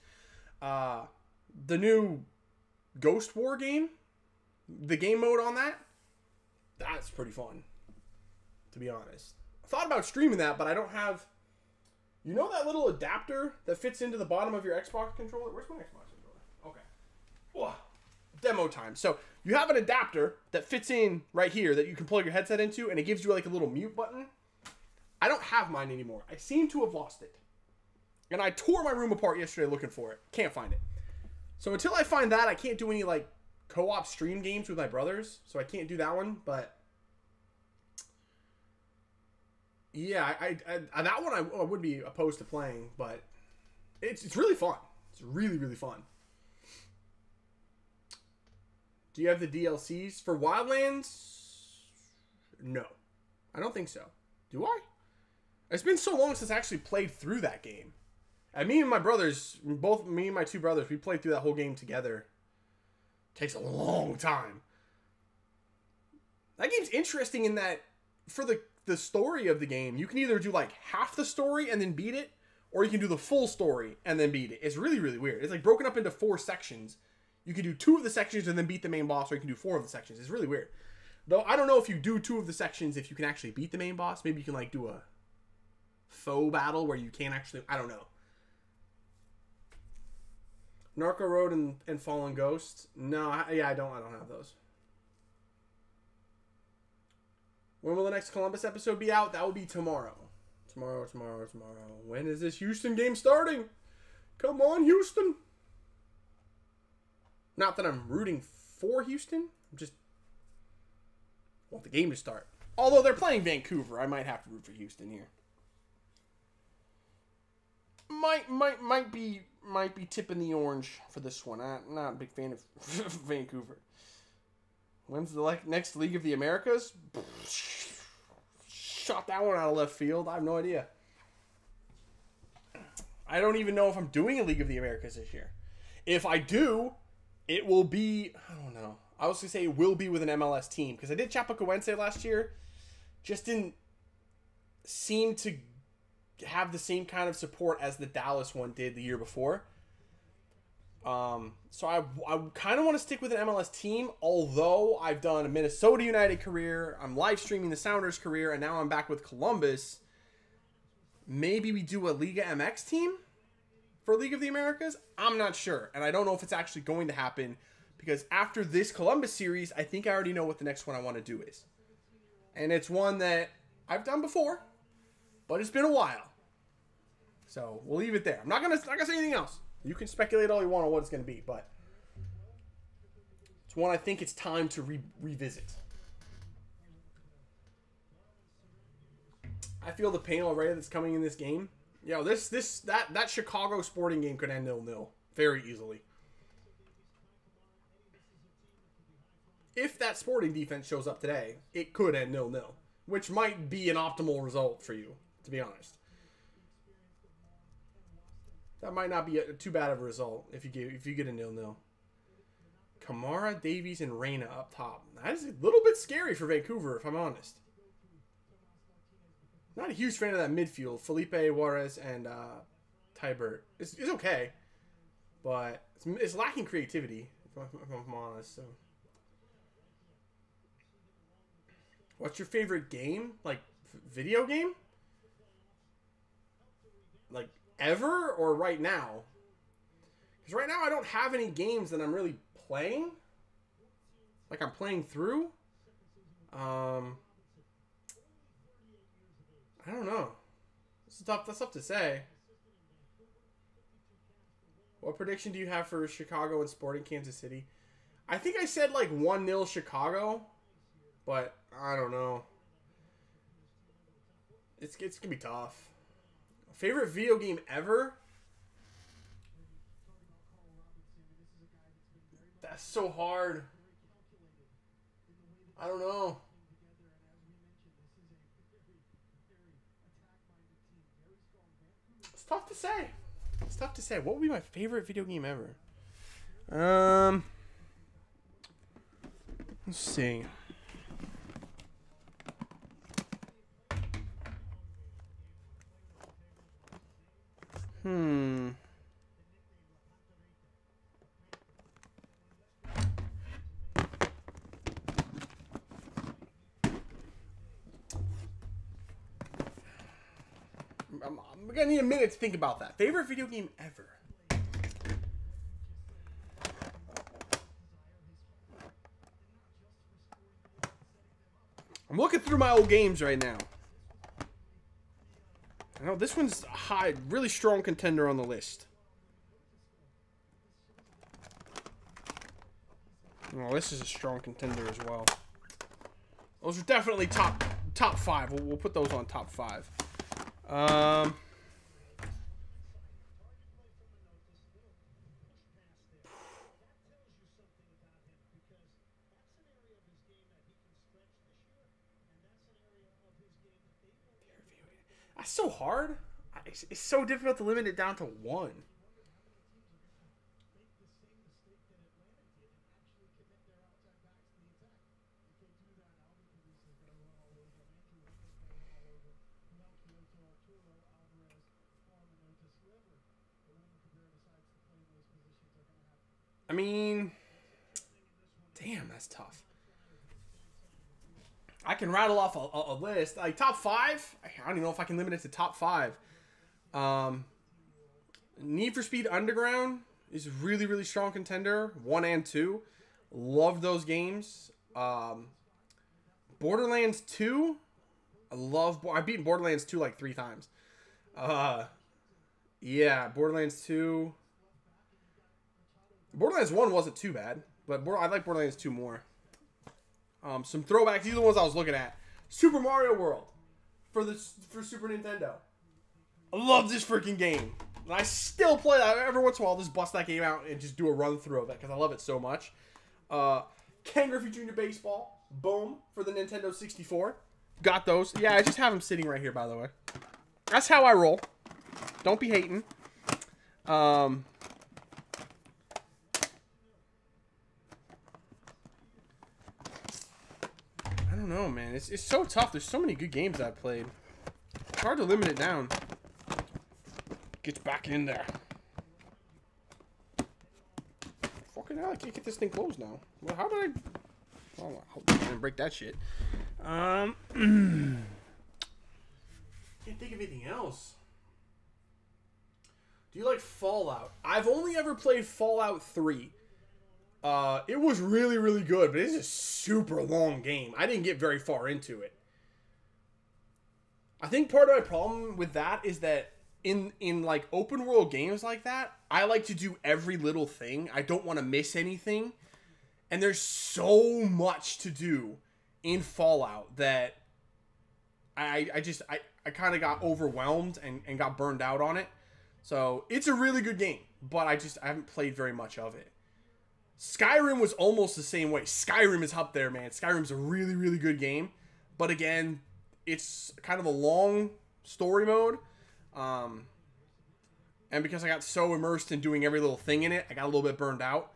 The new Ghost War game, the game mode on that's pretty fun, to be honest. I thought about streaming that, but I don't have, that little adapter that fits into the bottom of your Xbox controller? Where's my Xbox controller? Okay. Whoa. Demo time. So you have an adapter that fits in right here that you can plug your headset into, and it gives you like a little mute button. I don't have mine anymore. I seem to have lost it. And I tore my room apart yesterday looking for it. Can't find it. So until I find that, I can't do any like co-op stream games with my brothers. So I can't do that one. But yeah, that one I would be opposed to playing. But it's really fun. It's really, really fun. Do you have the DLCs for Wildlands? No. I don't think so. Do I? It's been so long since I actually played through that game. And me and my brothers, both me and my 2 brothers, we played through that whole game together. Takes a long time. That game's interesting in that for the story of the game, you can either do like half the story and then beat it, or you can do the full story and then beat it. It's really, really weird. It's like broken up into 4 sections. You can do 2 of the sections and then beat the main boss, or you can do 4 of the sections. It's really weird. Though I don't know if you do 2 of the sections, if you can actually beat the main boss. Maybe you can like do a faux battle where you can't actually, I don't know. Narco Road and Fallen Ghost. No, I don't have those. When will the next Columbus episode be out? That will be tomorrow. Tomorrow. When is this Houston game starting? Come on, Houston. Not that I'm rooting for Houston. I'm just want the game to start. Although they're playing Vancouver, I might have to root for Houston here. Might be tipping the orange for this one. I'm not a big fan of Vancouver. When's the next League of the Americas? Shot that one out of left field. I have no idea. I don't even know if I'm doing a League of the Americas this year. If I do, it will be, I don't know. I was going to say it will be with an MLS team. Because I did Chapecoense last year. Just didn't seem to have the same kind of support as the Dallas one did the year before. So I kind of want to stick with an MLS team, although I've done a Minnesota United career, I'm live streaming the Sounders career, and now I'm back with Columbus. Maybe we do a Liga MX team for League of the Americas? I'm not sure, and I don't know if it's actually going to happen, because after this Columbus series, I think I already know what the next one I want to do is. And it's one that I've done before, but it's been a while. So we'll leave it there. I'm not gonna say anything else. You can speculate all you want on what it's gonna be, but it's one I think it's time to revisit. I feel the pain already that's coming in this game. Yo, that Chicago Sporting game could end 0-0 very easily. If that Sporting defense shows up today, it could end 0-0, which might be an optimal result for you, to be honest. That might not be too bad of a result if you get a 0-0. Kamara, Davies, and Reyna up top. That is a little bit scary for Vancouver, if I'm honest. Not a huge fan of that midfield. Felipe, Juarez, and Tybert. It's okay, but it's lacking creativity, if I'm honest. So, what's your favorite game? Like, video game? Like, ever or right now? Because right now I don't have any games that I'm really playing. Like, I'm playing through. I don't know. That's tough to say. What prediction do you have for Chicago and Sporting Kansas City? I think I said like 1-0 Chicago, but I don't know. It's going to be tough. Favorite video game ever? That's so hard. I don't know. It's tough to say. It's tough to say. What would be my favorite video game ever? Let's see. I'm gonna need a minute to think about that. Favorite video game ever? I'm looking through my old games right now. I know this one's a high, really strong contender on the list. Oh, this is a strong contender as well. Those are definitely top 5. We'll put those on top 5. That's so hard. It's so difficult to limit it down to 1. I mean, damn, that's tough. I can rattle off a list. Like, top 5? I don't even know if I can limit it to top 5. Need for Speed Underground is a really, really strong contender. 1 and 2. Love those games. Borderlands 2. I've beaten Borderlands 2 like 3 times. Yeah, Borderlands 2. Borderlands 1 wasn't too bad, but I like Borderlands 2 more. Some throwbacks. These are the ones I was looking at. Super Mario World for Super Nintendo. I love this freaking game. And I still play that. Every once in a while, I'll just bust that game out and just do a run through of it because I love it so much. Ken Griffey Jr. Baseball. Boom. For the Nintendo 64. Got those. Yeah, I just have them sitting right here, by the way. That's how I roll. Don't be hating. I don't know, man. It's so tough. There's so many good games I've played. It's hard to limit it down. Gets back in there. Fucking hell, I can't get this thing closed now. Well, how did I... Oh, I hope I didn't break that shit. Can't think of anything else. Do you like Fallout? I've only ever played Fallout 3. It was really, really good, but it's a super long game. I didn't get very far into it. I think part of my problem with that is that in like open world games like that, I like to do every little thing. I don't want to miss anything. And there's so much to do in Fallout that I I kind of got overwhelmed and got burned out on it. So it's a really good game, but I haven't played very much of it. Skyrim was almost the same way. Skyrim is up there, man. Skyrim's a really, really good game. But again, it's kind of a long story mode. And because I got so immersed in doing every little thing in it, I got a little bit burned out.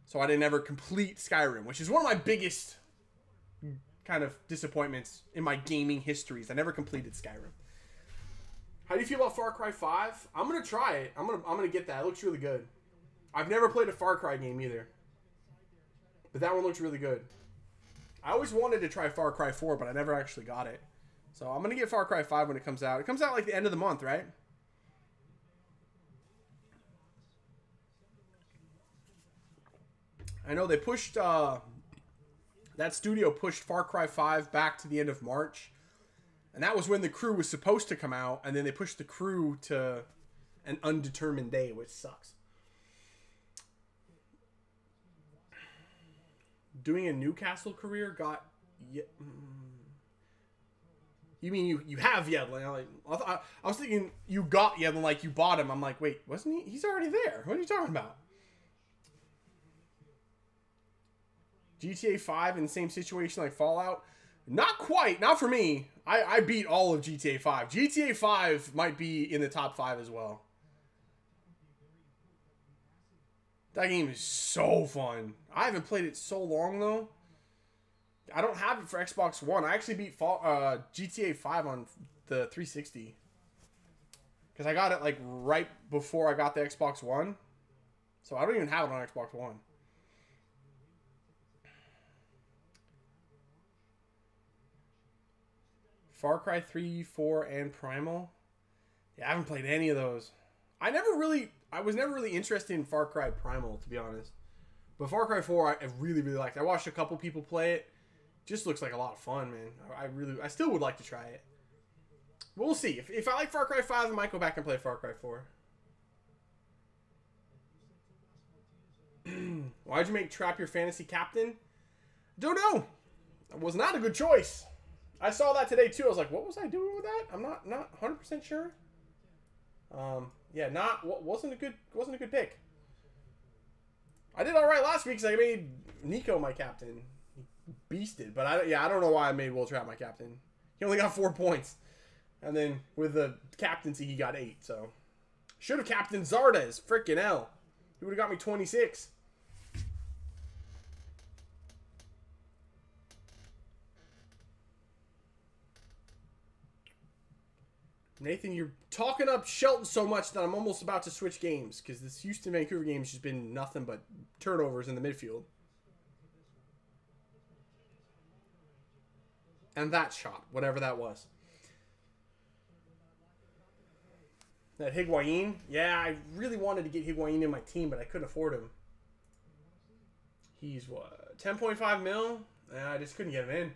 So I didn't ever complete Skyrim, which is one of my biggest kind of disappointments in my gaming histories. I never completed Skyrim. How do you feel about Far Cry 5? I'm gonna try it. I'm gonna get that. It looks really good. I've never played a Far Cry game either, but that one looks really good. I always wanted to try Far Cry 4, but I never actually got it. So I'm gonna get Far Cry 5 when it comes out. It comes out like the end of the month, right? I know they pushed that studio pushed Far Cry 5 back to the end of March. And that was when the Crew was supposed to come out, and then they pushed the Crew to an undetermined day, which sucks. Doing a Newcastle career got... You mean you have Yedlin? I was thinking you got Yedlin like you bought him. I'm like, wait, wasn't he? He's already there. What are you talking about? GTA 5 in the same situation like Fallout? Not quite. Not for me. I beat all of GTA 5. GTA 5 might be in the top 5 as well. That game is so fun. I haven't played it so long, though. I don't have it for Xbox One. I actually beat GTA 5 on the 360. Because I got it, like, right before I got the Xbox One. So I don't even have it on Xbox One. Far Cry 3, 4, and Primal. Yeah, I haven't played any of those. I was never really interested in Far Cry Primal, to be honest. But Far Cry 4, I really, really liked. I watched a couple people play it. Just looks like a lot of fun, man. I still would like to try it. We'll see. If I like Far Cry 5, I might go back and play Far Cry 4. Why'd you make Trap your fantasy captain? Don't know. It was not a good choice. I saw that today too. I was like, what was I doing with that? I'm not 100% sure. Yeah, wasn't a good pick. I did all right last week because I made Nico my captain. He beasted, but I don't know why I made Will Trap my captain. He only got 4 points, and then with the captaincy he got 8. So should have captained Zardes. Freaking hell, he would have got me 26. Nathan, you're talking up Shelton so much that I'm almost about to switch games because this Houston-Vancouver game has just been nothing but turnovers in the midfield. And that shot, whatever that was. That Higuain, yeah, I really wanted to get Higuain in my team, but I couldn't afford him. He's what, 10.5 mil? I just couldn't get him in.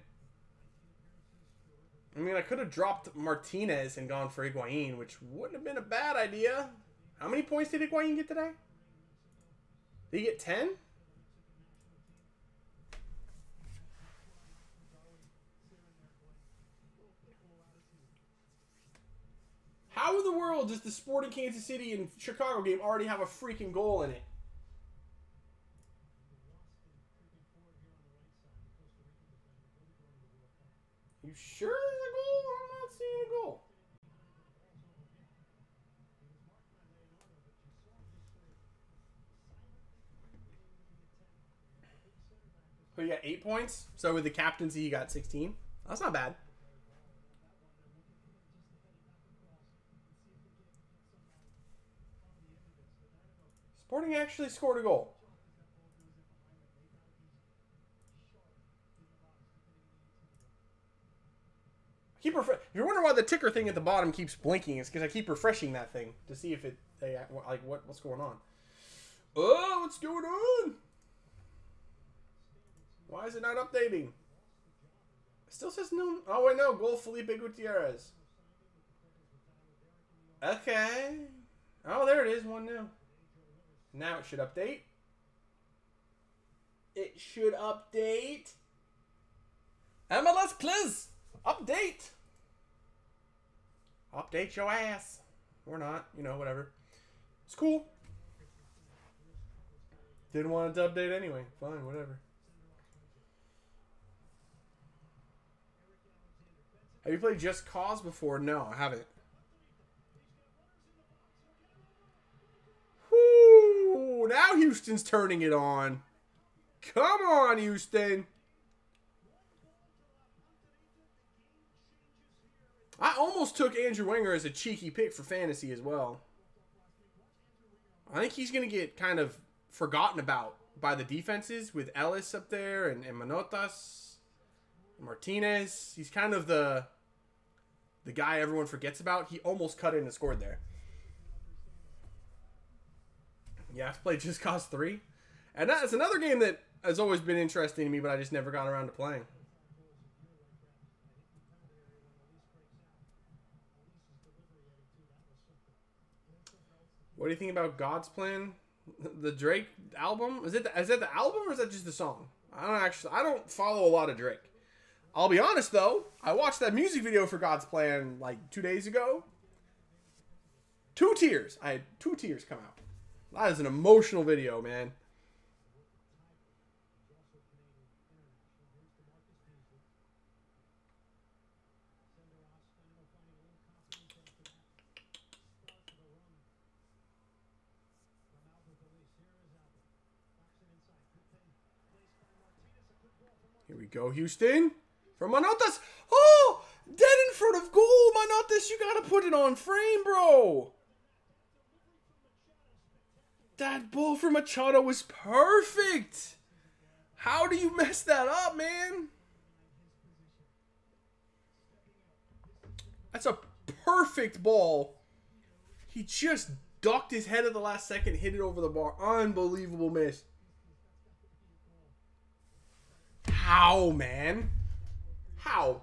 I mean, I could have dropped Martinez and gone for Higuain, which wouldn't have been a bad idea. How many points did Higuain get today? Did he get 10? How in the world does the Sporting Kansas City and Chicago game already have a freaking goal in it? You sure there's a goal? I'm not seeing a goal. So you got 8 points. So with the captaincy, you got 16. That's not bad. Sporting actually scored a goal. If you're wondering why the ticker thing at the bottom keeps blinking, it's because I keep refreshing that thing to see if what's going on. Oh, what's going on? Why is it not updating? It still says no. Oh wait, no. Goal Felipe Gutierrez. Okay. Oh, there it is. 1-0. Now it should update. It should update. MLS, please. Update. Update your ass. Or not. You know, whatever. It's cool. Didn't want it to update anyway. Fine, whatever. Have you played Just Cause before? No, I haven't. Whoo! Now Houston's turning it on. Come on, Houston. I almost took Andrew Wenger as a cheeky pick for fantasy as well. I think he's going to get kind of forgotten about by the defenses with Ellis up there and Manotas, and Martinez. He's kind of the guy everyone forgets about. He almost cut in and scored there. Yeah, I've played Just Cause 3. And that's another game that has always been interesting to me, but I just never got around to playing. What do you think about God's Plan? The Drake album? Is that the album or is that just the song? I don't follow a lot of Drake. I'll be honest though, I watched that music video for God's Plan like 2 days ago. 2 tears. I had 2 tears come out. That is an emotional video, man. Here we go, Houston. From Manotas. Oh! Dead in front of goal, Manotas. You gotta put it on frame, bro. That ball from Machado was perfect. How do you mess that up, man? That's a perfect ball. He just ducked his head at the last second, hit it over the bar. Unbelievable miss. How, man? How?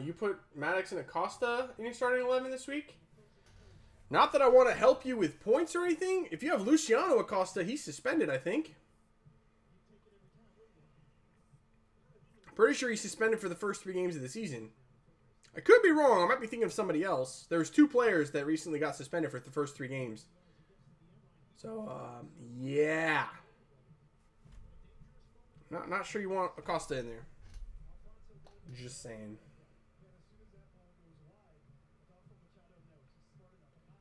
You put Maddox and Acosta in your starting 11 this week? Not that I want to help you with points or anything. If you have Luciano Acosta, he's suspended, I think. Pretty sure he's suspended for the first 3 games of the season. I could be wrong. I might be thinking of somebody else. There's 2 players that recently got suspended for the first 3 games. So, yeah. Not sure you want Acosta in there. Just saying.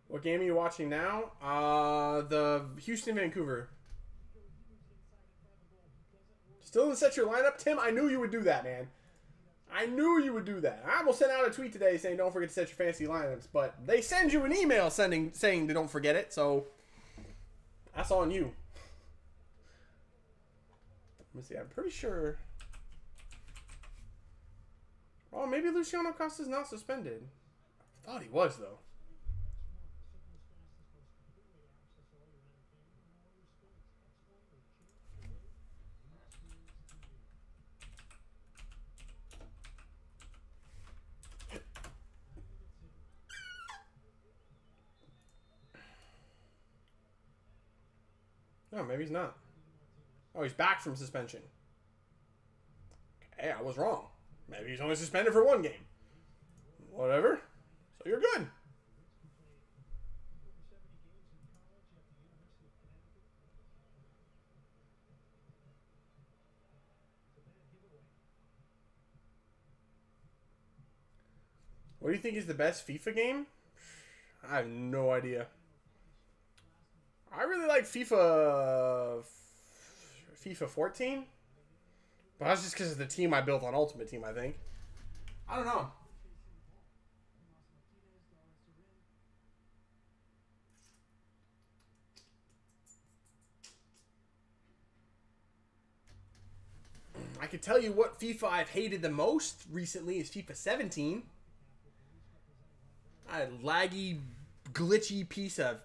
What game are you watching now? The Houston-Vancouver. Still didn't set your lineup? Tim, I knew you would do that, man. I knew you would do that. I almost sent out a tweet today saying don't forget to set your fantasy lineups, but they send you an email saying they don't forget it, so that's on you. Let me see. I'm pretty sure. Oh, maybe Luciano Acosta's not suspended. I thought he was, though. No, maybe he's not. Oh, he's back from suspension. Okay, I was wrong. Maybe he's only suspended for 1 game. Whatever. So you're good. What do you think is the best FIFA game? I have no idea. I really like FIFA 14. But that's just because of the team I built on Ultimate Team, I think. I don't know. I could tell you what FIFA I've hated the most recently is FIFA 17. A laggy, glitchy piece of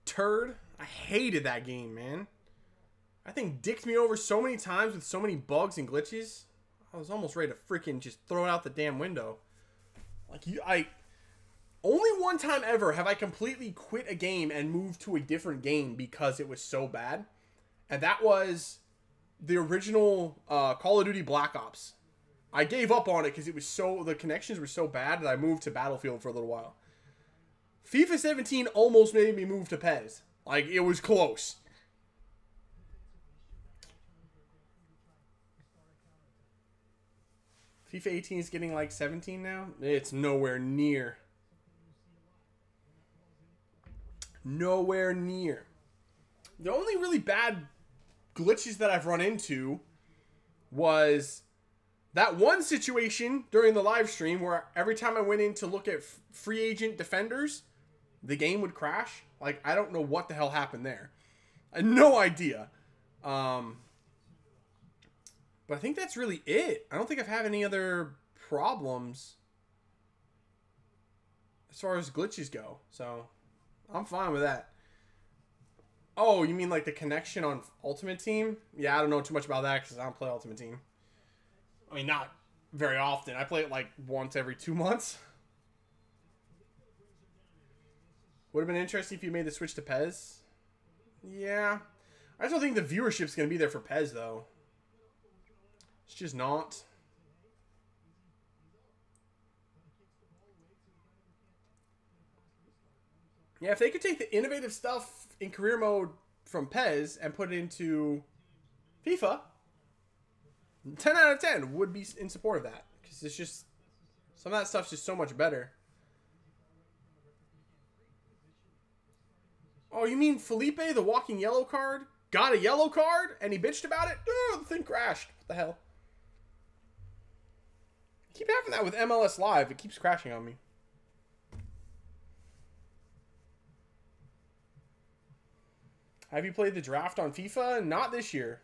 turd. I hated that game, man. I think dicked me over so many times with so many bugs and glitches. I was almost ready to freaking just throw it out the damn window. Like Only one time ever have I completely quit a game and moved to a different game because it was so bad. And that was the original Call of Duty Black Ops. I gave up on it because the connections were so bad that I moved to Battlefield for a little while. FIFA 17 almost made me move to PES. Like, it was close. FIFA 18 is getting like 17 now. It's nowhere near. Nowhere near. The only really bad glitches that I've run into was that one situation during the live stream where every time I went in to look at free agent defenders, the game would crash. Like, I don't know what the hell happened there. I had no idea. But I think that's really it. I don't think I've had any other problems as far as glitches go. So, I'm fine with that. Oh, you mean like the connection on Ultimate Team? Yeah, I don't know too much about that because I don't play Ultimate Team. I mean, not very often. I play it like once every 2 months. Would have been interesting if you made the switch to PES. Yeah. I just don't think the viewership's going to be there for PES, though. It's just not. Yeah, if they could take the innovative stuff in career mode from PES and put it into FIFA, 10 out of 10 would be in support of that. Because it's just, some of that stuff's just so much better. Oh, you mean Felipe, the walking yellow card, got a yellow card and he bitched about it? Oh, the thing crashed. What the hell? I keep having that with MLS Live. It keeps crashing on me. Have you played the draft on FIFA? Not this year.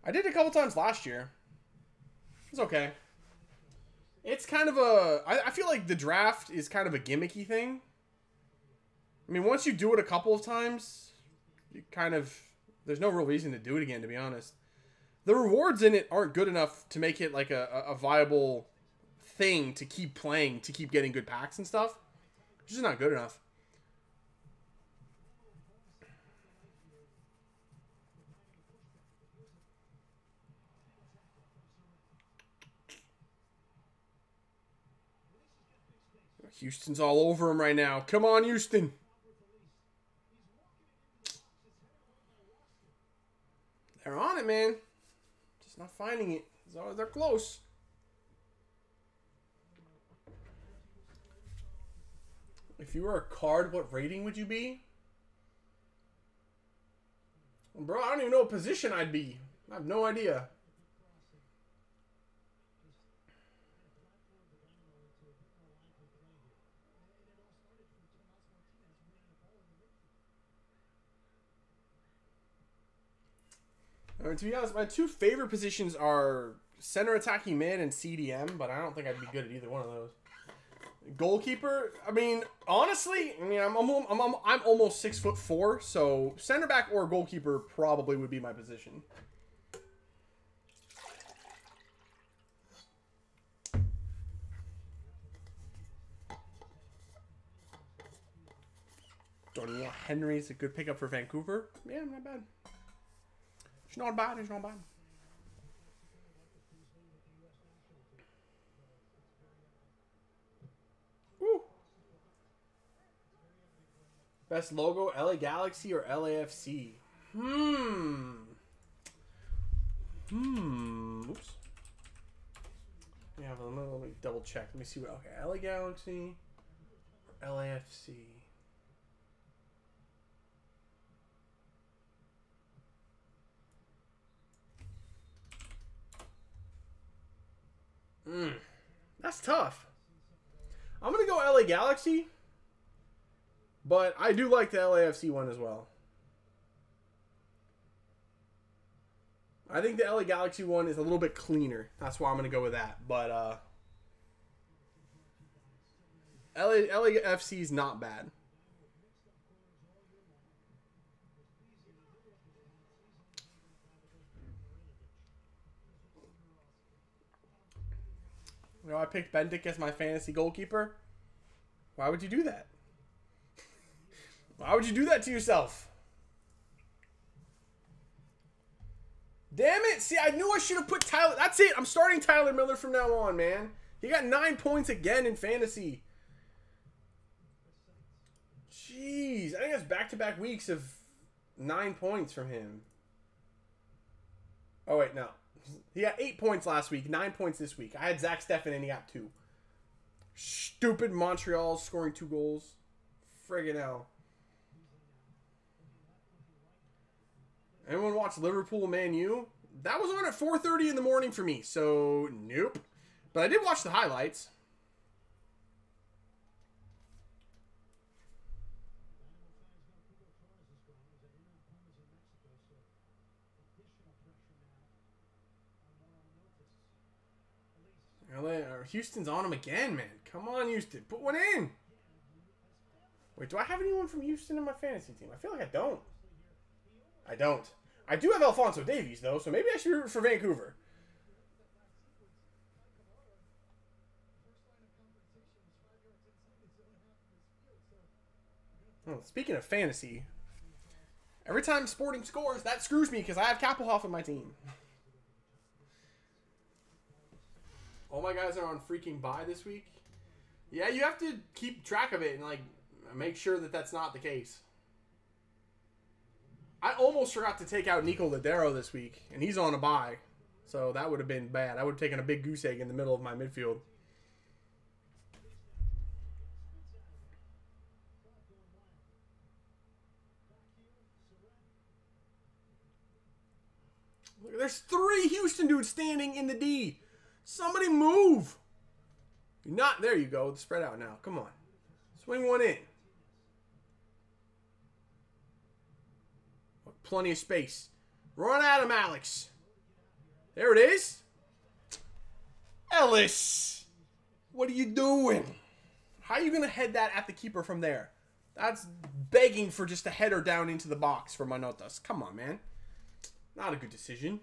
I did a couple times last year. It's okay. It's kind of a... I feel like the draft is kind of a gimmicky thing. I mean, once you do it a couple of times, you kind of... There's no real reason to do it again, to be honest. The rewards in it aren't good enough to make it like a viable thing to keep playing, to keep getting good packs and stuff. It's just not good enough. Houston's all over him right now. Come on, Houston. They're on it, man. Just not finding it. As long as they're close. If you were a card, what rating would you be? Well, bro, I don't even know what position I'd be. I have no idea. I mean, to be honest, my two favorite positions are center attacking mid and CDM, but I don't think I'd be good at either one of those. Goalkeeper, I mean, honestly, I mean, I'm almost 6'4", so center back or goalkeeper probably would be my position. Doniel Henry's a good pickup for Vancouver. Yeah, not bad. It's not bad. It's not bad. Woo. Best logo, LA Galaxy or LAFC? Oops. Yeah, let me double check. Let me see what. Okay, LA Galaxy or LAFC. That's tough. I'm going to go LA Galaxy, but I do like the LAFC one as well. I think the LA Galaxy one is a little bit cleaner. That's why I'm going to go with that. But LAFC is not bad. You know, I picked Bendik as my fantasy goalkeeper. Why would you do that? Why would you do that to yourself? Damn it. See, I knew I should have put Tyler. That's it. I'm starting Tyler Miller from now on, man. He got 9 points again in fantasy. Jeez. I think that's back-to-back weeks of 9 points from him. Oh, wait, no. He got 8 points last week, 9 points this week. I had Zach Steffen and he got 2. Stupid Montreal scoring 2 goals. Friggin' hell. Anyone watch Liverpool Man U? That was on at 4:30 in the morning for me, so nope. But I did watch the highlights. Houston's on him again, man. Come on, Houston. Put one in. Wait, do I have anyone from Houston in my fantasy team? I feel like I don't. I don't. I do have Alphonso Davies, though, so maybe I should root for Vancouver. Oh, speaking of fantasy, every time Sporting scores, that screws me because I have Kappelhoff in my team. All my guys are on freaking bye this week. Yeah, you have to keep track of it and, like, make sure that that's not the case. I almost forgot to take out Nico Ladero this week, and he's on a bye. So that would have been bad. I would have taken a big goose egg in the middle of my midfield. Look, there's 3 Houston dudes standing in the D. Somebody move. You're not. There you go. Spread out now. Come on. Swing one in. Plenty of space. Run at him, Alex. There it is. Ellis. What are you doing? How are you going to head that at the keeper from there? That's begging for just a header down into the box for Manotas. Come on, man. Not a good decision.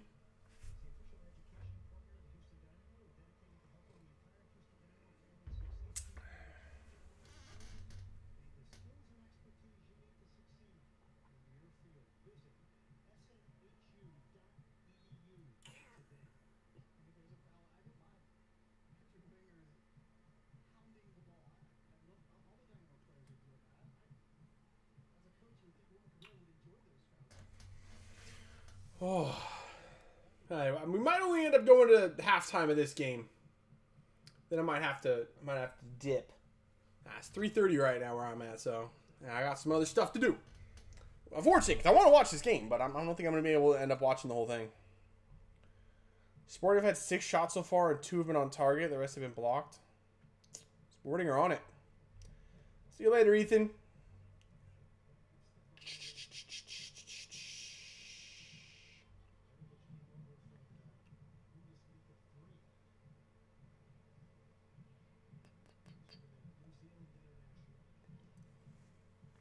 Oh, we might only end up going to halftime of this game. Then I might have to dip. It's 3:30 right now where I'm at, so I got some other stuff to do. Unfortunately, because I want to watch this game, but I don't think I'm going to be able to end up watching the whole thing. Sporting have had 6 shots so far, and 2 have been on target. The rest have been blocked. Sporting are on it. See you later, Ethan.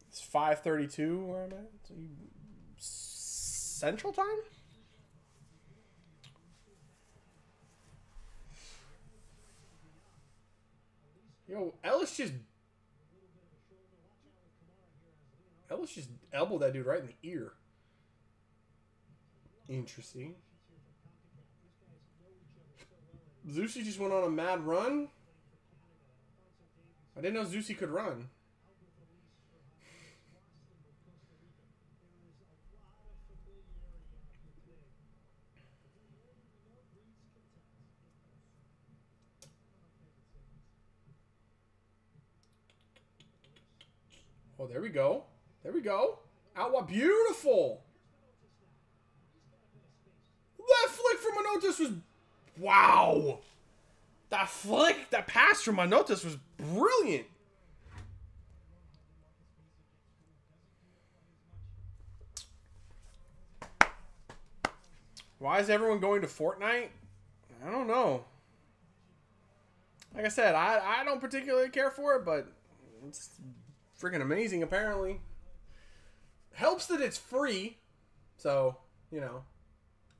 It's 5:32 where I'm at. Central time? Yo, Ellis just elbowed that dude right in the ear. Interesting. Zusi just went on a mad run. I didn't know Zusi could run. Oh, there we go. There we go. Out, what beautiful. That flick from Manotas was... Wow. That flick, that pass from Manotas was brilliant. Why is everyone going to Fortnite? I don't know. Like I said, I don't particularly care for it, but it's freaking amazing apparently. Helps that it's free, so, you know,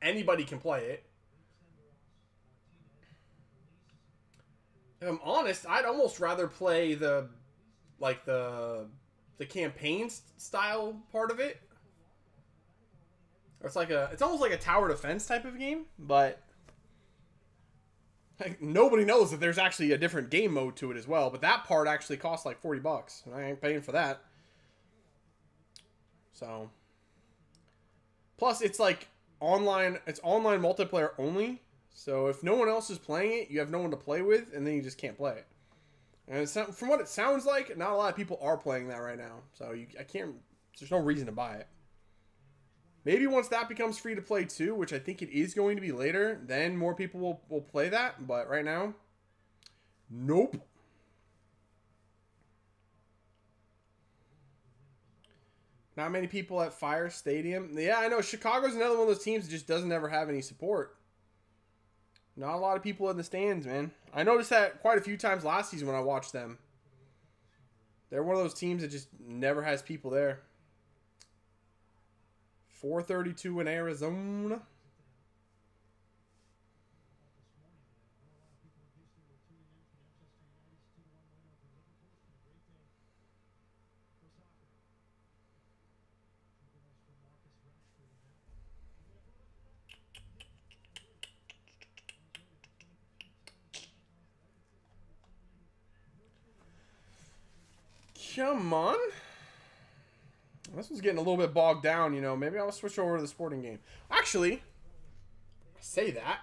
anybody can play it. If I'm honest, I'd almost rather play the like the campaign style part of it. It's like it's almost like a tower defense type of game, but like, nobody knows that there's actually a different game mode to it as well. But that part actually costs like $40, and I ain't paying for that. So, plus it's like online. It's online multiplayer only. So if no one else is playing it, you have no one to play with, and then you just can't play it. And it's not, from what it sounds like, not a lot of people are playing that right now. So I can't. There's no reason to buy it. Maybe once that becomes free to play too, which I think it is going to be later, then more people will play that. But right now, nope. Not many people at Fire Stadium. Yeah, I know. Chicago's another one of those teams that just doesn't ever have any support. Not a lot of people in the stands, man. I noticed that quite a few times last season when I watched them. They're one of those teams that just never has people there. 4:32 in Arizona. Come on. This one's getting a little bit bogged down, you know. Maybe I'll switch over to the sporting game. Actually, I say that.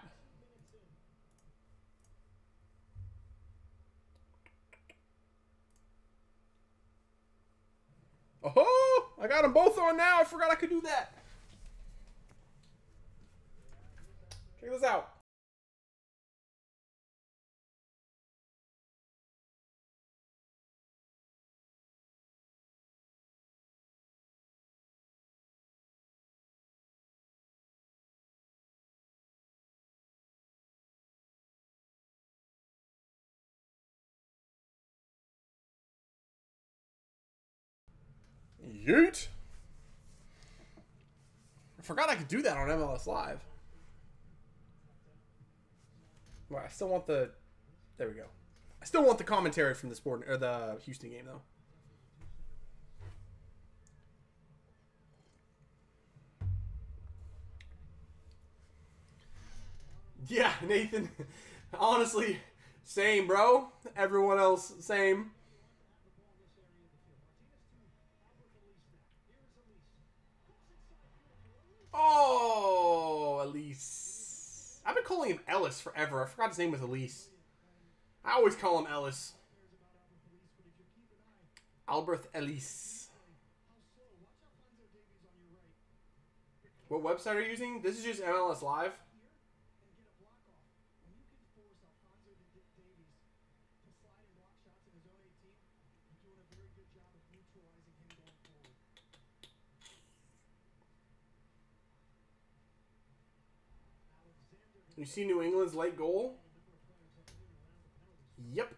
Oh, I got them both on now. I forgot I could do that. Check this out. Yeet. I forgot I could do that on MLS Live. Well, I still want the... There we go. I still want the commentary from the sport or the Houston game, though. Yeah, Nathan. Honestly, same, bro. Everyone else, same. Oh, Elise. I've been calling him Ellis forever. I forgot his name was Elise. I always call him Ellis. Albert Ellis. What website are you using? This is just MLS Live. You see New England's late goal? Yep.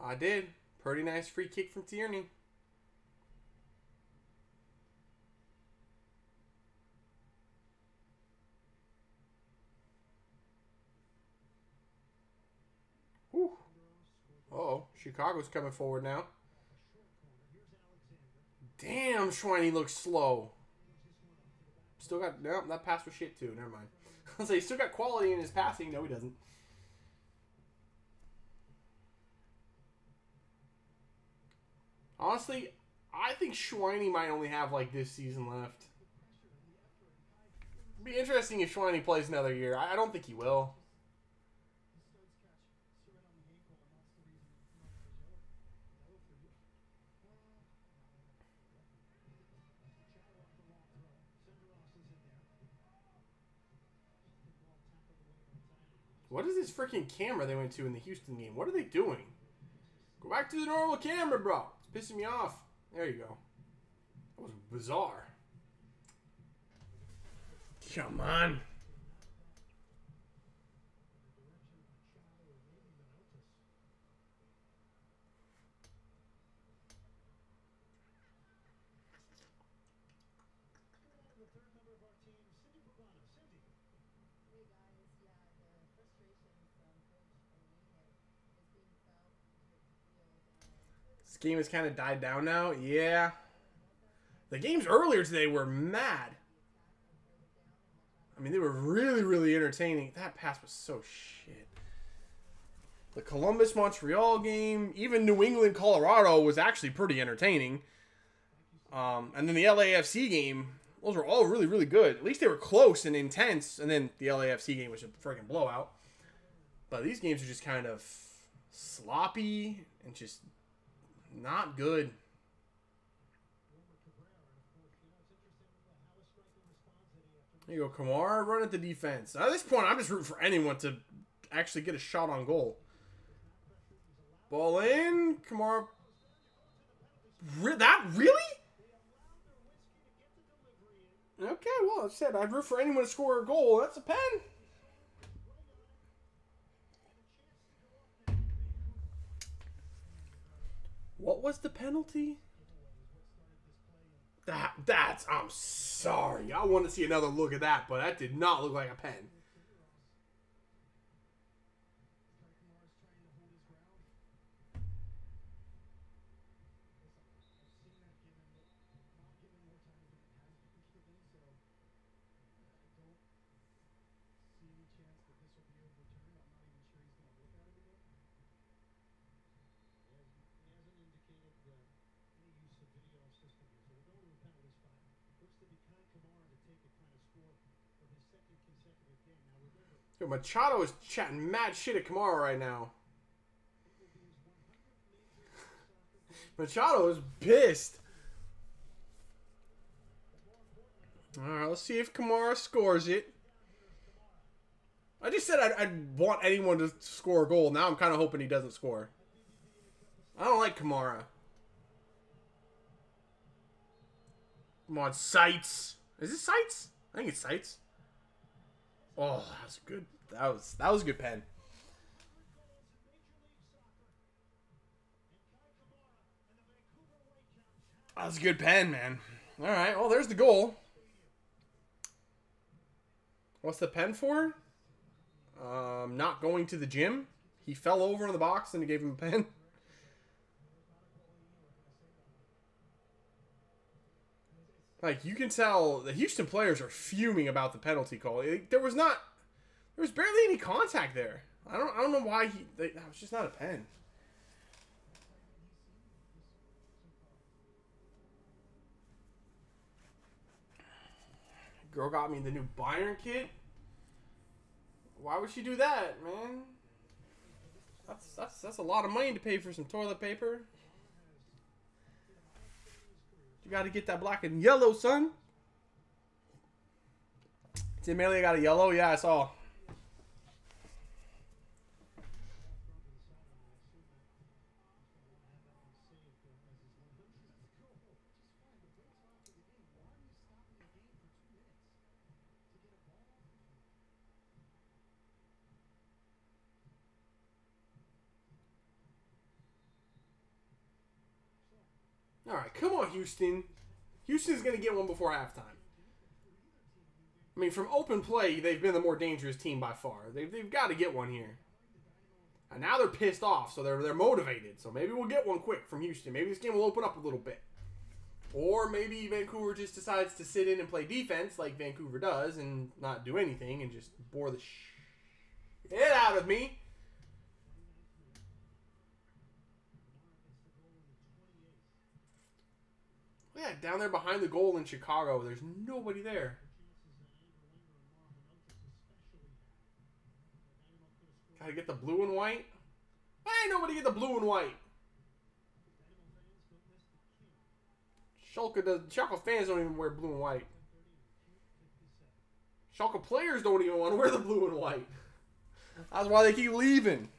I did. Pretty nice free kick from Tierney. Whew. Uh-oh. Chicago's coming forward now. Damn, Schweini looks slow. Still got... No, that pass was shit too. Never mind. I was like, he's still got quality in his passing. No, he doesn't. Honestly, I think Schweini might only have like this season left. It'd be interesting if Schweini plays another year. I don't think he will. What is this freaking camera they went to in the Houston game? What are they doing? Go back to the normal camera, bro. It's pissing me off. There you go. That was bizarre. Come on. This game has kind of died down now. Yeah. The games earlier today were mad. I mean, they were really, really entertaining. That pass was so shit. The Columbus-Montreal game, even New England-Colorado was actually pretty entertaining. And then the LAFC game, those were all really, really good. At least they were close and intense. And then the LAFC game was a freaking blowout. But these games are just kind of sloppy and just not good. There you go, Kamara. Run at the defense. At this point, I'm just rooting for anyone to actually get a shot on goal. Ball in. Kamara. That really? Okay, well, I said I'd root for anyone to score a goal. That's a pen. What was the penalty? I'm sorry. I want to see another look at that, but that did not look like a pen. Yo, Machado is chatting mad shit at Kamara right now. Machado is pissed. Alright, let's see if Kamara scores it. I just said I'd want anyone to score a goal. Now I'm kind of hoping he doesn't score. I don't like Kamara. Come on, Sights. Is it Sights? I think it's Sights. Oh, that was good. That was a good pen. That was a good pen, man. All right, well, there's the goal. What's the pen for? Not going to the gym. He fell over in the box and he gave him a pen. Like, you can tell the Houston players are fuming about the penalty call. There was barely any contact there. I don't know why that was just not a pen. Girl got me the new Bayern kit. Why would she do that, man? That's a lot of money to pay for some toilet paper. You got to get that black and yellow, son. Tim Amelia got a yellow? Yeah, I saw. All right, come on, Houston. Houston's going to get one before halftime. I mean, from open play, they've been the more dangerous team by far. They've got to get one here. And now they're pissed off, so they're motivated. So maybe we'll get one quick from Houston. Maybe this game will open up a little bit. Or maybe Vancouver just decides to sit in and play defense like Vancouver does and not do anything and just bore the shit out of me. Yeah, down there behind the goal in Chicago, there's nobody there. Gotta get the blue and white. Why ain't nobody get the blue and white? Schalke fans don't even wear blue and white. Schalke players don't even want to wear the blue and white. That's why they keep leaving.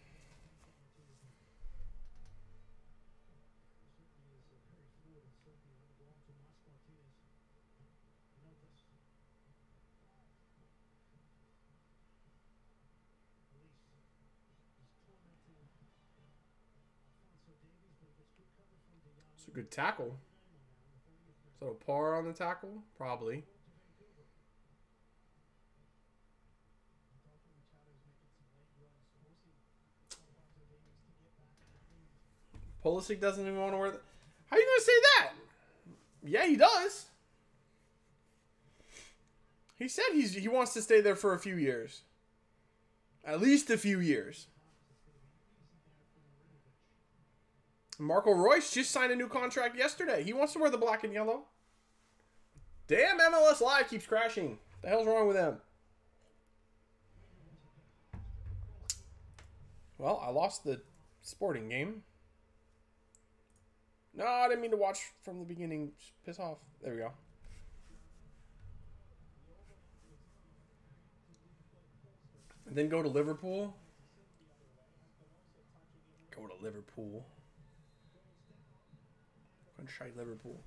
It's a good tackle. So a par on the tackle? Probably. Pulisic doesn't even want to wear the... How are you going to say that? Yeah, he does. He said he wants to stay there for a few years. At least a few years. Marco Reus just signed a new contract yesterday. He wants to wear the black and yellow. Damn, MLS Live keeps crashing. What the hell's wrong with them? Well, I lost the sporting game. No, I didn't mean to watch from the beginning. Just piss off. There we go. And then go to Liverpool. Go to Liverpool. And try Liverpool.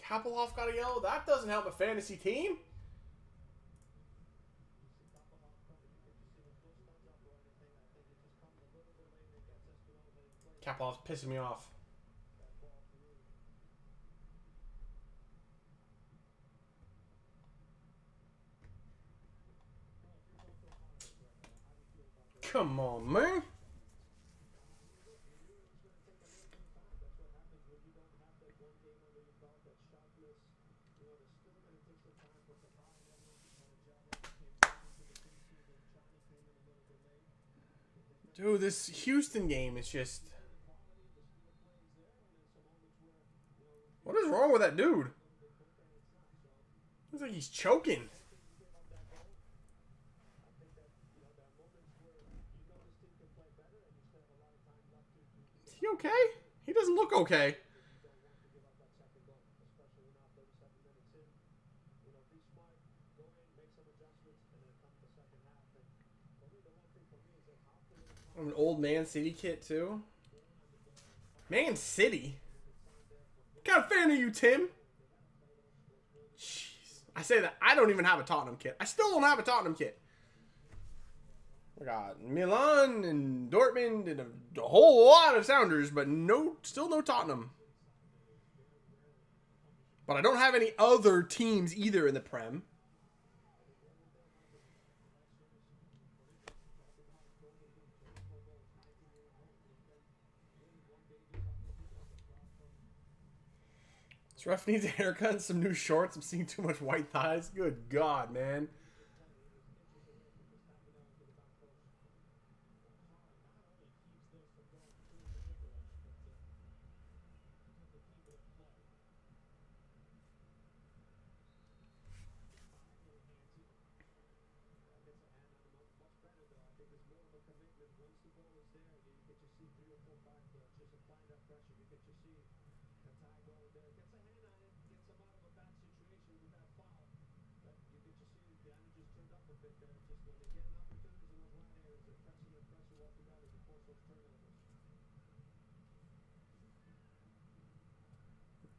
Kapelhoff got a yellow? That doesn't help a fantasy team. Kapelhoff's pissing me off. Come on, man. Dude, this Houston game is just... What is wrong with that dude? Looks like he's choking. Is he okay? He doesn't look okay. I'm an old Man City kit too. Man City? What kind of fan are you, Tim? Jeez. I say that I don't even have a Tottenham kit. I still don't have a Tottenham kit. I got Milan and Dortmund and a whole lot of Sounders, but still no Tottenham. But I don't have any other teams either in the Prem. This ref needs a haircut and some new shorts. I'm seeing too much white thighs. Good God, man.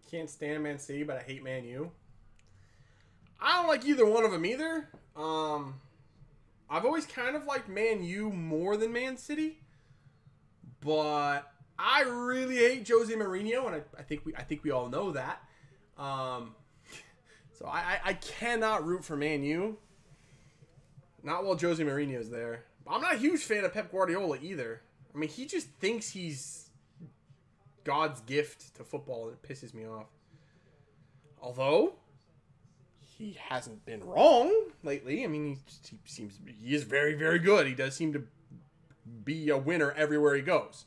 Can't stand Man City, but I hate Man U. I don't like either one of them either. I've always kind of liked Man U more than Man City, but I really hate Jose Mourinho, and I think we all know that. So I cannot root for Man U. Not while Jose Mourinho's there. I'm not a huge fan of Pep Guardiola either. I mean, he just thinks he's God's gift to football, and it pisses me off. Although he hasn't been wrong lately. I mean, he is very, very good. He does seem to be a winner everywhere he goes.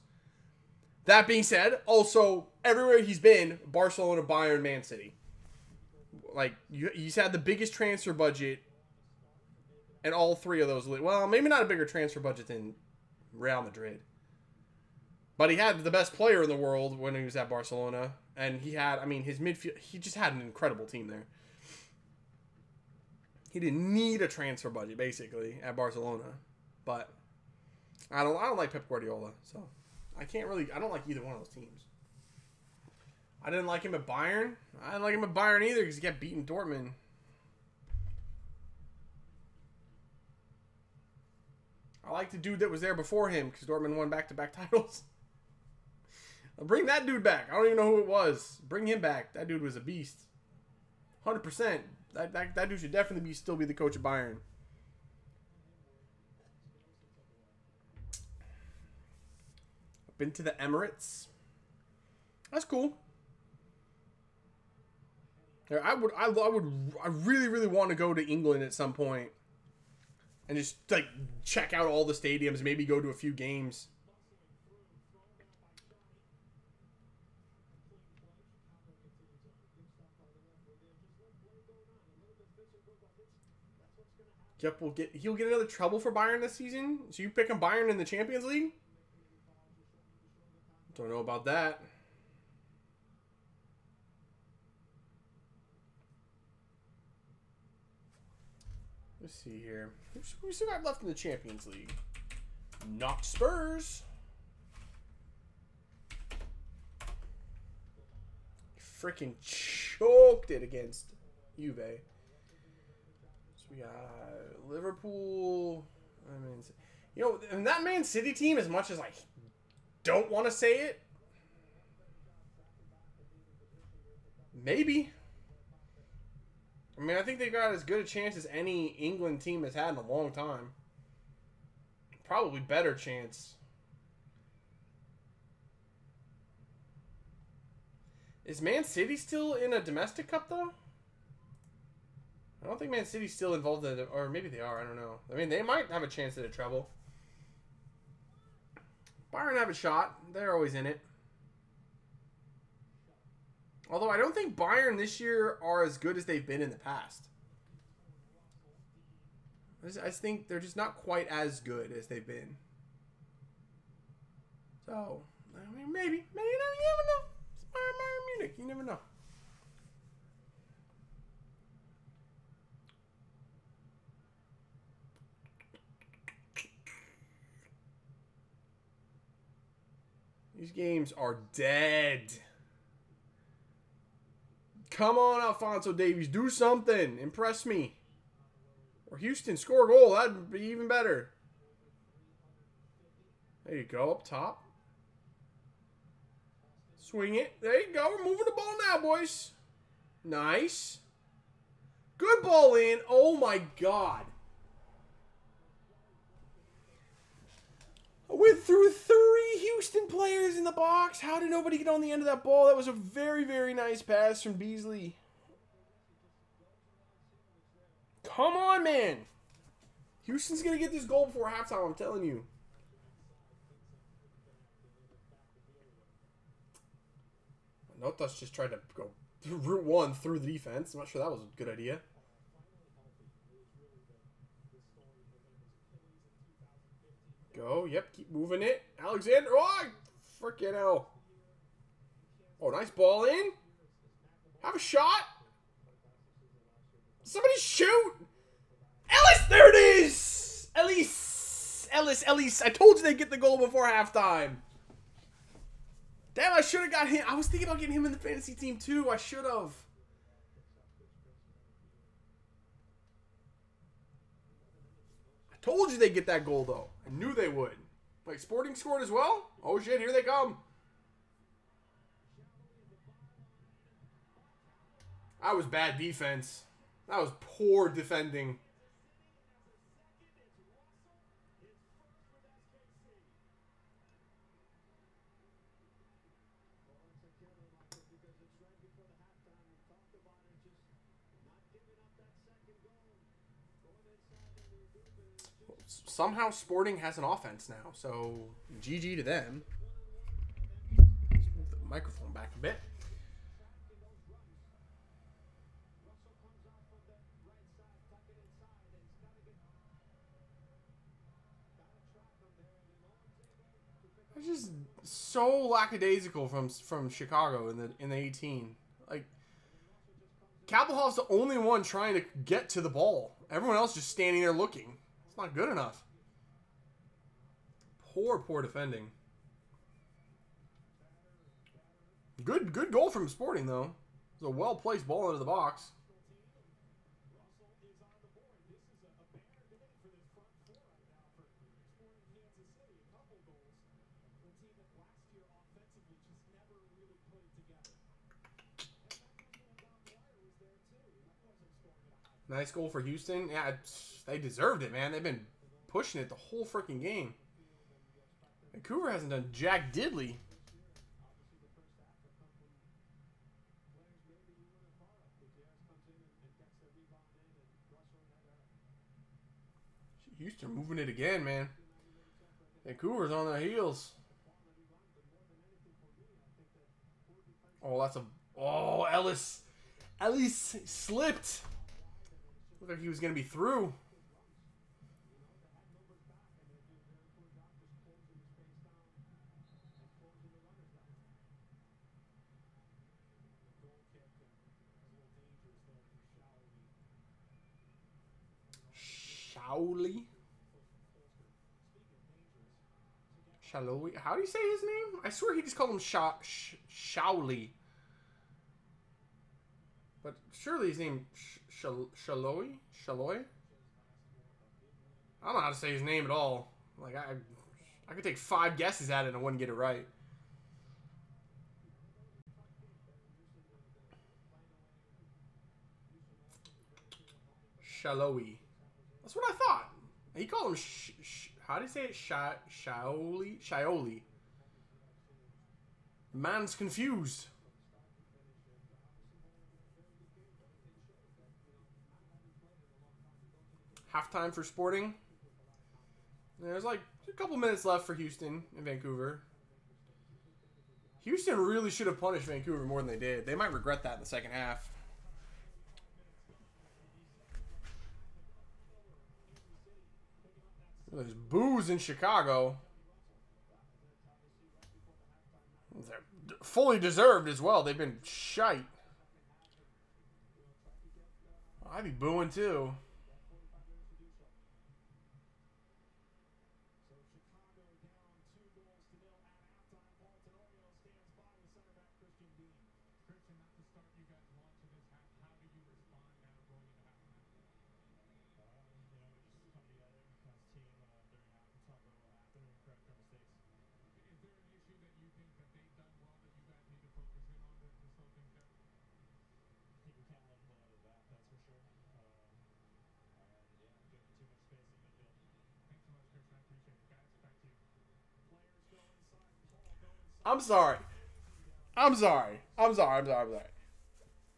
That being said, also everywhere he's been, Barcelona, Bayern, Man City. Like, he's had the biggest transfer budget in all three of those. Well, maybe not a bigger transfer budget than Real Madrid. But he had the best player in the world when he was at Barcelona. And he had, I mean, his midfield, he just had an incredible team there. He didn't need a transfer budget, basically, at Barcelona. But I don't like Pep Guardiola. So I don't like either one of those teams. I didn't like him at Bayern. I didn't like him at Bayern either because he kept beating Dortmund. I like the dude that was there before him because Dortmund won back-to-back titles. Bring that dude back. I don't even know who it was. Bring him back. That dude was a beast. 100%. That dude should definitely still be the coach of Bayern. Been to the Emirates. That's cool. I really want to go to England at some point and just like check out all the stadiums, maybe go to a few games. Yep, he'll get another trouble for Bayern this season. So you picking Bayern in the Champions League? Don't know about that. Let's see here. We still got left in the Champions League. Not Spurs. Freaking choked it against Juve. So we got Liverpool. I mean, you know, and that Man City team, as much as I don't want to say it, maybe. I mean, I think they got as good a chance as any England team has had in a long time. Probably better chance. Is Man City still in a domestic cup, though? I don't think Man City's still involved in it, or maybe they are, I don't know. I mean, they might have a chance at a treble. Bayern have a shot. They're always in it. Although I don't think Bayern this year are as good as they've been in the past. I just think they're just not quite as good as they've been. So, I mean, maybe you never know. It's Bayern Munich. You never know. These games are dead. Come on, Alphonso Davies. Do something. Impress me. Or Houston, score a goal. That'd be even better. There you go, up top. Swing it. There you go. We're moving the ball now, boys. Nice. Good ball in. Oh, my God. I went through 3 Houston players in the box. How did nobody get on the end of that ball? That was a very, very nice pass from Beasley. Come on, man. Houston's going to get this goal before halftime, I'm telling you. Notas just tried to go route 1 through the defense. I'm not sure that was a good idea. Go. Yep, keep moving it. Alexander. Oh, freaking hell. Oh, nice ball in. Have a shot. Somebody shoot. Ellis, there it is. Ellis. I told you they'd get the goal before halftime. Damn, I should have got him. I was thinking about getting him in the fantasy team too. I should have. I told you they'd get that goal though. I knew they would. Like, Sporting scored as well? Oh shit, here they come. That was bad defense. That was poor defending. Somehow Sporting has an offense now, so GG to them. Let's move the microphone back a bit. It's just so lackadaisical from Chicago in the 18. Like, Kappelhoff's the only one trying to get to the ball. Everyone else just standing there looking. It's not good enough. Poor defending. Good goal from Sporting, though. It was a well-placed ball into the box. Nice goal for Houston. Yeah, they deserved it, man. They've been pushing it the whole freaking game. Vancouver hasn't done jack diddly. Houston moving it again, man. Vancouver's on their heels. Oh, that's a... Oh, Ellis. Ellis slipped. Looked like he was going to be through. Shaoli? Shaloi? How do you say his name? I swear he just called him Shaoli. But surely his name Shaloi? Shaloi? I don't know how to say his name at all. Like, I could take 5 guesses at it and I wouldn't get it right. Shaloi. That's what I thought. He called him how do you say it? Shaoli? Shioli. Man's confused. Halftime for Sporting. There's like a couple minutes left for Houston and Vancouver. Houston really should have punished Vancouver more than they did. They might regret that in the second half. There's boos in Chicago. They're fully deserved as well. They've been shite. I'd be booing too. I'm sorry.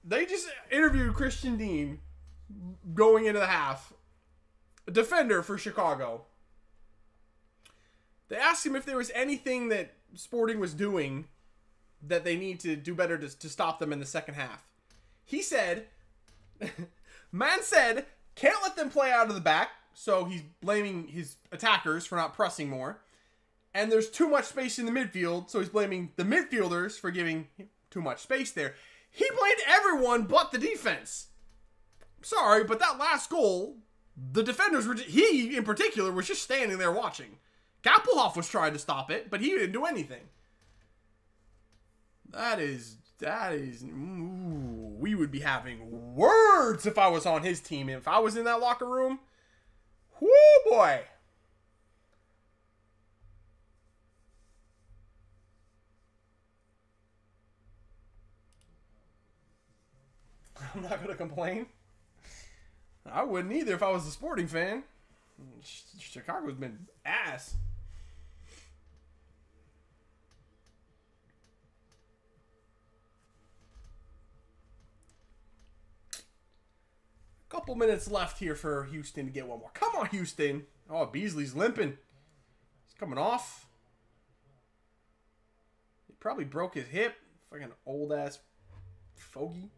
They just interviewed Christian Dean going into the half. A defender for Chicago. They asked him if there was anything that Sporting was doing that they need to do better to stop them in the second half. He said, man said, can't let them play out of the back. So he's blaming his attackers for not pressing more. And there's too much space in the midfield, so he's blaming the midfielders for giving too much space there. He blamed everyone but the defense. Sorry, but that last goal, the defenders were, he in particular, was just standing there watching. Kappelhoff was trying to stop it, but he didn't do anything. That is, ooh, we would be having words if I was on his team. If I was in that locker room, whoo boy. I'm not going to complain. I wouldn't either if I was a Sporting fan. Chicago's been ass. Couple minutes left here for Houston to get one more. Come on, Houston. Oh, Beasley's limping. He's coming off. He probably broke his hip. Fucking old-ass fogey.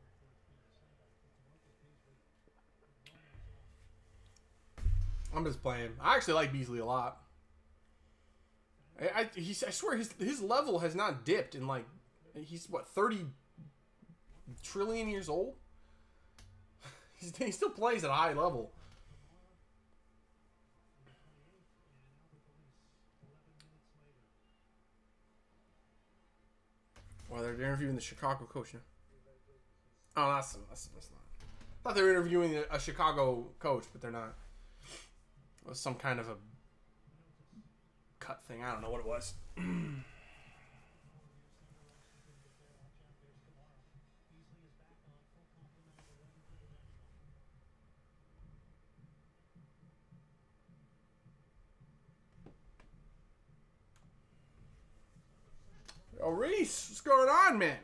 I'm just playing. I actually like Beasley a lot. I swear his level has not dipped in like, he's what, 30 trillion years old? He still plays at a high level. Well, they're interviewing the Chicago coach now. Oh, that's not. I thought they were interviewing a Chicago coach, but they're not. It was some kind of a cut thing. I don't know what it was. Reese, what's going on, man?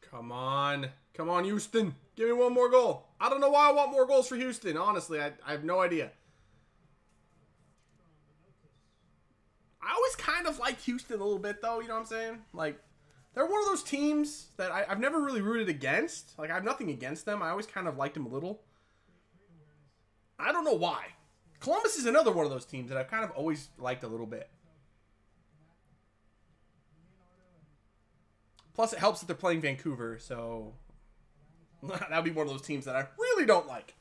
Come on. Come on, Houston. Give me one more goal. I don't know why I want more goals for Houston. Honestly, I have no idea. I always kind of liked Houston a little bit, though. You know what I'm saying? Like, they're one of those teams that I've never really rooted against. Like, I have nothing against them. I always kind of liked them a little. I don't know why. Columbus is another one of those teams that I've kind of always liked a little bit. Plus, it helps that they're playing Vancouver, so that would be one of those teams that I really don't like.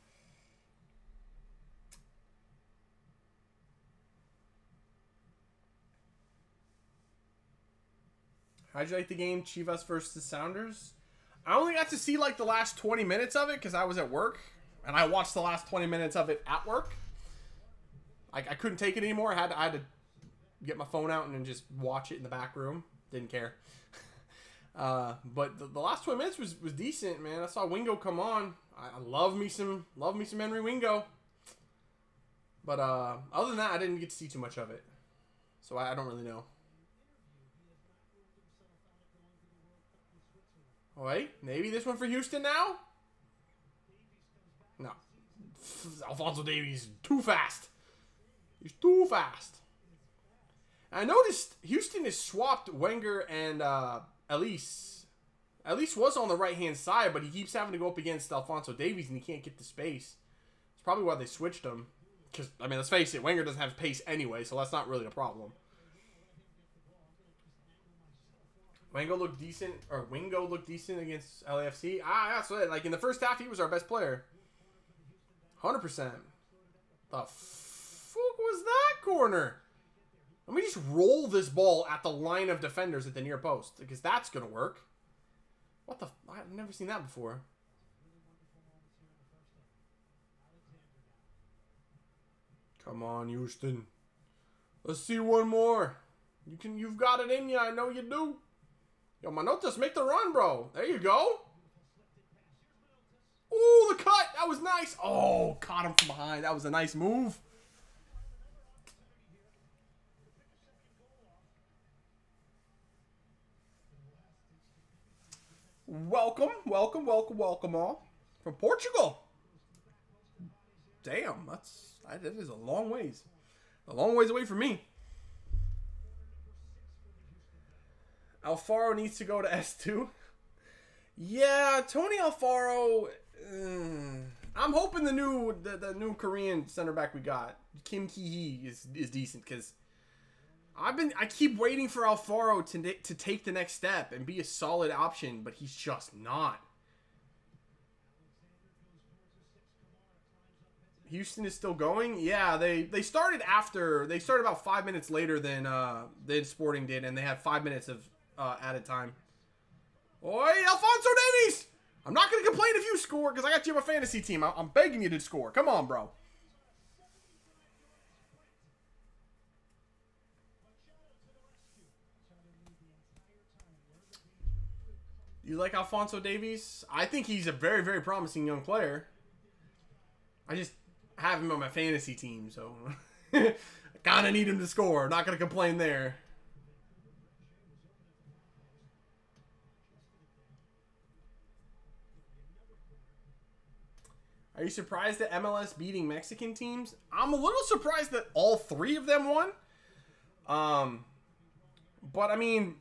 How'd you like the game, Chivas versus Sounders? I only got to see like the last 20 minutes of it because I was at work, and I watched the last 20 minutes of it at work. I couldn't take it anymore. I had to get my phone out and then just watch it in the back room. Didn't care. But the last 20 minutes was decent, man. I saw Wingo come on. I love me some Henry Wingo. But other than that, I didn't get to see too much of it, so I don't really know. Oh, wait, maybe this one for Houston now? No, Alphonso Davies too fast. He's too fast. I noticed Houston has swapped Wenger and Elise. Elise was on the right-hand side, but he keeps having to go up against Alphonso Davies, and he can't get the space. It's probably why they switched him. Because, I mean, let's face it, Wenger doesn't have pace anyway, so that's not really a problem. Wingo looked decent against LAFC. That's what, like, in the first half, he was our best player. 100%. The fuck was that corner? Let me just roll this ball at the line of defenders at the near post, because that's going to work. What the... I've never seen that before. Come on, Houston. Let's see one more. You've got it in you. I know you do. Yo, Manotas, make the run, bro. There you go. Ooh, the cut. That was nice. Oh, caught him from behind. That was a nice move. Welcome all from Portugal. Damn, that is a long ways away from me. Alfaro needs to go to S2. Yeah, Tony Alfaro. I'm hoping the new Korean center back we got, Kim Ki-hee, is decent, because I keep waiting for Alfaro to take the next step and be a solid option, but he's just not. Houston is still going. Yeah, they started about 5 minutes later than Sporting did, and they had 5 minutes of added time. Oi, Alphonso Davies! I'm not going to complain if you score, because I got you on my fantasy team. I'm begging you to score. Come on, bro. You like Alphonso Davies? I think he's a very, very promising young player. I just have him on my fantasy team, so I kind of need him to score. Not going to complain there. Are you surprised at MLS beating Mexican teams? I'm a little surprised that all three of them won. But I mean,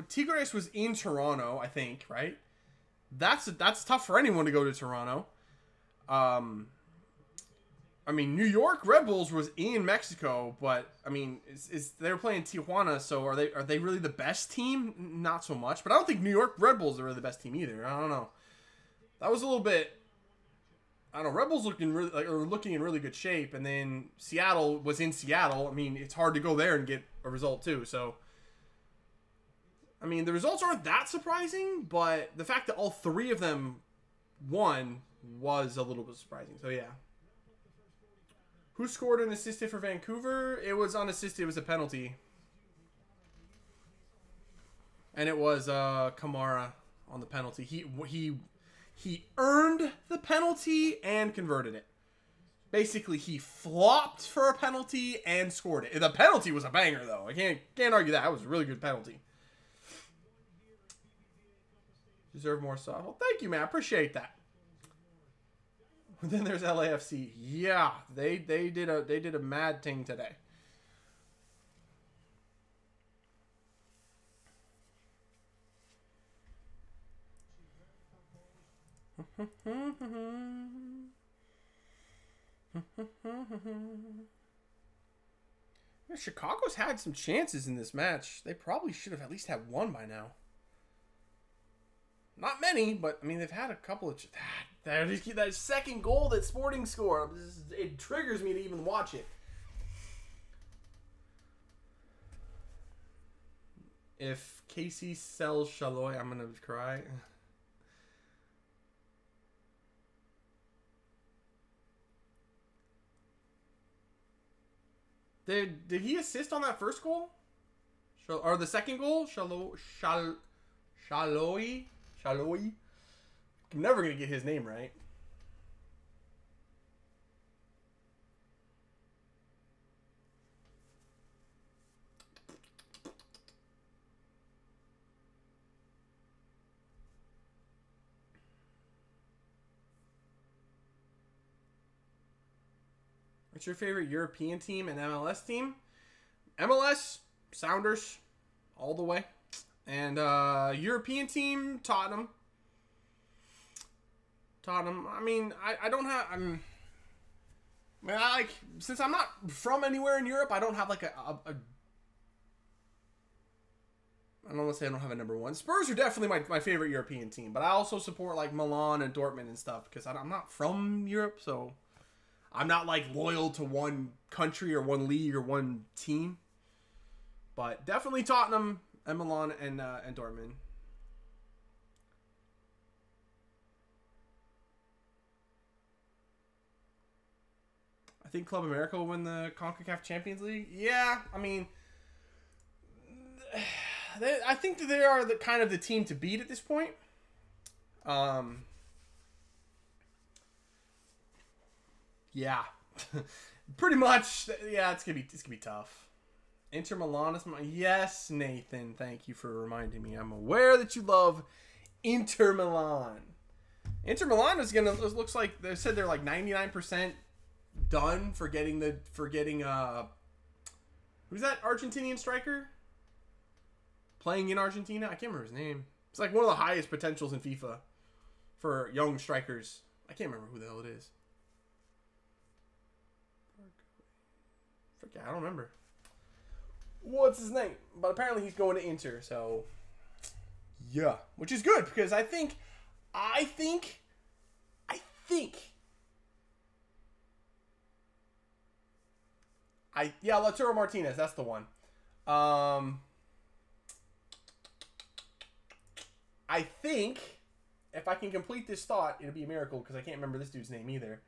Tigres was in Toronto, I think, right? That's tough for anyone to go to Toronto. I mean, New York Red Bulls was in Mexico, but I mean, they were playing Tijuana, so are they really the best team? Not so much, but I don't think New York Red Bulls are really the best team either. I don't know. That was a little bit. I don't know. Red Bulls looking in really good shape, and then Seattle was in Seattle. I mean, it's hard to go there and get a result too. So, I mean, the results aren't that surprising, but the fact that all three of them won was a little bit surprising. So yeah. Who scored and assisted for Vancouver? It was unassisted. It was a penalty, and it was Kamara on the penalty. He earned the penalty and converted it. Basically, he flopped for a penalty and scored it. The penalty was a banger, though. I can't argue that. That was a really good penalty. Deserve more stuff. Well, thank you, man. I appreciate that. And then there's LAFC. Yeah, they did a mad thing today. Chicago's had some chances in this match. They probably should have at least had one by now. Not many, but I mean they've had a couple of that second goal that Sporting scored. It triggers me to even watch it. If Casey sells Shaloy, I'm gonna cry. Did he assist on that first goal? Or the second goal? Shaloy? I'm never going to get his name right. What's your favorite European team and MLS team? MLS, Sounders, all the way. And European team, Tottenham. I mean, I don't have. I like, since I'm not from anywhere in Europe, I don't have like I don't want to say I don't have a number one. Spurs are definitely my favorite European team, but I also support like Milan and Dortmund and stuff because I'm not from Europe, so I'm not like loyal to one country or one league or one team. But definitely Tottenham and Milan and Dortmund. I think Club America will win the CONCACAF Champions League. Yeah, I mean, I think that they are the kind of the team to beat at this point. Yeah, pretty much. Yeah, it's gonna be tough. Inter Milan is my yes, Nathan. Thank you for reminding me. I'm aware that you love Inter Milan. Inter Milan is gonna looks like they said they're like 99% done for getting who's that Argentinian striker playing in Argentina? I can't remember his name. It's like one of the highest potentials in FIFA for young strikers. I can't remember who the hell it is. I don't remember what's his name, but apparently he's going to Inter, so yeah, which is good because I think Lautaro Martinez, that's the one. I think if I can complete this thought, it'll be a miracle because I can't remember this dude's name either.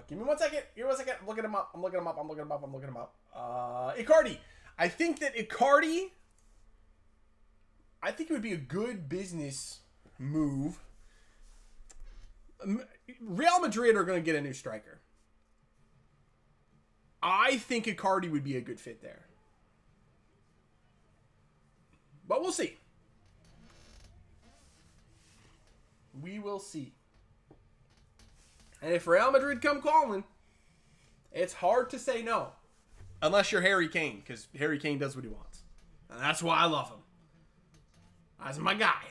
Give me one second. I'm looking him up. Icardi. I think that Icardi, I think it would be a good business move. Real Madrid are going to get a new striker. I think Icardi would be a good fit there. But we'll see. We will see. And if Real Madrid come calling, it's hard to say no. Unless you're Harry Kane, because Harry Kane does what he wants. And that's why I love him. That's my guy.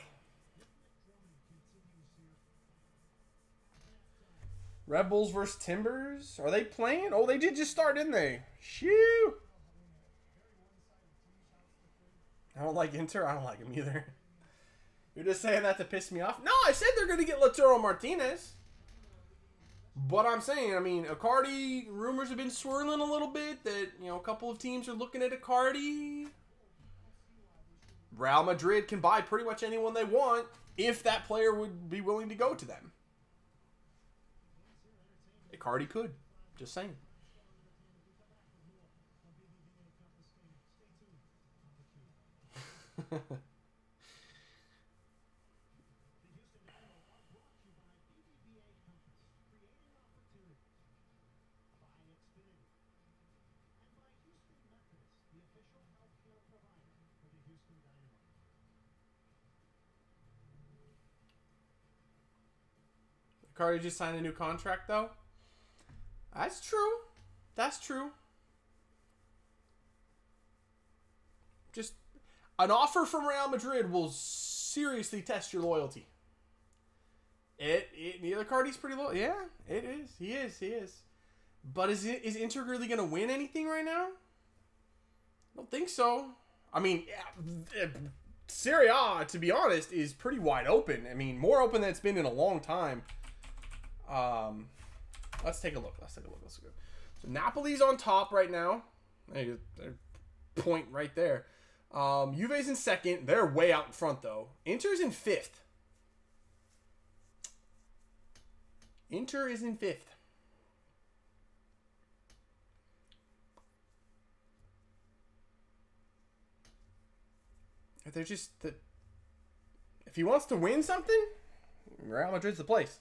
Red Bulls versus Timbers. Are they playing? Oh, they did just start, didn't they? Shoo! I don't like Inter. I don't like him either. You're just saying that to piss me off? No, I said they're going to get Lautaro Martinez. But I'm saying, I mean, Icardi, rumors have been swirling a little bit that, you know, a couple of teams are looking at Icardi. Real Madrid can buy pretty much anyone they want if that player would be willing to go to them. Icardi could. Just saying. Cardi just signed a new contract, though. That's true. That's true. Just an offer from Real Madrid will seriously test your loyalty. Neither Cardi's pretty low. Yeah, it is. He is. But is Inter really going to win anything right now? I don't think so. I mean, Serie A, to be honest, is pretty wide open. I mean, more open than it's been in a long time. Let's take a look. So Napoli's on top right now. Point right there. Juve's in second. They're way out in front, though. Inter's in fifth. Inter is in fifth. They're just... If he wants to win something, Real Madrid's the place.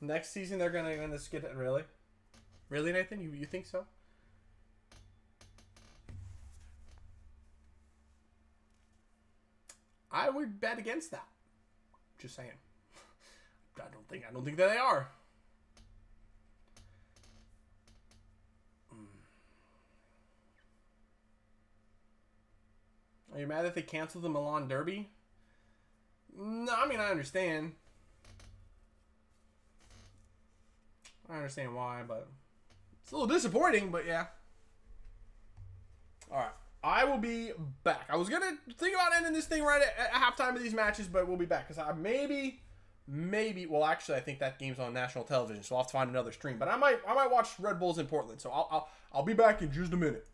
Next season, they're going to get it. Really? Really, Nathan? You think so? I would bet against that. Just saying. I don't think that they are. Are you mad that they canceled the Milan Derby? No, I mean, I understand. I understand why, but it's a little disappointing, but yeah. Alright. I will be back. I was going to think about ending this thing right at halftime of these matches, but we'll be back. Because I maybe, well, actually, I think that game's on national television, so I'll have to find another stream. But I might watch Red Bulls in Portland, so I'll be back in just a minute.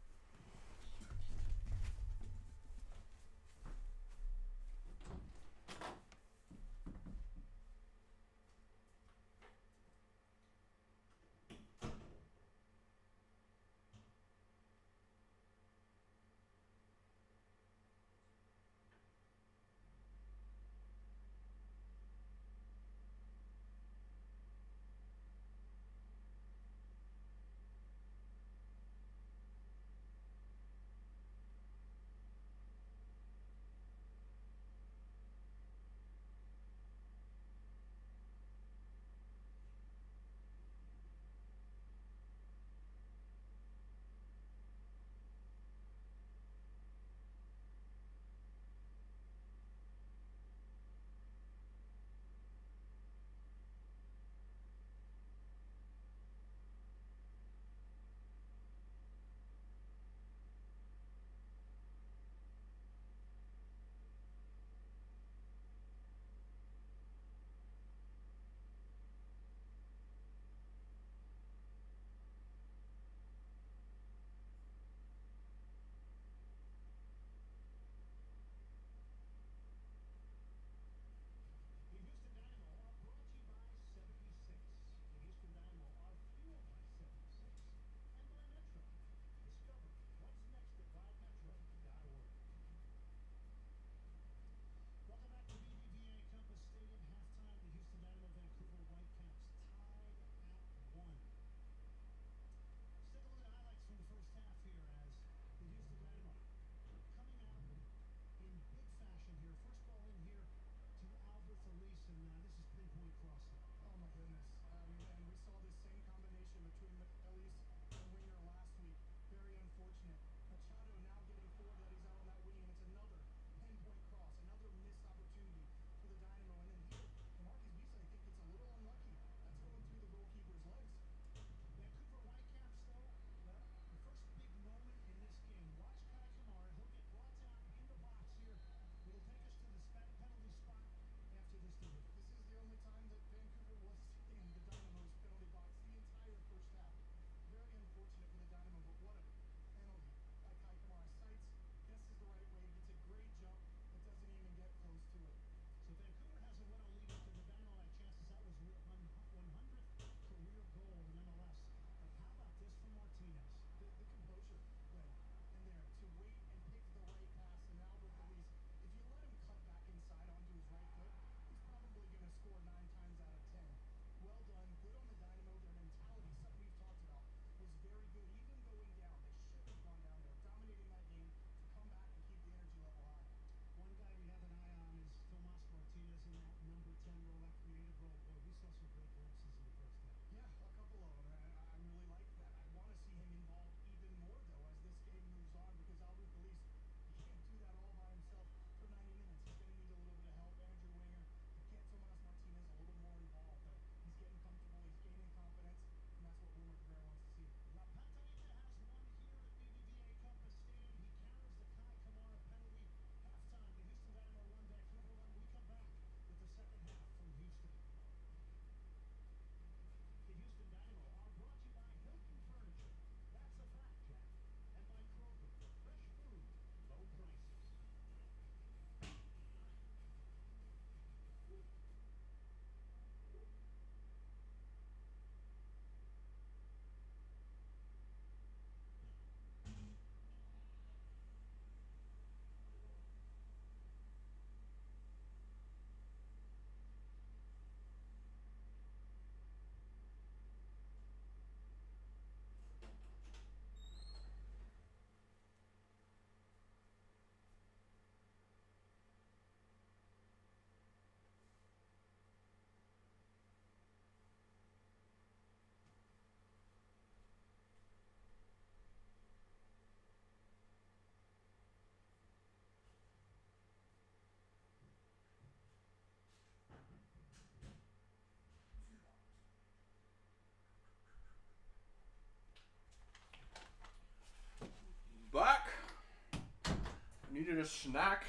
needed a snack.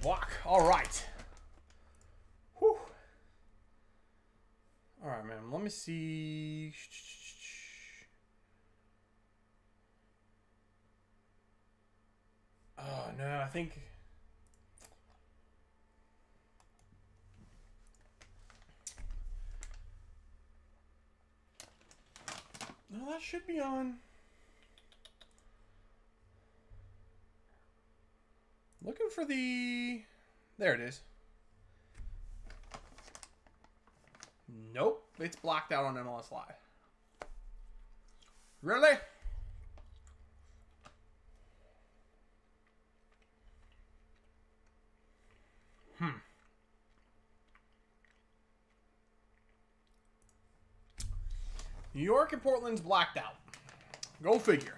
Walk. All right. Whew. All right, man. Let me see. Oh, no. I think... No, that should be on. Looking for the... There it is. Nope. It's blacked out on MLS Live. Really? New York and Portland's blacked out. Go figure.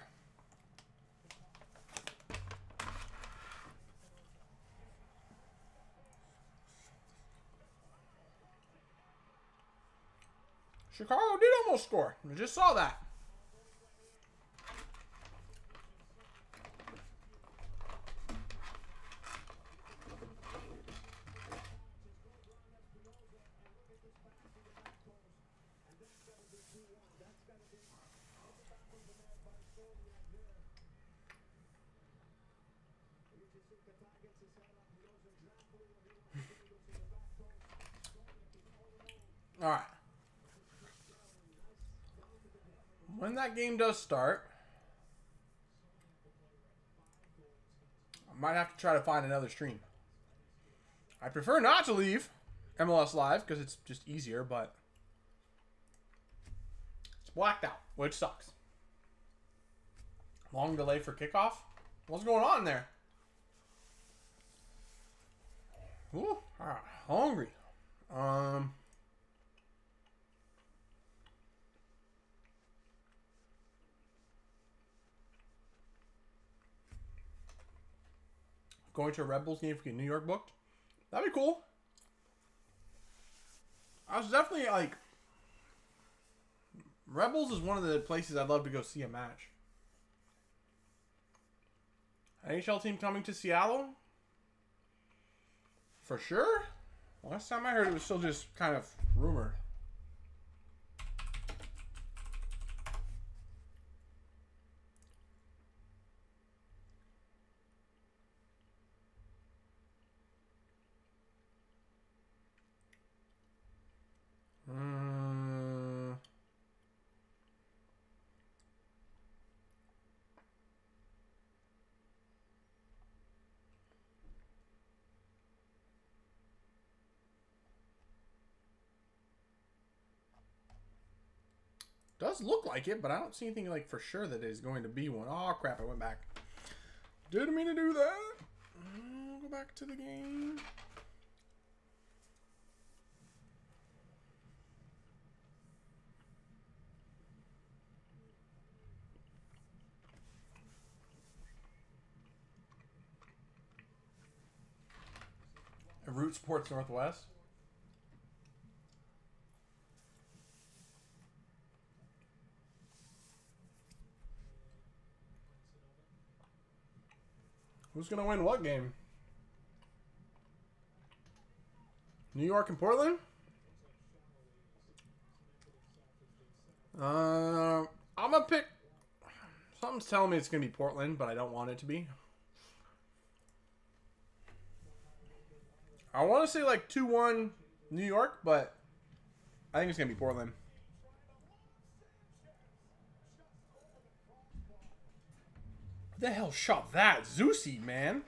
Chicago did almost score. I just saw that. All right. When that game does start, I might have to try to find another stream. I prefer not to leave MLS Live because it's just easier, but it's blacked out, which sucks. Long delay for kickoff? What's going on there? Ooh, hungry. Going to a Red Bulls game if we get New York booked. That'd be cool. I was definitely like... Red Bulls is one of the places I'd love to go see a match. NHL team coming to Seattle? For sure? Last time I heard it was still just kind of rumored. Does look like it, but I don't see anything like for sure that is going to be one. Oh crap, I went back. Didn't mean to do that. Go back to the game. Root Sports Northwest. Who's going to win what game? New York and Portland? I'm going to pick... Something's telling me it's going to be Portland, but I don't want it to be. I want to say like 2-1 New York, but I think it's going to be Portland. Who the hell shot that? Zeusy, man.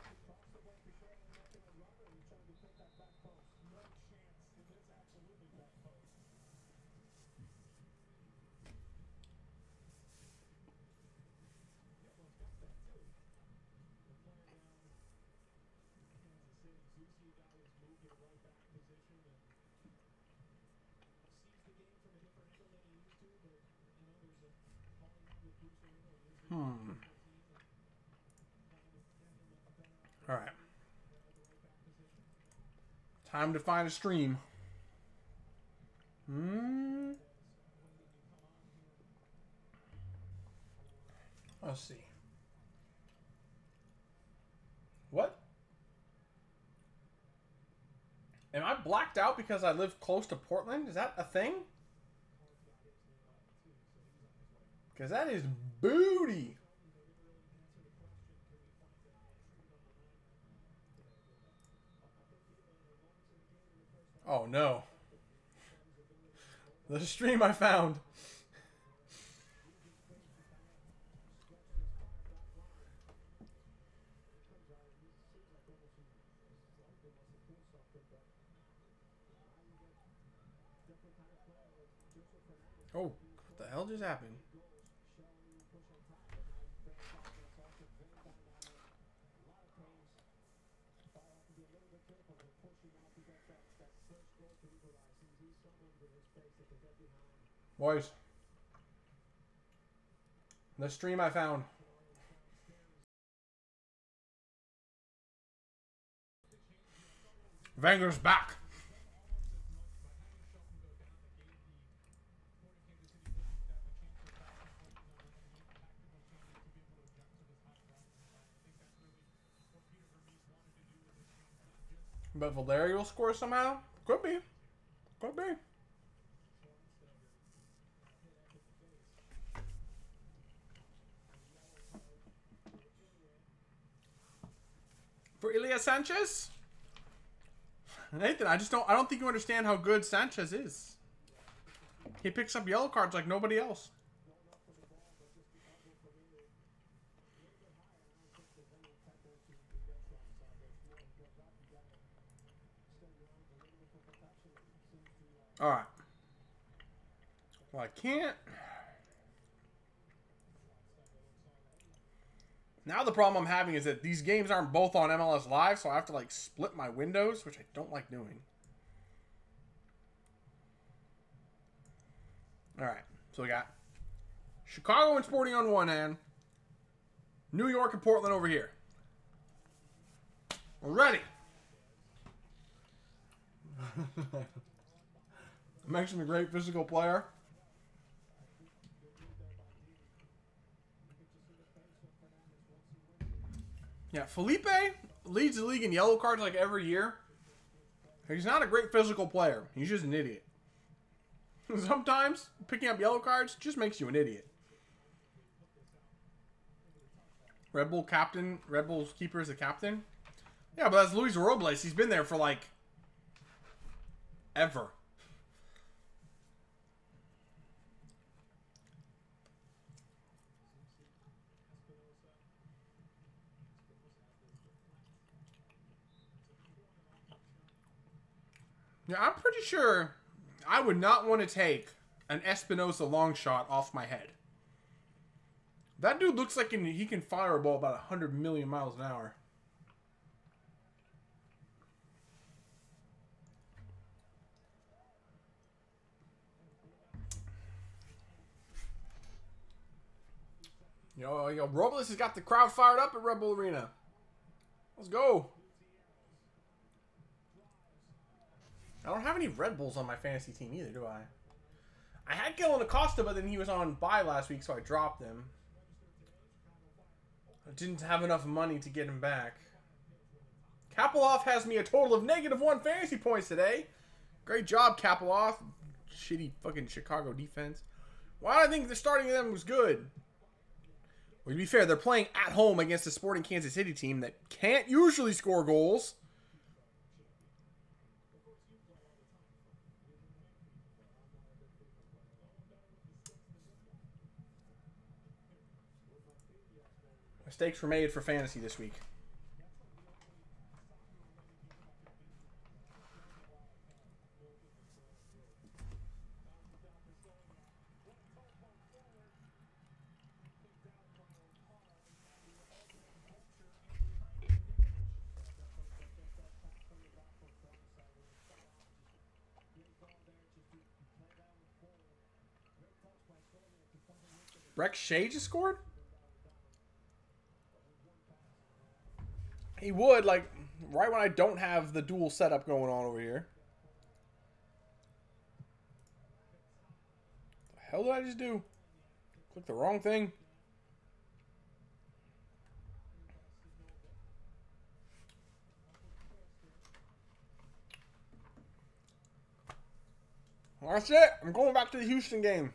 All right. Time to find a stream. Let's see. Am I blacked out because I live close to Portland? Is that a thing? Because that is booty. Oh no. The stream I found. Oh, what the hell just happened? Boys, the stream I found. Wenger's back. But Valerio will score somehow? Could be. Could be. For Ilya Sanchez? Nathan, I don't think you understand how good Sanchez is. He picks up yellow cards like nobody else. Alright. Well, I can't. Now the problem I'm having is that these games aren't both on MLS Live, so I have to like split my windows, which I don't like doing. Alright, so we got Chicago and Sporting on one hand, New York and Portland over here. We're ready. Makes him a great physical player. Yeah, Felipe leads the league in yellow cards like every year. He's not a great physical player. He's just an idiot. Sometimes picking up yellow cards just makes you an idiot. Red Bull captain, Red Bull's keeper is the captain. Yeah, but that's Luis Robles. He's been there for like ever. Yeah, I'm pretty sure I would not want to take an Espinosa long shot off my head. That dude looks like he can fire a ball about 100 million miles an hour. Yo, Robles has got the crowd fired up at Red Bull Arena. Let's go. I don't have any Red Bulls on my fantasy team either, do I? I had Kellen Acosta, but then he was on bye last week, so I dropped him. I didn't have enough money to get him back. Kapilov has me a total of -1 fantasy points today. Great job, Kapilov. Shitty fucking Chicago defense. Why do I think the starting of them was good? Well, to be fair, they're playing at home against a Sporting Kansas City team that can't usually score goals. Mistakes were made for fantasy this week. Rex Shea just scored? He would, like, right when I don't have the dual setup going on over here. What the hell did I just do? Click the wrong thing. That's it. I'm going back to the Houston game.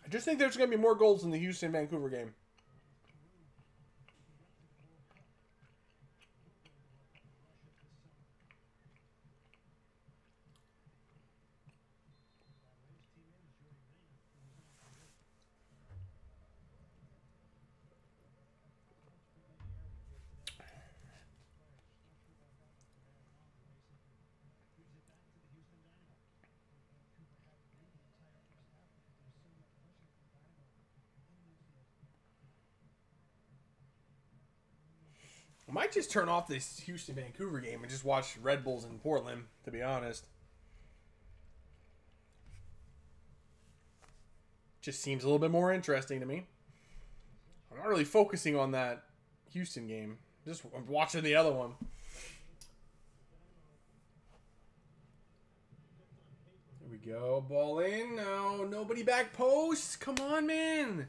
I just think there's going to be more goals in the Houston-Vancouver game. I might just turn off this Houston-Vancouver game and just watch Red Bulls in Portland, to be honest. Just seems a little bit more interesting to me. I'm not really focusing on that Houston game. Just watching the other one. Here we go. Ball in. No, nobody back post. Come on, man.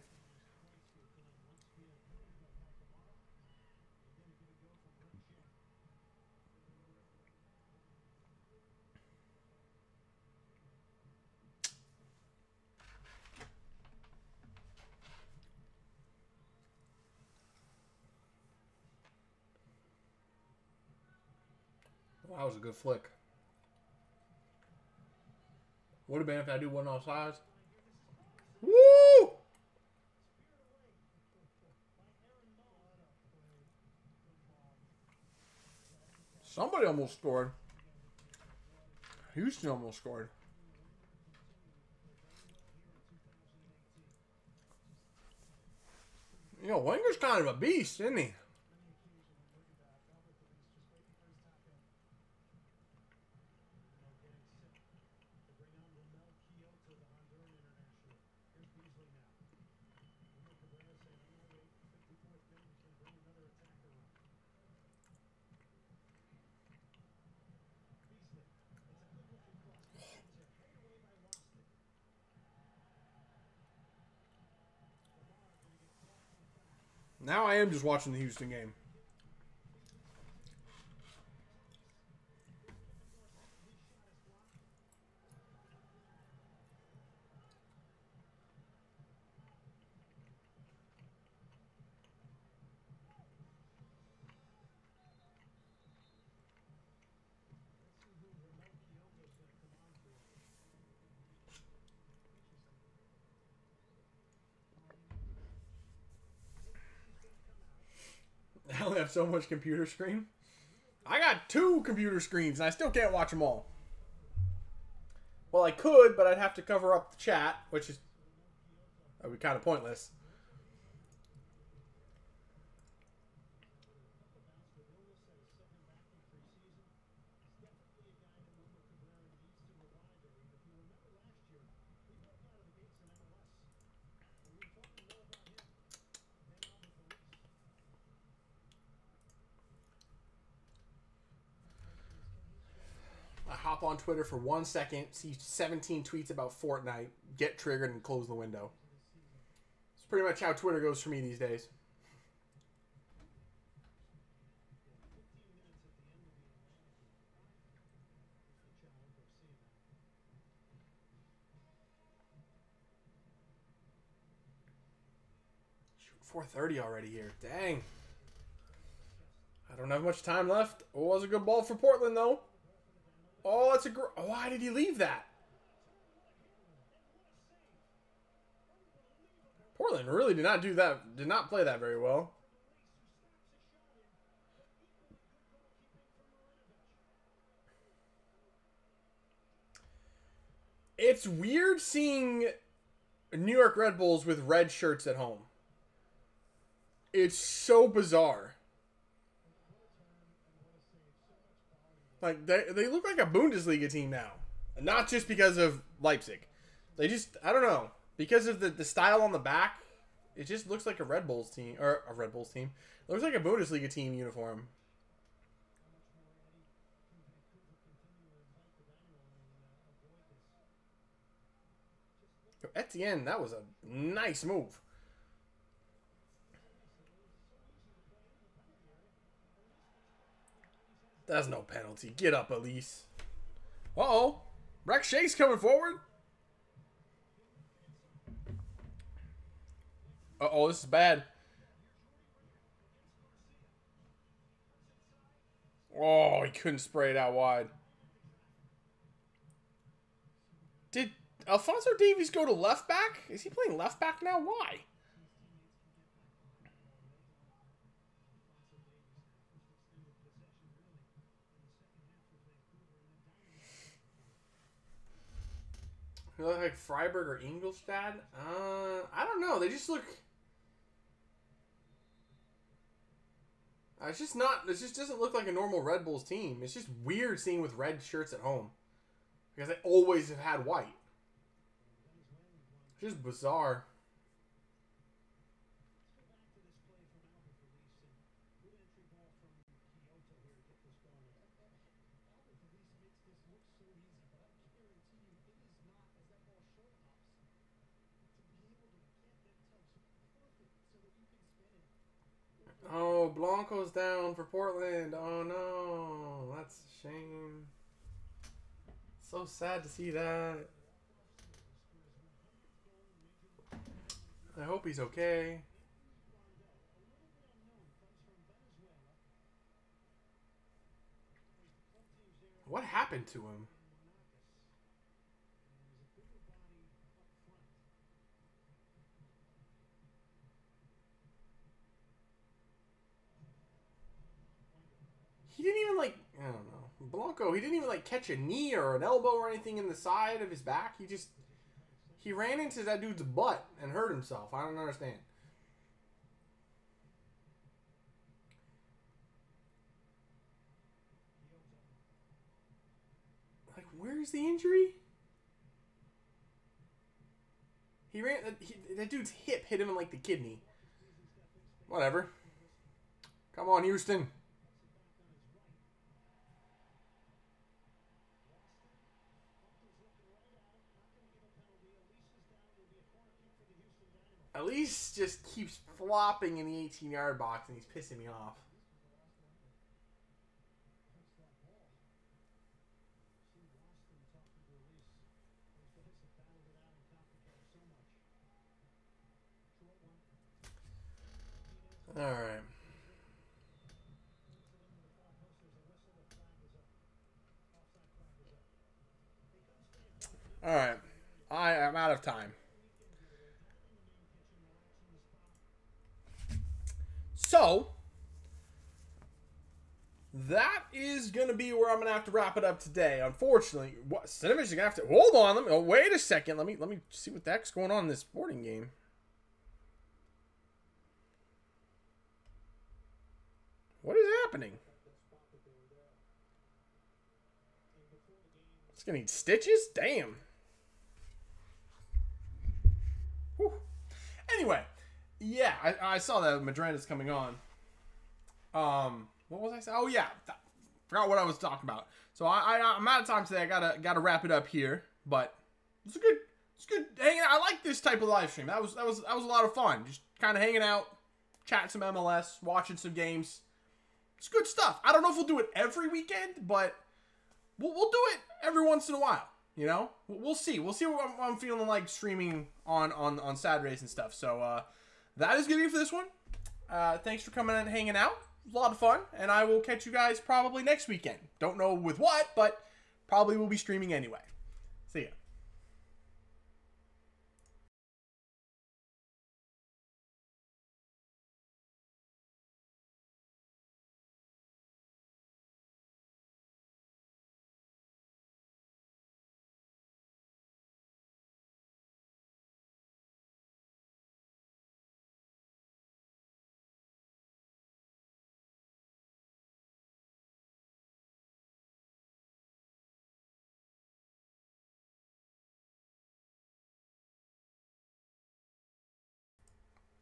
That was a good flick. Would have been if I do one offsides. Woo! Somebody almost scored. Houston almost scored. You know, Wenger's kind of a beast, isn't he? Now I am just watching the Houston game. I only have so much computer screen. I got 2 computer screens and I still can't watch them all. Well, I could, but I'd have to cover up the chat, which is that would be kind of pointless. I hop on Twitter for 1 second, see 17 tweets about Fortnite, get triggered, and close the window. It's pretty much how Twitter goes for me these days. Shoot, 4:30 already here. Dang. I don't have much time left. It was a good ball for Portland, though. Oh, that's a great... Why did he leave that? Portland really did not do that. Did not play that very well. It's weird seeing New York Red Bulls with red shirts at home. It's so bizarre. Like, they look like a Bundesliga team now. Not just because of Leipzig. They just, I don't know. Because of the style on the back, it just looks like a Red Bulls team. Or a Red Bulls team. It looks like a Bundesliga team uniform. Etienne, that was a nice move. That's no penalty. Get up, Elise. Uh-oh. Rex Shay's coming forward. Uh-oh, this is bad. Oh, he couldn't spray it out wide. Did Alphonso Davies go to left back? Is he playing left back now? Why? They look like Freiburg or Ingolstadt? I don't know. They just look... It's just not... It just doesn't look like a normal Red Bulls team. It's just weird seeing with red shirts at home. Because they always have had white. It's just bizarre. Oh, Blanco's down for Portland. Oh no, that's a shame. So sad to see that. I hope he's okay. What happened to him? He didn't even like, I don't know. Blanco, he didn't even like catch a knee or an elbow or anything in the side of his back. He ran into that dude's butt and hurt himself. I don't understand. Like, where's the injury? He ran, that dude's hip hit him in like the kidney. Whatever. Come on, Houston. Elise just keeps flopping in the 18-yard box and he's pissing me off. All right. All right. I am out of time. So, that is going to be where I'm going to have to wrap it up today. Unfortunately, Cinevision is going to have to... Hold on. Wait a second. Let me see what the heck's going on in this sporting game. What is happening? It's going to need stitches? Damn. Whew. Anyway... Yeah, I saw that Madrid coming on. What was I saying? Oh yeah, forgot what I was talking about. So I'm out of time today. I gotta wrap it up here. But it's good hanging out. I like this type of live stream. That was a lot of fun. Just kind of hanging out, chatting some MLS, watching some games. It's good stuff. I don't know if we'll do it every weekend, but we'll do it every once in a while. You know, we'll see. We'll see what I'm feeling like streaming on Saturdays and stuff. So. That is going to be it for this one. Thanks for coming and hanging out. It was a lot of fun. And I will catch you guys probably next weekend. Don't know with what, but probably will be streaming anyway. See ya.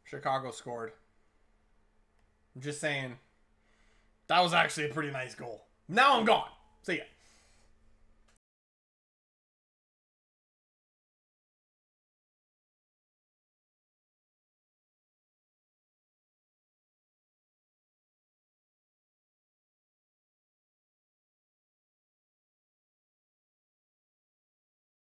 Chicago scored. I'm just saying, that was actually a pretty nice goal. Now I'm gone. See ya.